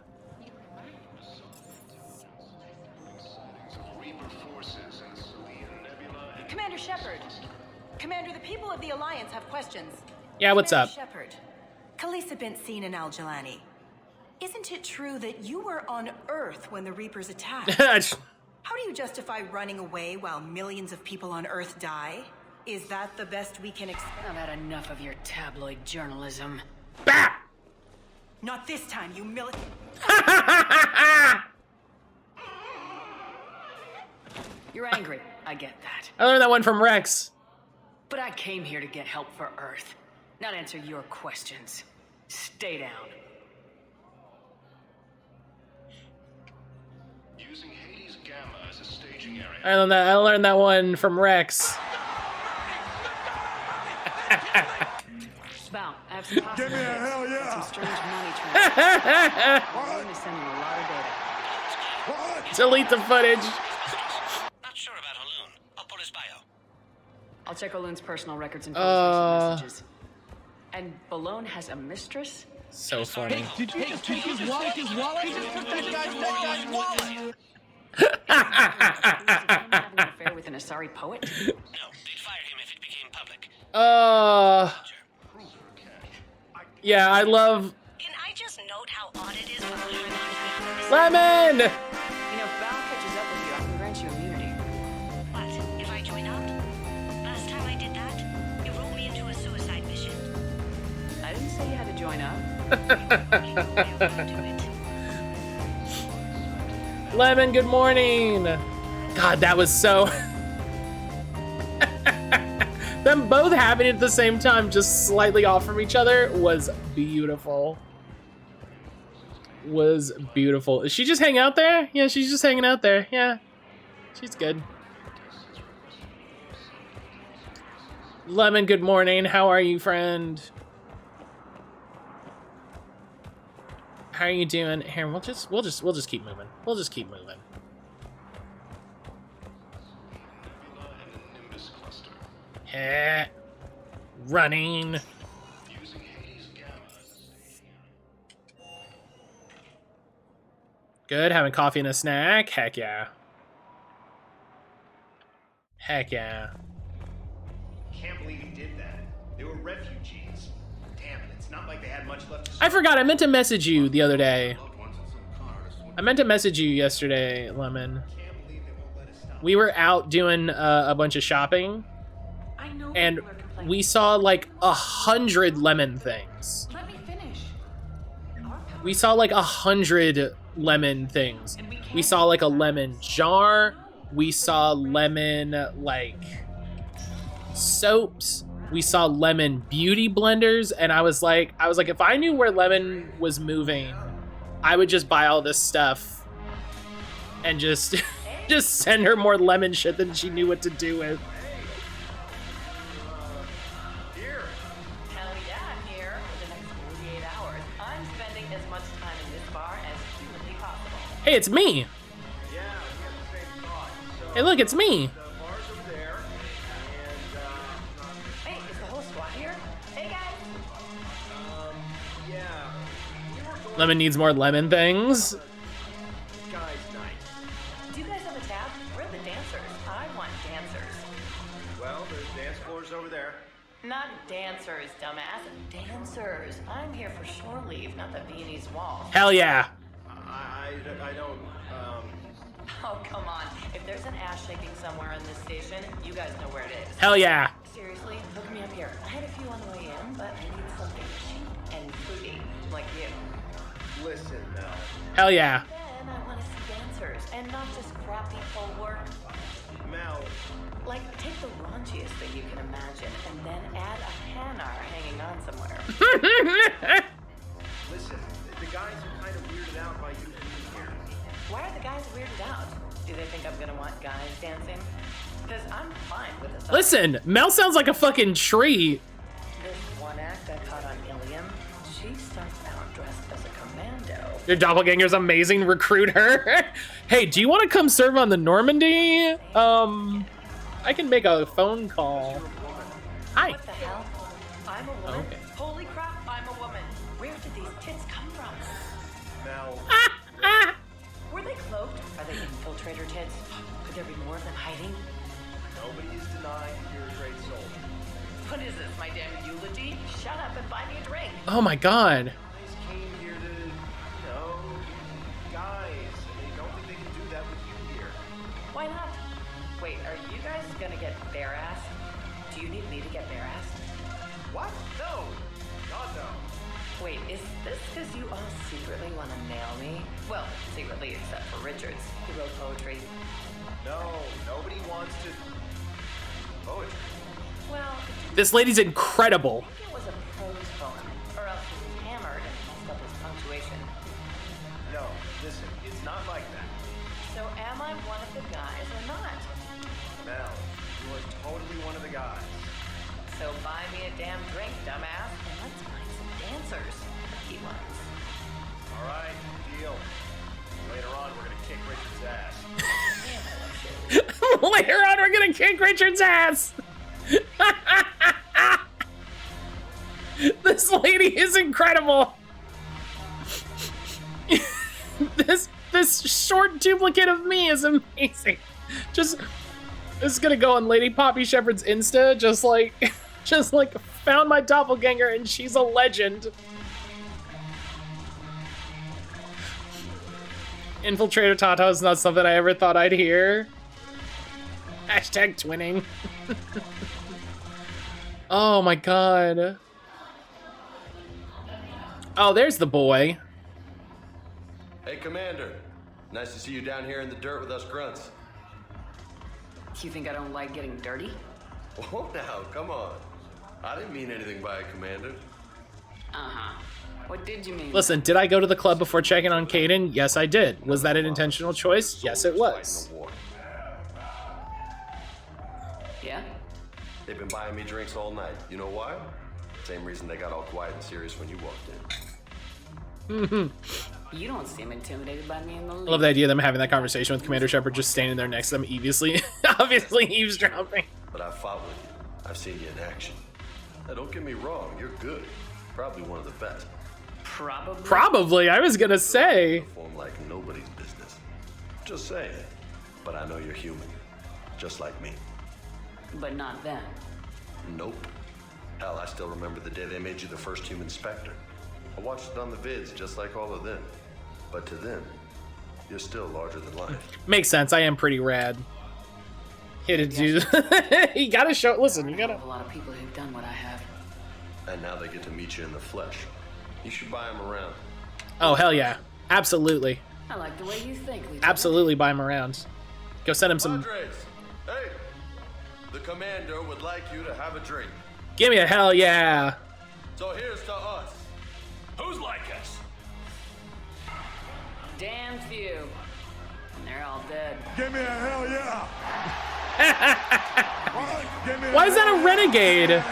Commander Shepard. Commander, the people of the Alliance have questions. Yeah, what's up? Shepard. Khaleesa bint Seen and Al-Jalani. Isn't it true that you were on Earth when the Reapers attacked? How do you justify running away while millions of people on Earth die? Is that the best we can expect? I've had enough of your tabloid journalism. Bah! Not this time, you militant. You're angry. I get that. I learned that one from Rex. But I came here to get help for Earth, not answer your questions. Stay down. Using Hades Gamma as a staging area. I learned that one from Rex. Bound. I have some possible Give me a hell hits, yeah. some strange money transfers. I'm only sending a lot of data. Delete the footage. Not sure about Haloon. I'll pull his bio. I'll check Aloon's personal records and messages. And Balone has a mistress? So funny. Did you just take his wallet? He just took that guy's wallet. Having an affair with an Asari poet? No, they'd fire him if it became public. Yeah, I love... Can I just note how odd it is for Lemon! You know, if Val catches up with you, I can grant you immunity. What? If I join up? Last time I did that, you rolled me into a suicide mission. I didn't say you had to join up. Lemon, good morning! God, that was so... Them both happening at the same time, just slightly off from each other, was beautiful. Was beautiful. Is she just hanging out there? Yeah, she's just hanging out there. Yeah, she's good. Lemon, good morning. How are you, friend? How are you doing? Here, we'll just keep moving. We'll just keep moving. Running. Good, having coffee and a snack. Heck yeah. Heck yeah. Can't believe he did that. They were refugees. Damn it, it's not like they had much left to I forgot, I meant to message you the other day. I meant to message you yesterday, Lemon. We were out doing a bunch of shopping. And we saw like 100 lemon things. Let me finish. We saw like 100 lemon things. We saw like a lemon jar. We saw lemon like soaps. We saw lemon beauty blenders. And I was like, if I knew where lemon was moving, I would just buy all this stuff and just send her more lemon shit than she knew what to do with. Hey, it's me. Hey, look, it's me. Hey, is the whole squad here? Hey, guys. Lemon needs more lemon things. Do you guys have a tab? We're the dancers. I want dancers. Well, there's dance floors over there. Not dancers, dumbass. Dancers. I'm here for shore leave, not the Viennese wall. Hell yeah. I don't, Oh, come on. If there's an ass shaking somewhere in this station, you guys know where it is. Hell yeah. Seriously, look me up here. I had a few on the way in, but I need something cheap and foodie, like you. Listen, Mel. Hell yeah. Then I want to see dancers, and not just crappy pole work. Mel. Like, take the raunchiest thing you can imagine, and then add a hanar hanging on somewhere. Listen, the guys are kind of weirded out by you being here. Why are the guys weirded out? Do they think I'm gonna want guys dancing? Because I'm fine with it. Listen, Mel sounds like a fucking tree. This one act I caught on Ilium, She starts out dressed as a commando. Your doppelganger's amazing. Recruit her. Hey, do you want to come serve on the Normandy? I can make a phone call. Hi. What the hell? I'm a woman. Okay. Holy crap, I'm a woman. Where did these tits come from? Now, Were they cloaked? Are they infiltrator tits? Could there be more of them hiding? nobody is denying you're a great soldier. What is this, my damn eulogy? Shut up and buy me a drink. Oh my god. They came here to, guys, and they don't think they can do that with you here. Why not? Wait, are you guys gonna get bare-assed? Do you need me to get bare-assed? What? No. God, no. Wait, is this because you all secretly want to nail me? Well, secretly except for Richards. He wrote poetry. No, nobody wants to. Poetry. Well, This lady's incredible. it was a prose poem, or else he was hammered and messed up his punctuation. No, listen, it's not like that. So am I one of the guys or not? Mel, you are totally one of the guys. So buy me a damn drink, dumbass, and let's find some dancers. He wants. All right, deal. Later on, we're gonna kick Richard's ass. Damn, I love shit. Later on, we're gonna kick Richard's ass. This lady is incredible. this short duplicate of me is amazing. This is gonna go on Lady Poppy Shepard's Insta, just like found my doppelganger and she's a legend. Infiltrator Tata is not something I ever thought I'd hear. Hashtag twinning. Oh my god. Oh, there's the boy. Hey, Commander. Nice to see you down here in the dirt with us grunts. You think I don't like getting dirty? Oh, now, come on. I didn't mean anything by it, Commander. Uh-huh. What did you mean? Listen, did I go to the club before checking on Caden? Yes, I did. Was that an intentional choice? Yes, it was. Yeah? They've been buying me drinks all night. You know why? Same reason they got all quiet and serious when you walked in. You don't seem intimidated by me in the least. I love the idea of them having that conversation with Commander Shepard just standing there next to them, obviously eavesdropping. But I've fought with you. I've seen you in action. Now, don't get me wrong. You're good. Probably one of the best. Probably, I was gonna say. Perform like nobody's business. Just saying. But I know you're human. Just like me. But not then. Nope. Hell, I still remember the day they made you the first human Spectre. I watched it on the vids just like all of them. But to them, you're still larger than life. Makes sense, I am pretty rad. Hit it, dude. You gotta show, listen, you gotta. A lot of people who've done what I have. And now they get to meet you in the flesh. You should buy them around. Oh, hell yeah. Absolutely. I like the way you think, Lieutenant. Absolutely buy him around. Go send him some. Padres, hey! The Commander would like you to have a drink. Give me a hell yeah. So here's to us. Who's like us? Damn few. And they're all dead. Give me a hell yeah. Why is that a renegade?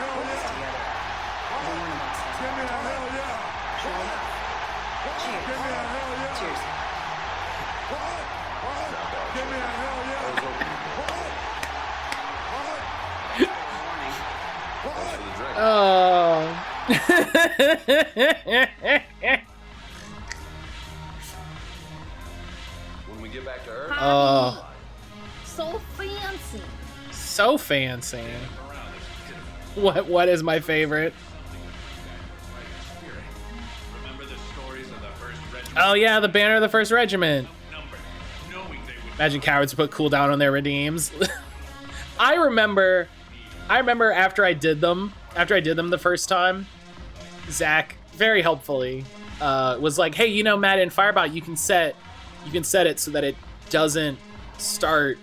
Oh. When we get back to Earth. Oh. So fancy. So fancy. What is my favorite? Oh yeah, the banner of the first regiment. Imagine cowards put cooldown on their redeems. I remember after I did them the first time, Zach very helpfully was like, hey, you know, Matt, in Firebot you can set it so that it doesn't start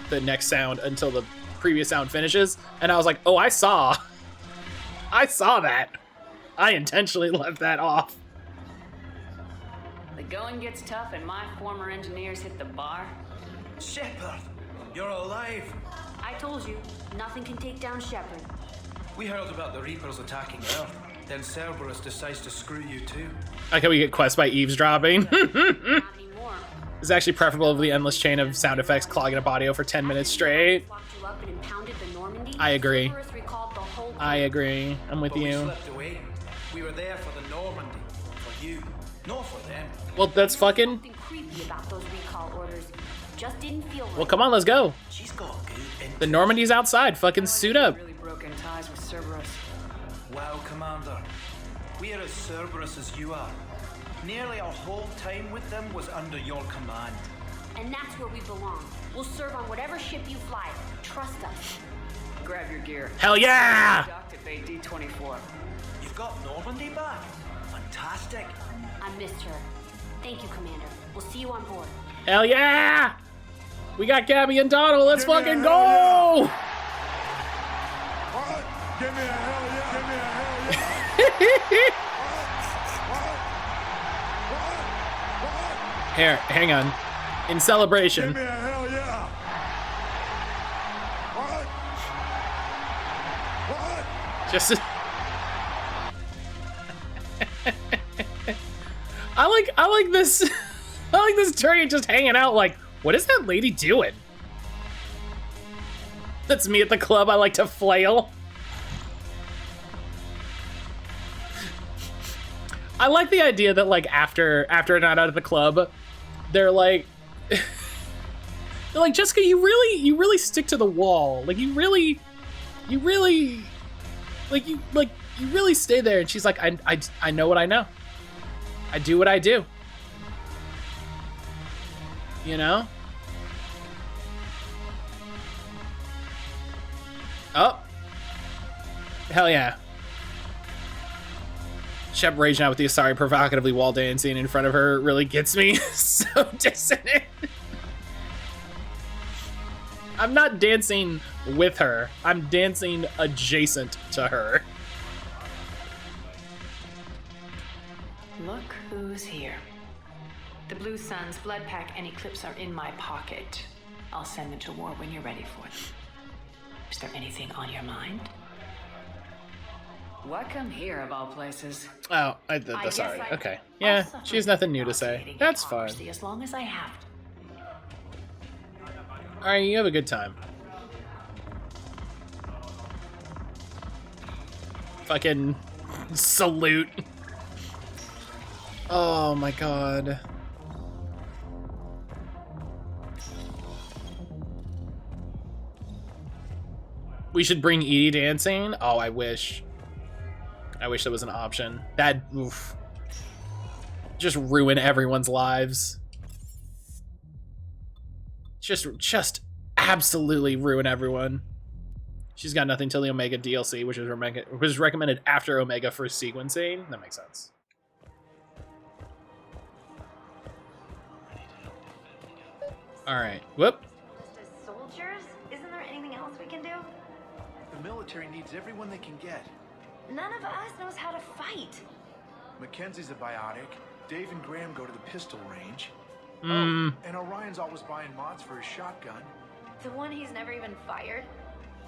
the next sound until the previous sound finishes. And I was like, oh, I saw that. I intentionally left that off. The going gets tough and my former engineers hit the bar. Shepard, you're alive. I told you, nothing can take down Shepard. We heard about the Reapers attacking Earth. then Cerberus decides to screw you too. Like how we get quests by eavesdropping. It's actually preferable to the endless chain of sound effects clogging up audio for 10 minutes straight. I agree. I agree. I'm with But we you. slipped away. We were there for the Normandy. For you. Not for them. Well, that's fucking... Creepy about those recall orders. Just didn't feel right. Well, come on, let's go. She's got good The Normandy's outside. Fucking suit up. Really broken ties with Cerberus. Wow, Commander. We are as Cerberus as you are. Nearly our whole time with them was under your command. And that's where we belong. We'll serve on whatever ship you fly. Trust us. Grab your gear. Hell yeah! Activate D-24. You've got Normandy back? Fantastic. I missed her. Thank you, Commander. We'll see you on board. Hell yeah! We got Gabby and Donald. Let's fucking go! Give me a hell yeah! Give me a hell yeah! Here, hang on. In celebration. Give me a hell yeah! Just I like this I like this turkey just hanging out like, what is that lady doing? That's me at the club. I like to flail. I like the idea that like after a night out at the club, they're like Jessica, you really stick to the wall. Like you really stay there. And she's like, I know what I know. I do what I do. You know? Oh. Hell yeah. Shep raging out with the Asari provocatively wall dancing in front of her really gets me so dissonant. I'm not dancing with her. I'm dancing adjacent to her. Look who's here. The Blue Suns, Blood Pack, and Eclipse are in my pocket. I'll send them to war when you're ready for them. Is there anything on your mind? Welcome here, of all places. Oh, sorry. Okay. Yeah, she has nothing new to say. That's fine. As long as I have to. Alright, you have a good time. Fucking salute. Oh my god. We should bring Edie dancing? Oh, I wish. I wish there was an option. That, oof. Just ruin everyone's lives. Just absolutely ruin everyone. She's got nothing till the Omega DLC, which was recommended after Omega for sequencing. That makes sense. Alright, whoop. Just as soldiers? Isn't there anything else we can do? The military needs everyone they can get. None of us knows how to fight. Mackenzie's a biotic. Dave and Graham go to the pistol range. Mm. Oh, and Orion's always buying mods for his shotgun. The one he's never even fired.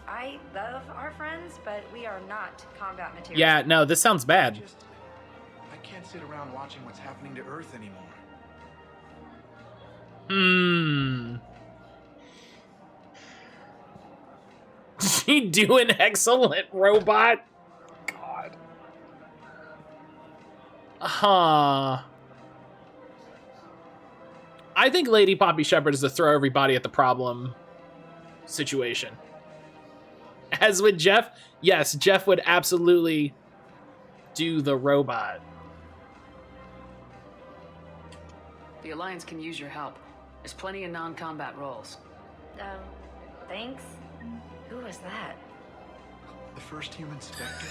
I love our friends, but we are not combat material. Yeah, no, this sounds bad. I can't sit around watching what's happening to Earth anymore. She do an excellent robot. God. Huh. I think Lady Poppy Shepard is the throw everybody at the problem situation. As with Jeff, yes, Jeff would absolutely do the robot. The Alliance can use your help. There's plenty of non-combat roles. Thanks. Who was that? The first human Spectre.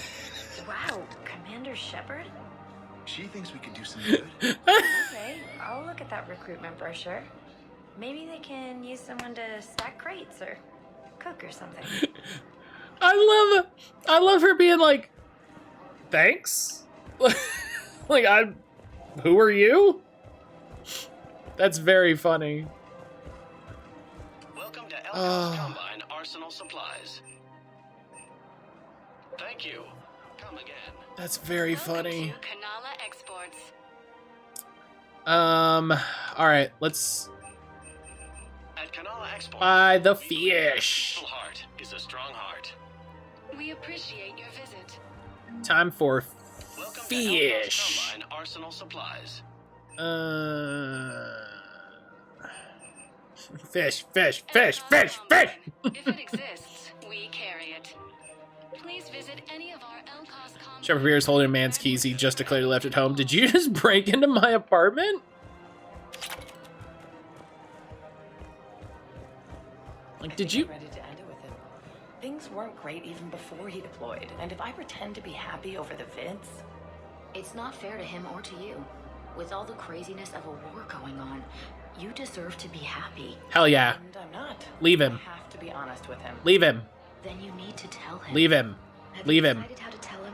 Wow, Commander Shepard? She thinks we can do some good. Okay, I'll look at that recruitment brochure. Maybe they can use someone to stack crates or cook or something. I love her being like, thanks? Like, who are you? That's very funny. Welcome to Elkhouse Combine Arsenal Supplies. Thank you. That's very funny. Kanala Exports. All right, let's At Kanala Exports, buy the fish. a heart is a strong heart. We appreciate your visit. Time for Welcome fish. to Combine Arsenal Supplies. Fish. Fish. If it exists, we carry it. Please visit any of our LCOS Shepard Beer is holding a man's keys he just declared he left at home. Did you just break into my apartment? Like, did you? Ready to end it with him. Things weren't great even before he deployed, and if I pretend to be happy over the vids, It's not fair to him or to you. With all the craziness of a war going on, you deserve to be happy. Hell yeah. and I'm not. Leave him. I have to be honest with him. Leave him. Then you need to tell him. Leave him. Have Leave you him. decided how to tell him?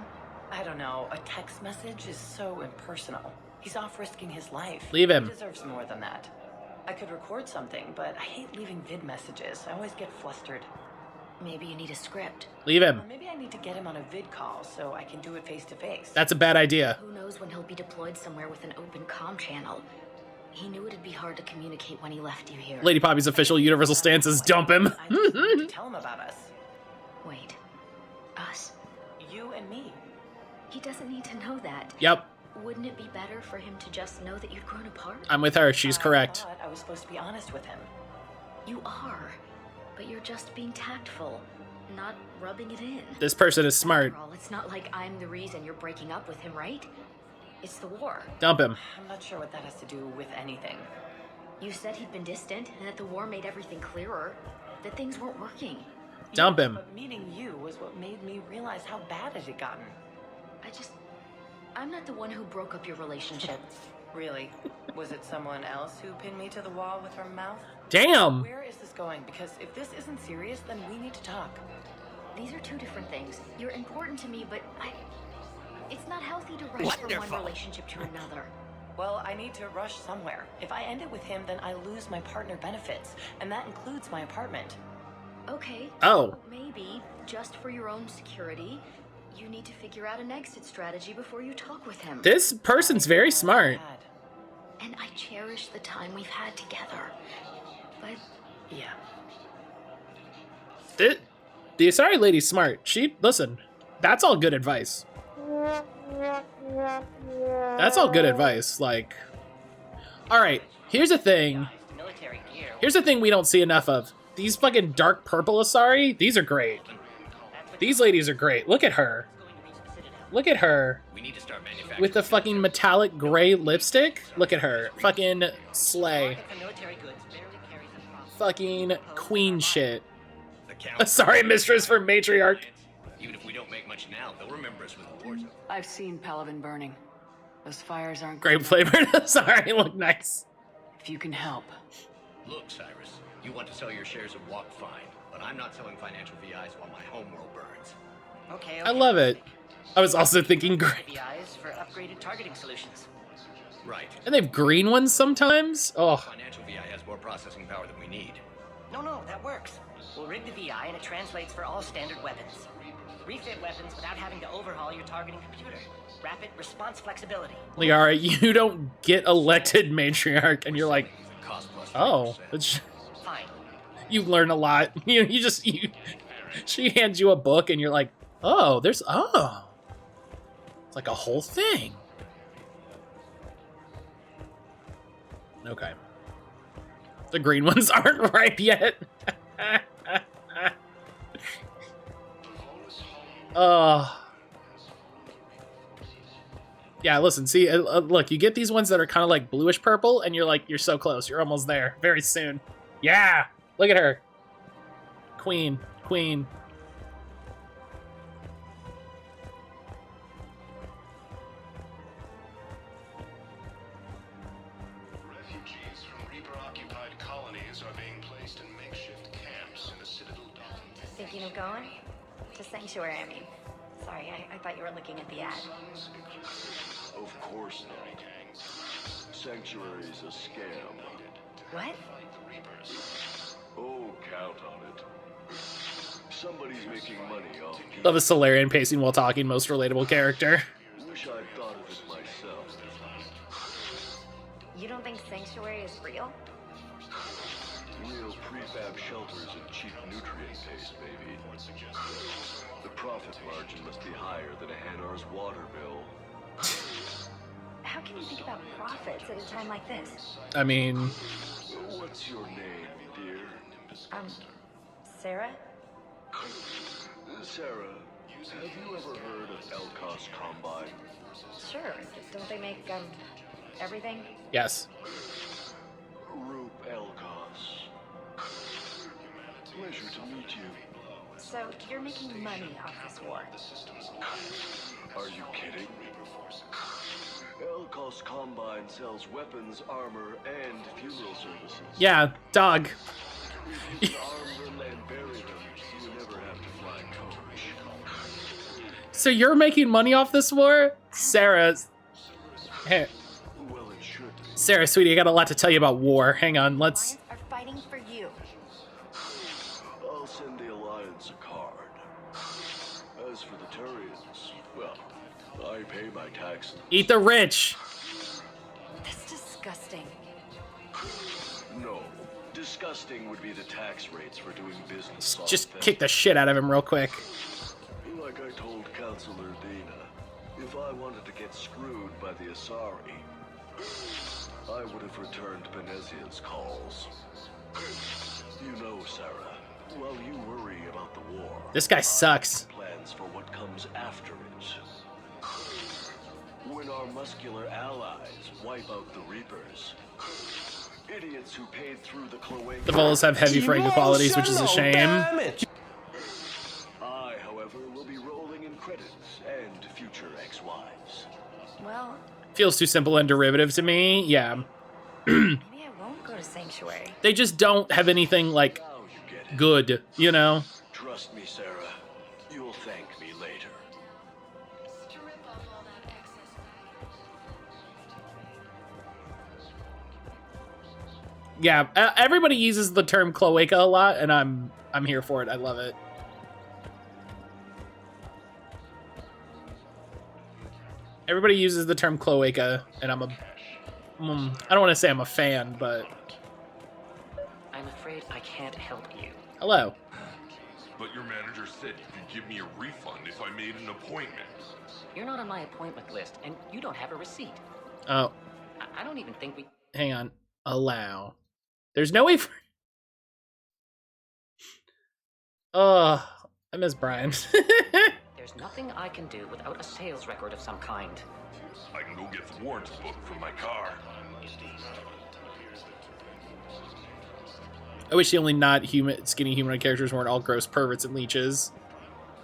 I don't know. A text message is so impersonal. He's off risking his life. Leave him. He deserves more than that. I could record something, but I hate leaving vid messages. I always get flustered. Maybe you need a script. Leave him. Or maybe I need to get him on a vid call so I can do it face to face. That's a bad idea. Who knows when he'll be deployed somewhere with an open comm channel. He knew it'd be hard to communicate when he left you here. Lady Poppy's official universal stance is dump him. I just need to tell him about us. Wait. Us? You and me. He doesn't need to know that. Yep. Wouldn't it be better for him to just know that you'd grown apart? I'm with her. She's correct. I thought I was supposed to be honest with him. You are. But you're just being tactful, not rubbing it in. This person is smart. After all, it's not like I'm the reason you're breaking up with him, right? It's the war. Dump him. I'm not sure what that has to do with anything. You said he'd been distant, and that the war made everything clearer. That things weren't working. Dump him. But meeting you was what made me realize how bad it had gotten. I'm not the one who broke up your relationship. Really? Was it someone else who pinned me to the wall with her mouth? Damn. Where is this going? Because if this isn't serious, then we need to talk. These are two different things. You're important to me, but it's not healthy to rush from one relationship to another. Well, I need to rush somewhere. If I end it with him, then I lose my partner benefits, and that includes my apartment. Okay. Oh. Maybe, just for your own security, you need to figure out an exit strategy before you talk with him. This person's very smart. And I cherish the time we've had together. But yeah. The Asari lady's smart. Listen, that's all good advice. That's all good advice. Like, all right, here's the thing. Here's the thing we don't see enough of. These fucking dark purple Asari, these are great. These ladies are great. Look at her. Look at her. With the fucking metallic gray lipstick. Look at her. Fucking slay. Fucking queen shit. Sorry, mistress for matriarch. Even if we don't make much now, they'll remember us when the war's over. I've seen Palaven burning. Those fires aren't Grape flavored. Sorry, look nice. If you can help. Look, Cyrus, you want to sell your shares of Walk Fine, but I'm not selling financial VIs while my homeworld burns. Okay. I love it. I was also thinking great. VIs for upgraded targeting solutions. Right. And they have green ones sometimes? Oh. Financial VI has more processing power than we need. No, that works. We'll rig the VI and it translates for all standard weapons. Refit weapons without having to overhaul your targeting computer. Rapid response flexibility. Liara, you don't get elected matriarch, and you're like, oh, Fine. you learn a lot. She hands you a book, and you're like, oh, it's like a whole thing. Okay. The green ones aren't ripe yet. Yeah, listen, see, look, you get these ones that are kind of like bluish purple, and you're like, you're so close. You're almost there. Very soon. Yeah! Look at her. Queen. Refugees from Reaper-occupied colonies are being placed in makeshift camps in the Citadel Docks. Thinking of going? To Sanctuary, I mean. Sorry, I thought you were looking at the ad. Of course not. Sanctuary's a scam. What? Oh, count on it. Somebody's making money off people. Love a Solarian pacing while talking, most relatable character. Wish I'd thought of it myself. You don't think Sanctuary is real? Real prefab shelters and cheap nutrient paste, baby. The profit margin must be higher than a Hanar's water bill. How can you think about profits at a time like this? I mean... What's your name, dear? Sarah? Sarah, have you ever heard of Elkos Combine? Sure. Don't they make, everything? Yes. Roop Elkos. Pleasure to meet you. So, you're making money off this war? Are you kidding? Elkos Combine sells weapons, armor, and funeral services. Yeah, dog. If you could arm them and bury them, you would never have to fly coach. So you're making money off this war? Sarah. Hey. Well, it should be. Sarah, sweetie, I got a lot to tell you about war. Hang on, let's... Are fighting for you. I'll send the Alliance a card. As for the Turians, well, I pay my taxes. Eat the rich. That's disgusting. No. Disgusting would be the tax rates for doing business. Just kick the shit out of him real quick. Like I told Counselor Dana, if I wanted to get screwed by the Asari, I would have returned Benezia's calls. You know, Sarah, while you worry about the war, This guy sucks. plans for what comes after it. When our muscular allies wipe out the Reapers, idiots who paid through the cloaca. The Volas have heavy fragile qualities, which is a shame. I, however, will be rolling in credits and future ex-wives. Well, Feels too simple and derivative to me. Yeah. maybe I won't go to Sanctuary. They just don't have anything, like, good, you know? Trust me, Sarah. You'll thank me later. Yeah, everybody uses the term cloaca a lot, and I'm here for it. I love it. Everybody uses the term cloaca, and I'm a... I don't want to say I'm a fan, but... I'm afraid I can't help you. Hello. But your manager said you could give me a refund if I made an appointment. You're not on my appointment list, and you don't have a receipt. Oh, I don't even think we... hang on. Allow. There's no way for... Oh, I miss Brian. There's nothing I can do without a sales record of some kind. I can go get the warrants booked from my car. I wish the only not human, skinny humanoid characters weren't all gross perverts and leeches.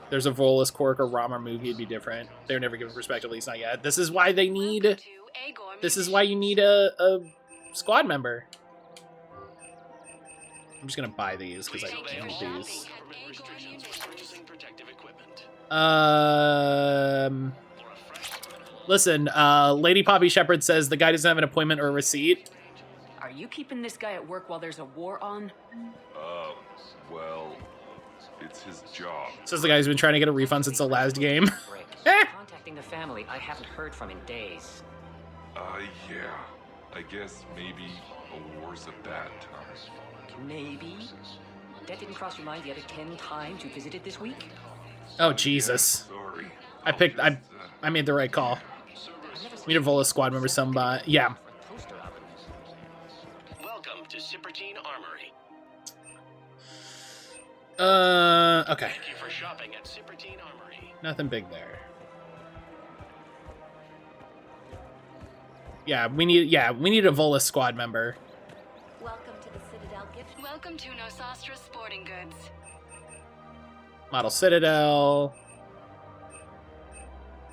There's a Volus, Quark, or Rama movie, it'd be different. They're never given perspective, at least not yet. This is why they need... This is why you need a squad member. I'm just gonna buy these, because I need these. Listen, Lady Poppy Shepard says the guy doesn't have an appointment or a receipt. Are you keeping this guy at work while there's a war on? Well, it's his job. Says the guy who's been trying to get a refund since the last game. Contacting the family I haven't heard from in days. Yeah. I guess maybe a war's a bad time. Maybe? That didn't cross your mind the other 10 times you visited this week? Oh, Jesus. Sorry. I made the right call. We need a Volus squad member, somebody. Yeah. Welcome to Cypertine Armory. Okay. Thank you for shopping at Cypertine Armory. Nothing big there. Yeah, we need a Volus squad member. Welcome to the Citadel gift. Welcome to Nosastra Sporting Goods. Model Citadel.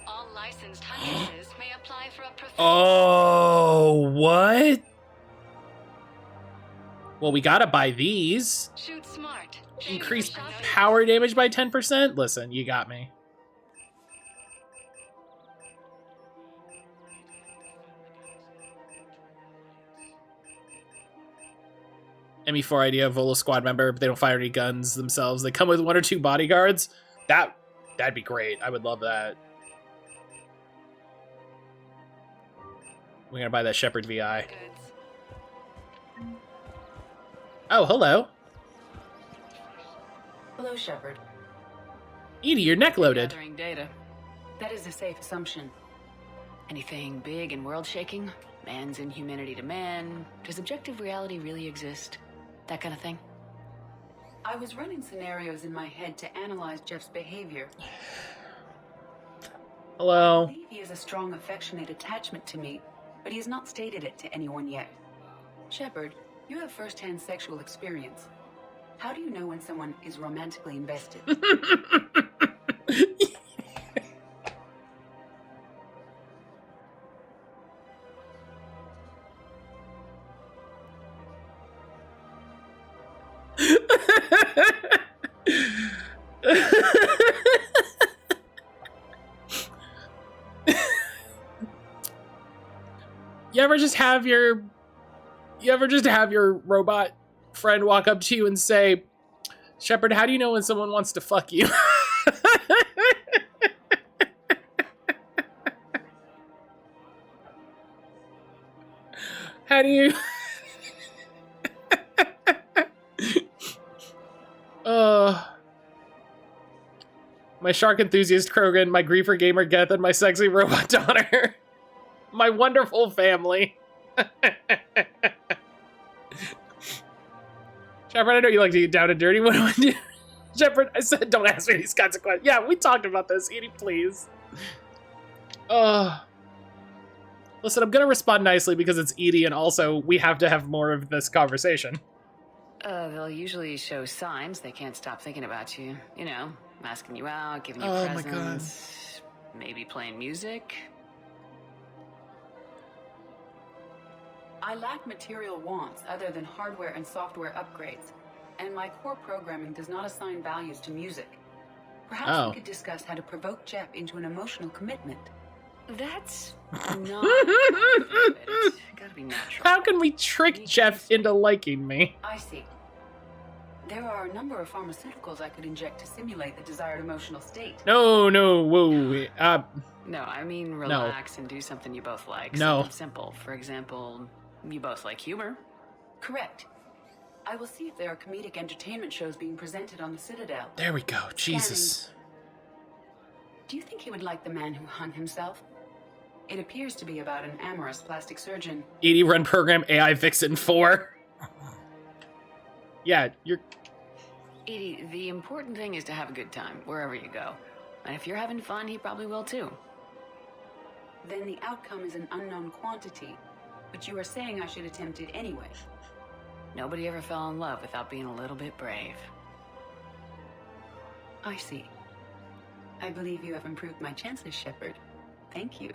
All licensed huntresses may apply for a professional. Oh, what? Well, we gotta buy these. Shoot smart. Increase power damage by 10%? Listen, you got me. ME4 idea, Volo squad member, but they don't fire any guns themselves. They come with 1 or 2 bodyguards. That'd be great. I would love that. We're gonna buy that Shepard VI. Oh, hello. Hello, Shepard. Edie, your neck loaded. Gathering data. That is a safe assumption. Anything big and world-shaking? Man's inhumanity to man? Does objective reality really exist? That kind of thing? I was running scenarios in my head to analyze Jeff's behavior. Hello. I believe he has a strong affectionate attachment to me, but he has not stated it to anyone yet. Shepard, you have first-hand sexual experience. How do you know when someone is romantically invested? You ever just have your robot friend walk up to you and say, Shepard, how do you know when someone wants to fuck you? How do you... my shark enthusiast Krogan, my griefer gamer Geth, and my sexy robot daughter. My wonderful family. Shepard, I know you like to get down and dirty. What do I do? Shepard, I said don't ask me these kinds of questions. Yeah, we talked about this. Edie, please. Listen, I'm going to respond nicely because it's Edie, and also we have to have more of this conversation. They'll usually show signs they can't stop thinking about you. You know, asking you out, giving you presents, maybe playing music. I lack material wants other than hardware and software upgrades, and my core programming does not assign values to music. Perhaps we could discuss how to provoke Jeff into an emotional commitment. That's not it. Gotta be natural. How can we trick Jeff into liking me? I see. There are a number of pharmaceuticals I could inject to simulate the desired emotional state. No, whoa. No, I mean relax and do something you both like. No. Something simple. For example, you both like humor. Correct. I will see if there are comedic entertainment shows being presented on the Citadel. There we go. Jesus. Do you think he would like The Man Who Hung Himself? It appears to be about an amorous plastic surgeon. 80 run program AI Vixen 4. Yeah, you're... Edie, the important thing is to have a good time, wherever you go. And if you're having fun, he probably will too. Then the outcome is an unknown quantity, but you are saying I should attempt it anyway. Nobody ever fell in love without being a little bit brave. I see. I believe you have improved my chances, Shepard. Thank you.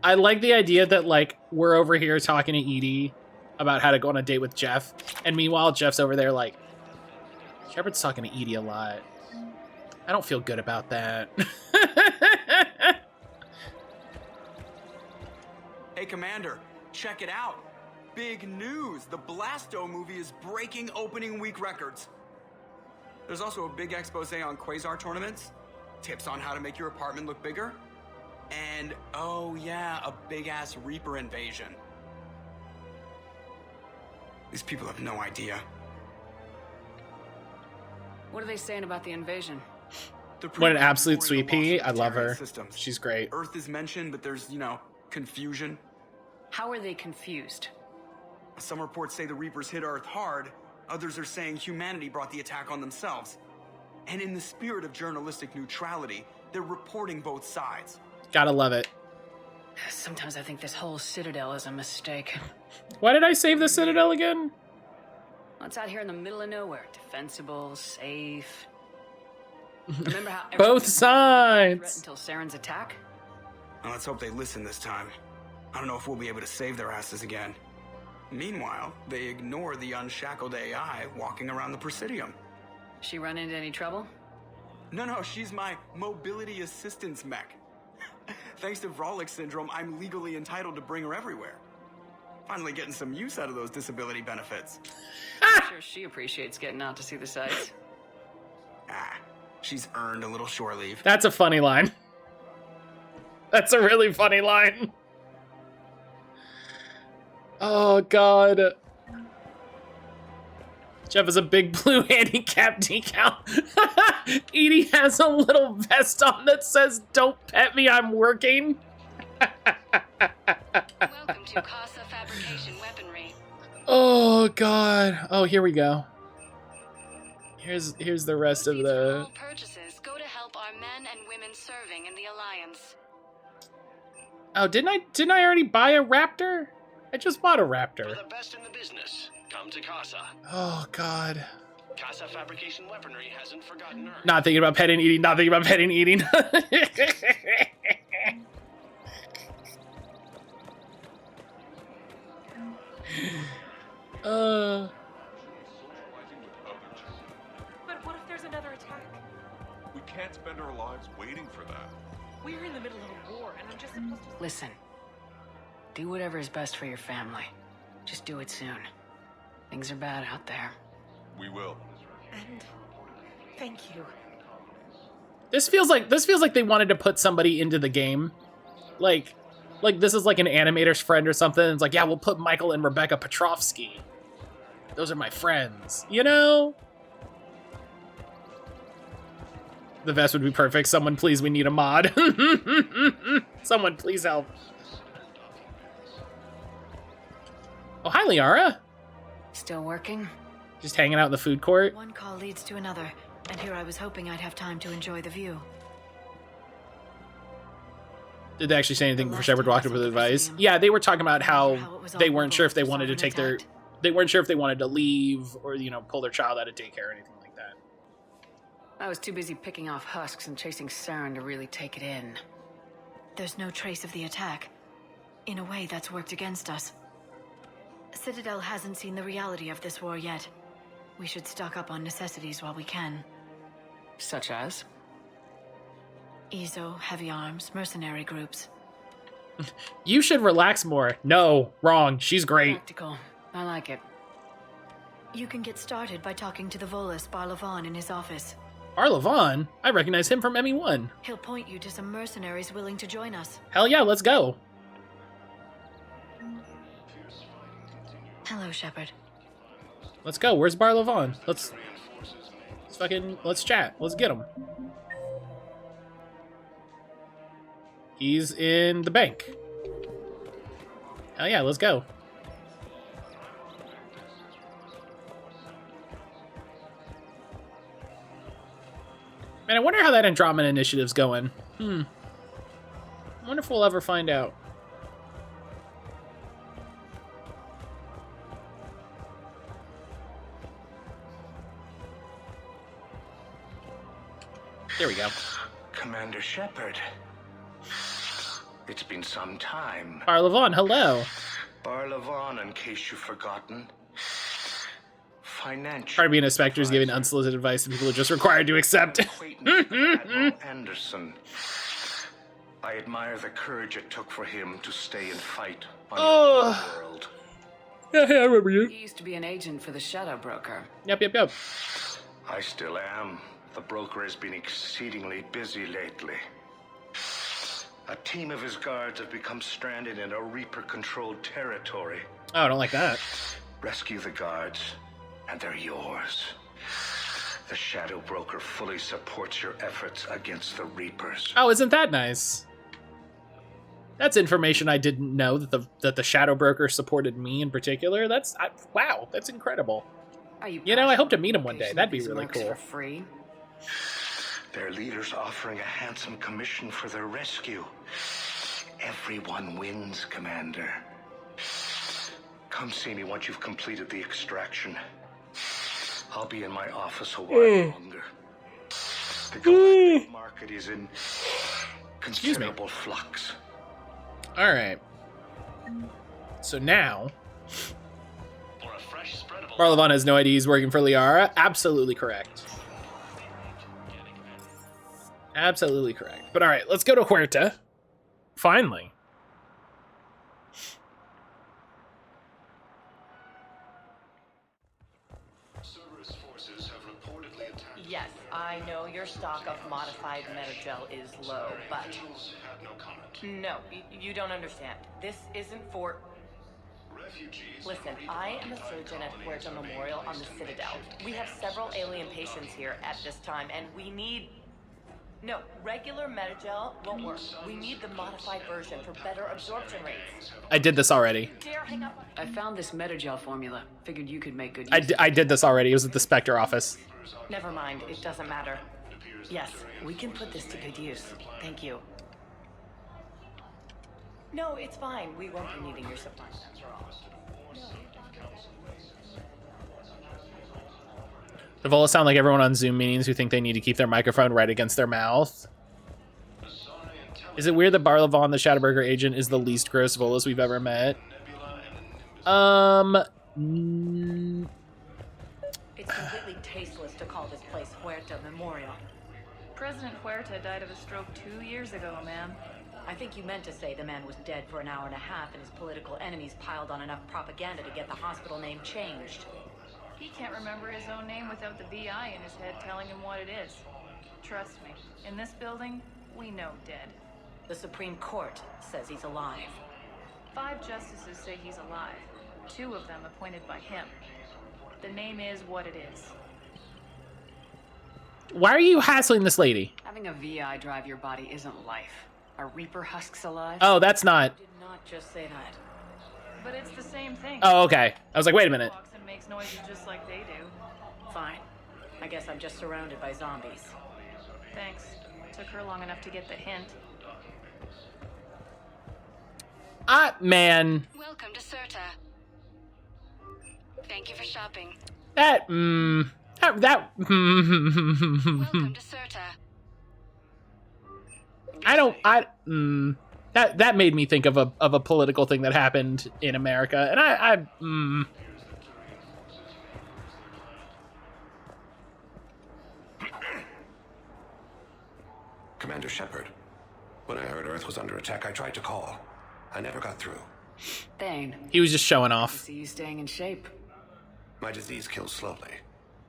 I like the idea that, like, we're over here talking to Edie about how to go on a date with Jeff, and meanwhile, Jeff's over there like, Shepard's talking to Edie a lot. I don't feel good about that. Hey, Commander, check it out. Big news. The Blasto movie is breaking opening week records. There's also a big expose on Quasar tournaments, tips on how to make your apartment look bigger, and, oh yeah, a big-ass Reaper invasion. These people have no idea. What are they saying about the invasion? What an absolute sweet pea. I love her. Systems. She's great. Earth is mentioned, but there's, confusion. How are they confused? Some reports say the Reapers hit Earth hard. Others are saying humanity brought the attack on themselves. And in the spirit of journalistic neutrality, they're reporting both sides. Gotta love it. Sometimes I think this whole Citadel is a mistake. Why did I save the Citadel again? Well, it's out here in the middle of nowhere. Defensible, safe. Remember how both sides until Saren's attack? Well, let's hope they listen this time. I don't know if we'll be able to save their asses again. Meanwhile, they ignore the unshackled AI walking around the Presidium. She run into any trouble? No, she's my mobility assistance mech. Thanks to Vrolic syndrome, I'm legally entitled to bring her everywhere. Finally getting some use out of those disability benefits. I'm sure she appreciates getting out to see the sights. She's earned a little shore leave. That's a funny line. That's a really funny line. Oh, God. Jeff has a big blue handicap decal. Edie has a little vest on that says, "Don't pet me, I'm working." Welcome to Casa Fabrication Weaponry. Oh, God. Oh, here we go. Here's the rest of the... All purchases go to help our men and women serving in the Alliance. Oh, didn't I already buy a Raptor? I just bought a Raptor. For the best in the business, come to Casa. Oh, God. Casa Fabrication Weaponry hasn't forgotten her. Not thinking about petting eating, not thinking about petting eating. But what if there's another attack? We can't spend our lives waiting for that. We're in the middle of a war, and I'm just supposed to... Listen. Do whatever is best for your family. Just do it soon. Things are bad out there. We will. And thank you. This feels like they wanted to put somebody into the game. Like this is like an animator's friend or something. It's like, yeah, we'll put Michael and Rebecca Petrovsky. Those are my friends, you know? The vest would be perfect. Someone please, we need a mod. Someone please help. Oh, hi, Liara. Still working? Just hanging out in the food court. One call leads to another, and here I was hoping I'd have time to enjoy the view. Did they actually say anything before Shepard walked up with advice? Yeah, they were talking about how they weren't sure if they wanted to take their... They weren't sure if they wanted to leave or, you know, pull their child out of daycare or anything like that. I was too busy picking off husks and chasing Saren to really take it in. There's no trace of the attack. In a way, that's worked against us. Citadel hasn't seen the reality of this war yet. We should stock up on necessities while we can. Such as? EZO, heavy arms, mercenary groups. You should relax more. No, wrong. She's great. Practical. I like it. You can get started by talking to the Volus Barlavon in his office. Barlavon? I recognize him from ME1. He'll point you to some mercenaries willing to join us. Hell yeah, let's go. Hello, Shepard. Let's go. Where's Barlavon? Let's chat. Let's get him. He's in the bank. Hell yeah, let's go. Man, I wonder how that Andromeda initiative's going. I wonder if we'll ever find out. There we go. Commander Shepard. It's been some time. Barlavon, hello. Barlavon, in case you've forgotten. Financial. Part of being a Spectre is giving unsolicited advice to people who are just required to accept. Admiral Anderson. I admire the courage it took for him to stay and fight on your world. Yeah, I remember you. You used to be an agent for the Shadow Broker. Yep. I still am. The broker has been exceedingly busy lately. A team of his guards have become stranded in a Reaper-controlled territory. Oh, I don't like that. Rescue the guards, and they're yours. The Shadow Broker fully supports your efforts against the Reapers. Oh, isn't that nice? That's information I didn't know, that the Shadow Broker supported me in particular. Wow, that's incredible. You know, I hope to meet him one day. That'd be really cool. For free? Their leader's offering a handsome commission for their rescue. Everyone wins, Commander. Come see me once you've completed the extraction. I'll be in my office a while longer. The galactic market is in considerable flux. All right. So now, Barlavon has no idea he's working for Liara. Absolutely correct. Absolutely correct. But all right, let's go to Huerta. Finally. I know your stock of modified metagel is low, but... No, you don't understand. This isn't for... Listen, I am a surgeon at Puerto Memorial on the Citadel. We have several alien patients here at this time, and we need... No, regular metagel won't work. We need the modified version for better absorption rates. I did this already. Dare hang up. I found this metagel formula. Figured you could make good use. I did this already. It was at the Spectre office. Never mind, it doesn't matter. Yes, we can put this to good use. Thank you. No, it's fine. We won't be needing your supplies after all. Devola sound like everyone on Zoom meetings who think they need to keep their microphone right against their mouth. Is it weird that Barlavon, the Shatterburger agent, is the least gross Volas we've ever met? It's completely tasteless to call this place Huerta Memorial. President Huerta died of a stroke 2 years ago, ma'am. I think you meant to say the man was dead for an hour and a half and his political enemies piled on enough propaganda to get the hospital name changed. He can't remember his own name without the VI in his head telling him what it is. Trust me, in this building, we know dead. The Supreme Court says he's alive. 5 justices say he's alive, 2 of them appointed by him. The name is what it is. Why are you hassling this lady? Having a VI drive your body isn't life. Are Reaper husks alive? Oh, that's not. I did not just say that. But it's the same thing. Oh, okay. I was like, wait a minute. Walks and makes noises just like they do. Fine. I guess I'm just surrounded by zombies. Thanks. Took her long enough to get the hint. Man. Welcome to Serta. Thank you for shopping. Welcome to Serta. That made me think of a political thing that happened in America, and Commander Shepard, when I heard Earth was under attack, I tried to call. I never got through. Thane. He was just showing off. I see you staying in shape. My disease kills slowly.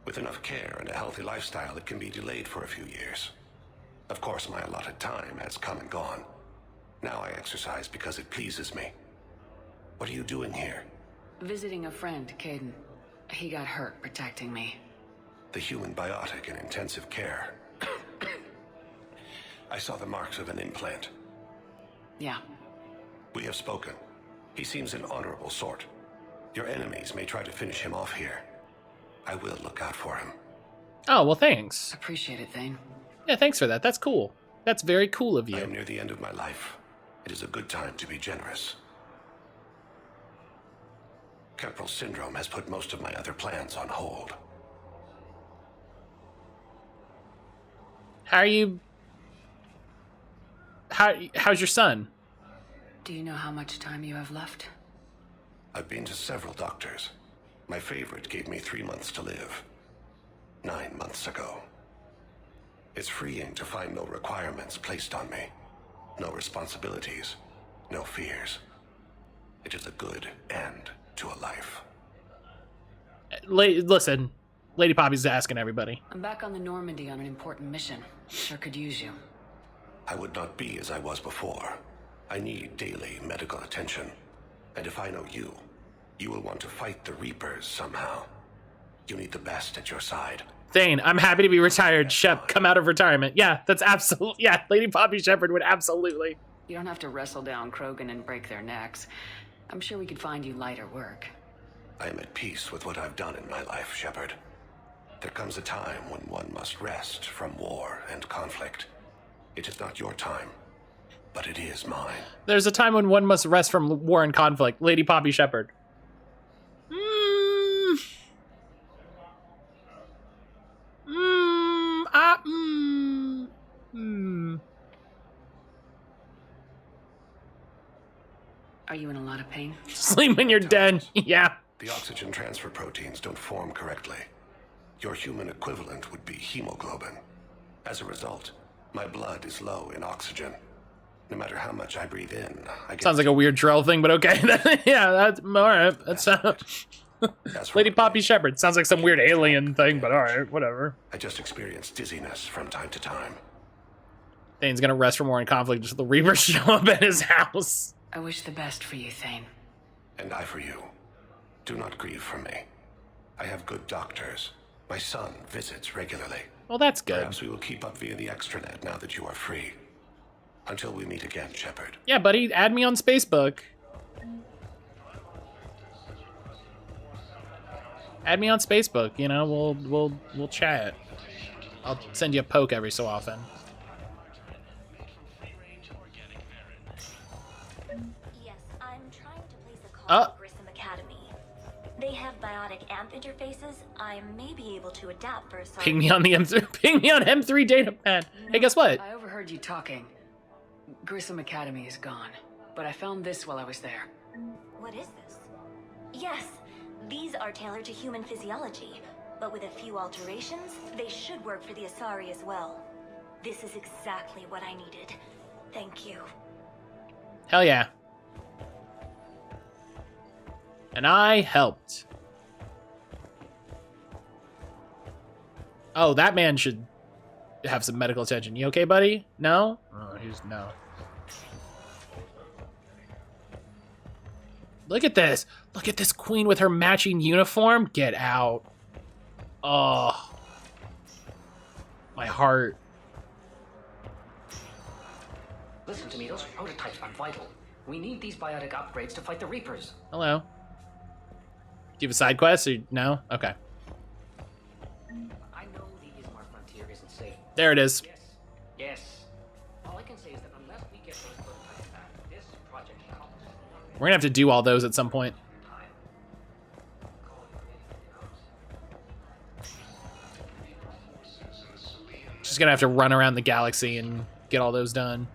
With enough care and a healthy lifestyle, it can be delayed for a few years. Of course, my allotted time has come and gone. Now I exercise because it pleases me. What are you doing here? Visiting a friend, Caden. He got hurt protecting me. The human biotic in intensive care. I saw the marks of an implant. Yeah. We have spoken. He seems an honorable sort. Your enemies may try to finish him off here. I will look out for him. Oh, well, thanks. Appreciate it, Thane. Yeah, thanks for that. That's cool. That's very cool of you. I am near the end of my life. It is a good time to be generous. Kemperl syndrome has put most of my other plans on hold. How are you... How's your son? Do you know how much time you have left? I've been to several doctors. My favorite gave me 3 months to live. 9 months ago. It's freeing to find no requirements placed on me. No responsibilities. No fears. It is a good end to a life. Listen, Lady Poppy's asking everybody. I'm back on the Normandy on an important mission. Sure could use you. I would not be as I was before. I need daily medical attention. And if I know you, you will want to fight the Reapers somehow. You need the best at your side. Thane, I'm happy to be retired. Shep, come out of retirement. Yeah, that's absolutely... Yeah, Lady Poppy Shepard would absolutely... You don't have to wrestle down Krogan and break their necks. I'm sure we could find you lighter work. I am at peace with what I've done in my life, Shepard. There comes a time when one must rest from war and conflict. It is not your time, but it is mine. There's a time when one must rest from war and conflict. Lady Poppy Shepard. Are you in a lot of pain? Sleep when you're dead. Yeah. The oxygen transfer proteins don't form correctly. Your human equivalent would be hemoglobin. As a result, my blood is low in oxygen. No matter how much I breathe in, I get... Sounds like a weird drill thing, but okay. Yeah, that's all right. That's Lady Poppy Shepard. Sounds like some weird alien thing, but alright, whatever. I just experience dizziness from time to time. Thane's gonna rest from war and conflict until the Reapers show up at his house. I wish the best for you, Thane. And I for you. Do not grieve for me. I have good doctors. My son visits regularly. Well, that's good. Perhaps we will keep up via the extranet now that you are free. Until we meet again, Shepard. Yeah, buddy, add me on Facebook. Add me on Facebook, you know, we'll chat. I'll send you a poke every so often. Yes, I'm trying to place a call to Grissom Academy. They have biotic amp interfaces. I may be able to adapt for a Ping me on the M3. Ping me on M3 data pad. Hey, guess what? I overheard you talking. Grissom Academy is gone, but I found this while I was there. What is this? Yes, these are tailored to human physiology, but with a few alterations, they should work for the Asari as well. This is exactly what I needed. Thank you. Hell yeah. And I helped. Oh, that man should have some medical attention. You okay, buddy? No? Oh, he's no. Look at this. Look at this queen with her matching uniform. Get out. Oh. My heart. Listen to me, those prototypes are vital. We need these biotic upgrades to fight the Reapers. Hello. Do you have a side quest or no? Okay. I know the Ismar frontier isn't safe. There it is. Yes. All I can say is that unless we get those prototypes back, this project costs. We're gonna have to do all those at some point. Just gonna have to run around the galaxy and get all those done.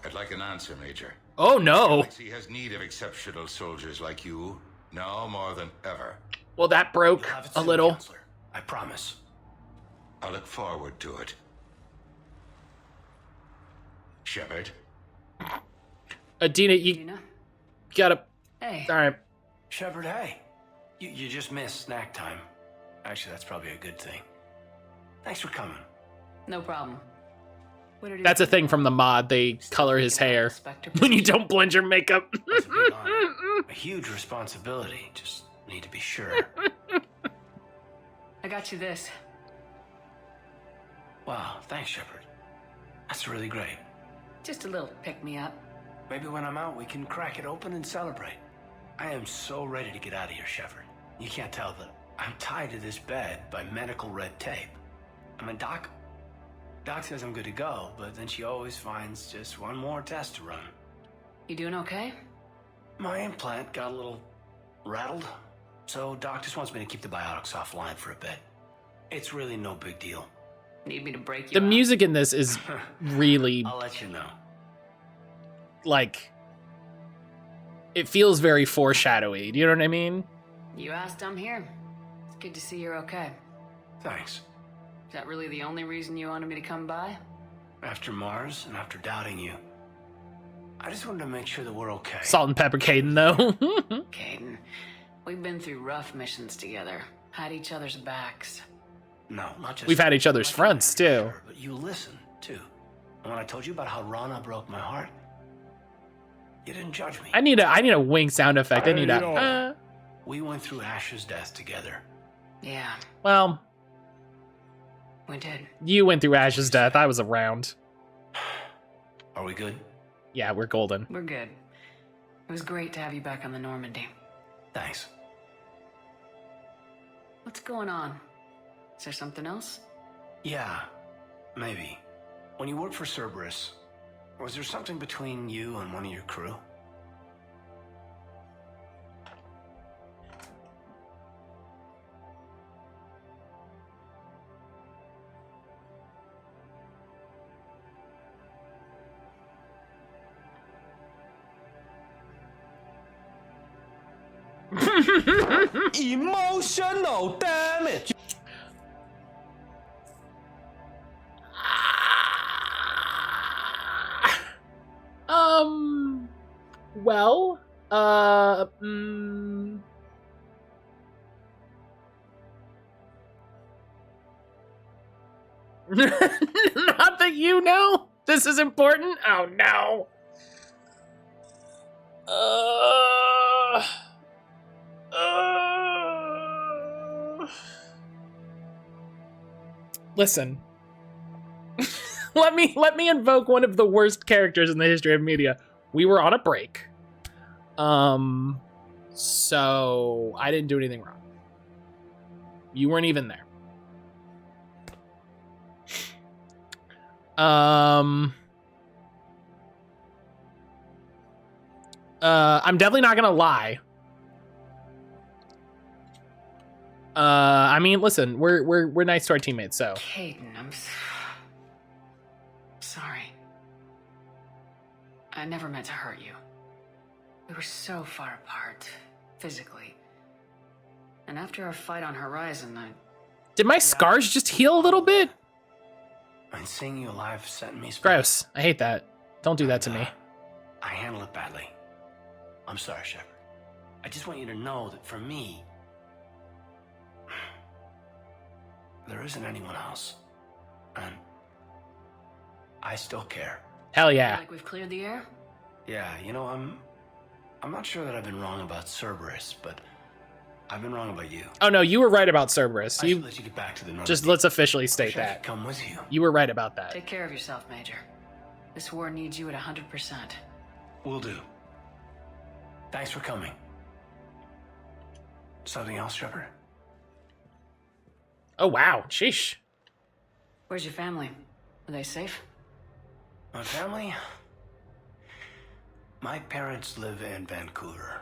I'd like an answer, Major. Oh no! The galaxy has need of exceptional soldiers like you, now more than ever. Well, that broke a little. Counselor. I promise. I look forward to it. Shepard. Adina, you gotta... Hey. Alright. Shepard, hey. You just missed snack time. Actually, that's probably a good thing. Thanks for coming. No problem. That's a thing from the mod. They color his hair when you don't blend your makeup. A huge responsibility. Just need to be sure. I got you this. Wow, thanks, Shepard. That's really great. Just a little pick-me-up. Maybe when I'm out, we can crack it open and celebrate. I am so ready to get out of here, Shepard. You can't tell that I'm tied to this bed by medical red tape. I mean, Doc says I'm good to go, but then she always finds just one more test to run. You doing okay? My implant got a little rattled, so Doc just wants me to keep the biotics offline for a bit. It's really no big deal. Need me to break you The out? music in this is really... I'll let you know. Like... It feels very foreshadowy. Do you know what I mean? You asked, I'm here. It's good to see you're okay. Thanks. Is that really the only reason you wanted me to come by? After Mars and after doubting you, I just wanted to make sure that we're okay. Salt and pepper Caden, though. Caden, we've been through rough missions together. Had each other's backs. No, not just... We've had each other's fronts, too. But you listened, too. And when I told you about how Rana broke my heart, you didn't judge me. I need a wink sound effect. I need a... We went through Ash's death together. Yeah. Well... We did. You went through Ash's death. I was around. Are we good? Yeah, we're golden. We're good. It was great to have you back on the Normandy. Thanks. What's going on? Is there something else? Yeah, maybe. When you worked for Cerberus, was there something between you and one of your crew? Emotional damage. Well, Not that you know. This is important. Oh no. Listen. let me invoke one of the worst characters in the history of media. We were on a break. So I didn't do anything wrong. You weren't even there. I'm definitely not gonna lie. I mean, listen, we're nice to our teammates, so. Caden, I'm sorry. I never meant to hurt you. We were so far apart, physically. And after our fight on Horizon, Did my scars just heal a little bit? And seeing you alive sent me... Gross. I hate that. Don't do that to me. I handled it badly. I'm sorry, Shepard. I just want you to know that for me, there isn't anyone else. And I still care. Hell yeah. Like we've cleared the air? Yeah, you know, I'm not sure that I've been wrong about Cerberus, but I've been wrong about you. Oh no, you were right about Cerberus. I should let you get back to the North. Just let's officially state that. Come with you. You were right about that. Take care of yourself, Major. This war needs you at 100%. Will do. Thanks for coming. Something else, Shepard? Oh wow, sheesh. Where's your family? Are they safe? My family? My parents live in Vancouver,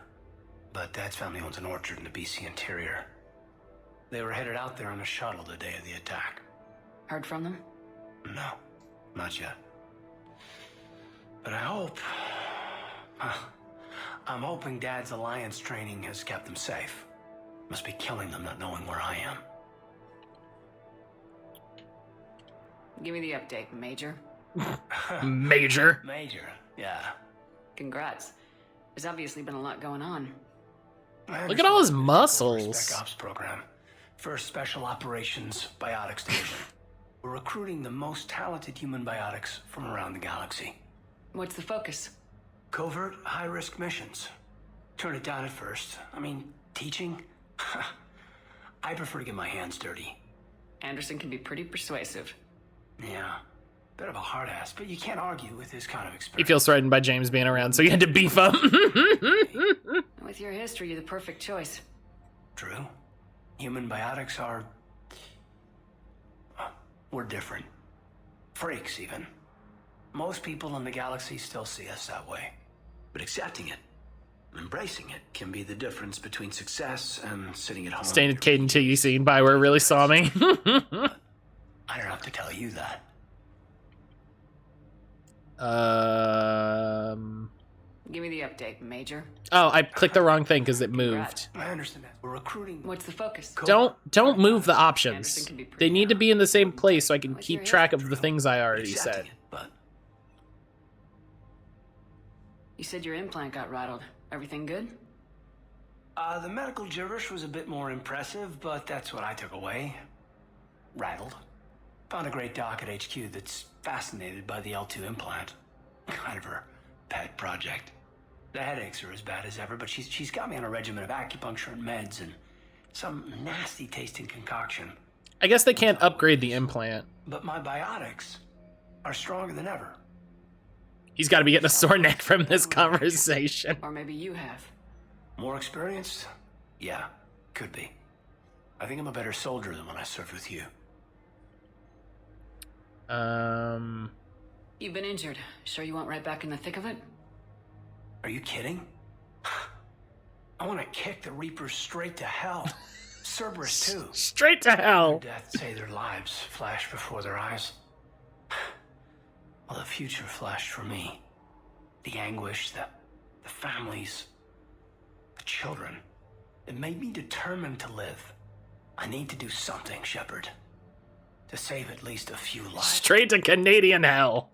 but Dad's family owns an orchard in the BC interior. They were headed out there on a shuttle the day of the attack. Heard from them? No, not yet. But I hope... I'm hoping Dad's Alliance training has kept them safe. Must be killing them not knowing where I am. Give me the update, Major. Major? Major, yeah. Congrats. There's obviously been a lot going on. Look at all his muscles. Spec Ops program. First Special Operations Biotics Division. We're recruiting the most talented human biotics from around the galaxy. What's the focus? Covert, high-risk missions. Turn it down at first. I mean, teaching? I prefer to get my hands dirty. Anderson can be pretty persuasive. Yeah. Bit of a hard ass, but you can't argue with his kind of experience. He feels threatened by James being around, so he had to beef up. With your history, you're the perfect choice. True. Human biotics are... we're different. Freaks, even. Most people in the galaxy still see us that way. But accepting it, embracing it, can be the difference between success and sitting at home. Staying at Caden TV scene by where it really saw me. I don't have to tell you that. Give me the update, Major. Oh, I clicked the wrong thing because it moved. I understand that. We're recruiting. What's the focus? Don't move the options. They need to be in the same place so I can keep track of the things I already said. But you said your implant got rattled. Everything good? The medical gibberish was a bit more impressive, but that's what I took away. Rattled. Found a great doc at HQ that's fascinated by the L2 implant. Kind of her pet project. The headaches are as bad as ever, but she's got me on a regimen of acupuncture and meds and some nasty tasting concoction. I guess they can't upgrade the implant. But my biotics are stronger than ever. He's got to be getting a sore neck from this conversation. Or maybe you have. More experienced? Yeah, could be. I think I'm a better soldier than when I served with you. You've been injured. Sure you want right back in the thick of it? Are you kidding? I want to kick the Reapers straight to hell. Cerberus too. Straight to hell. Their death say their lives flash before their eyes. Well, the future flashed for me. The anguish, the families, the children. It made me determined to live. I need to do something, Shepard. To save at least a few lives. Straight to Canadian hell.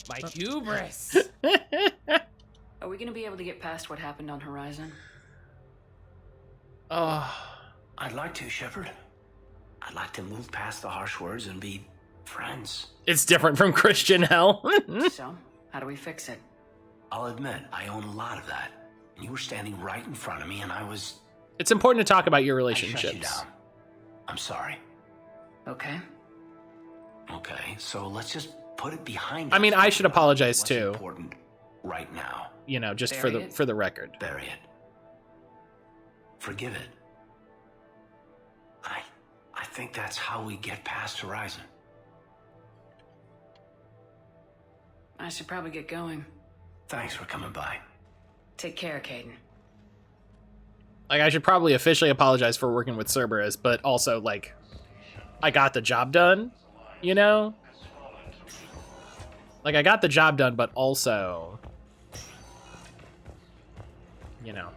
My hubris. Are we gonna be able to get past what happened on Horizon? I'd like to, Shepard. I'd like to move past the harsh words and be friends. It's different from Christian hell. So, how do we fix it? I'll admit, I own a lot of that. And you were standing right in front of me, and I was... It's important to talk about your I shut you relationships. down. I'm sorry. Okay. Okay, so let's just put it behind I us. mean, I should apologize What's too. important right now. You know, just Bury for the record. Bury it. Forgive it. I think that's how we get past Horizon. I should probably get going. Thanks for coming by. Take care, Caden. Like, I should probably officially apologize for working with Cerberus, but also, like, I got the job done, you know? Like, I got the job done, but also, you know,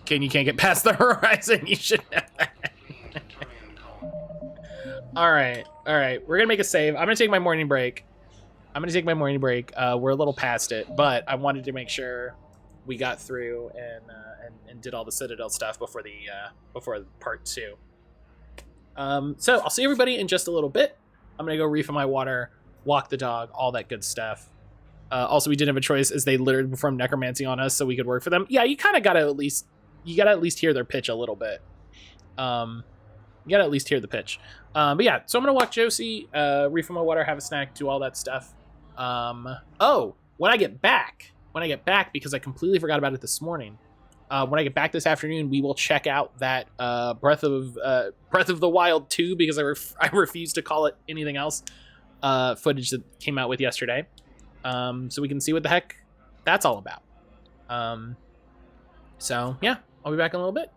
you can't get past the horizon. You should know that. All right. We're gonna make a save. I'm gonna take my morning break. We're a little past it, but I wanted to make sure we got through and did all the Citadel stuff before part 2. So I'll see everybody in just a little bit. I'm gonna go refill my water, walk the dog, all that good stuff. Also, we didn't have a choice as they literally performed necromancy on us, so we could work for them. Yeah, you kind of gotta at least hear their pitch a little bit. You gotta at least hear the pitch. But yeah, so I'm gonna walk Josie, refill my water, have a snack, do all that stuff. When I get back, because I completely forgot about it this morning. When I get back this afternoon, we will check out that Breath of the Wild 2, because I refuse to call it anything else. Footage that came out with yesterday, so we can see what the heck that's all about. So yeah, I'll be back in a little bit.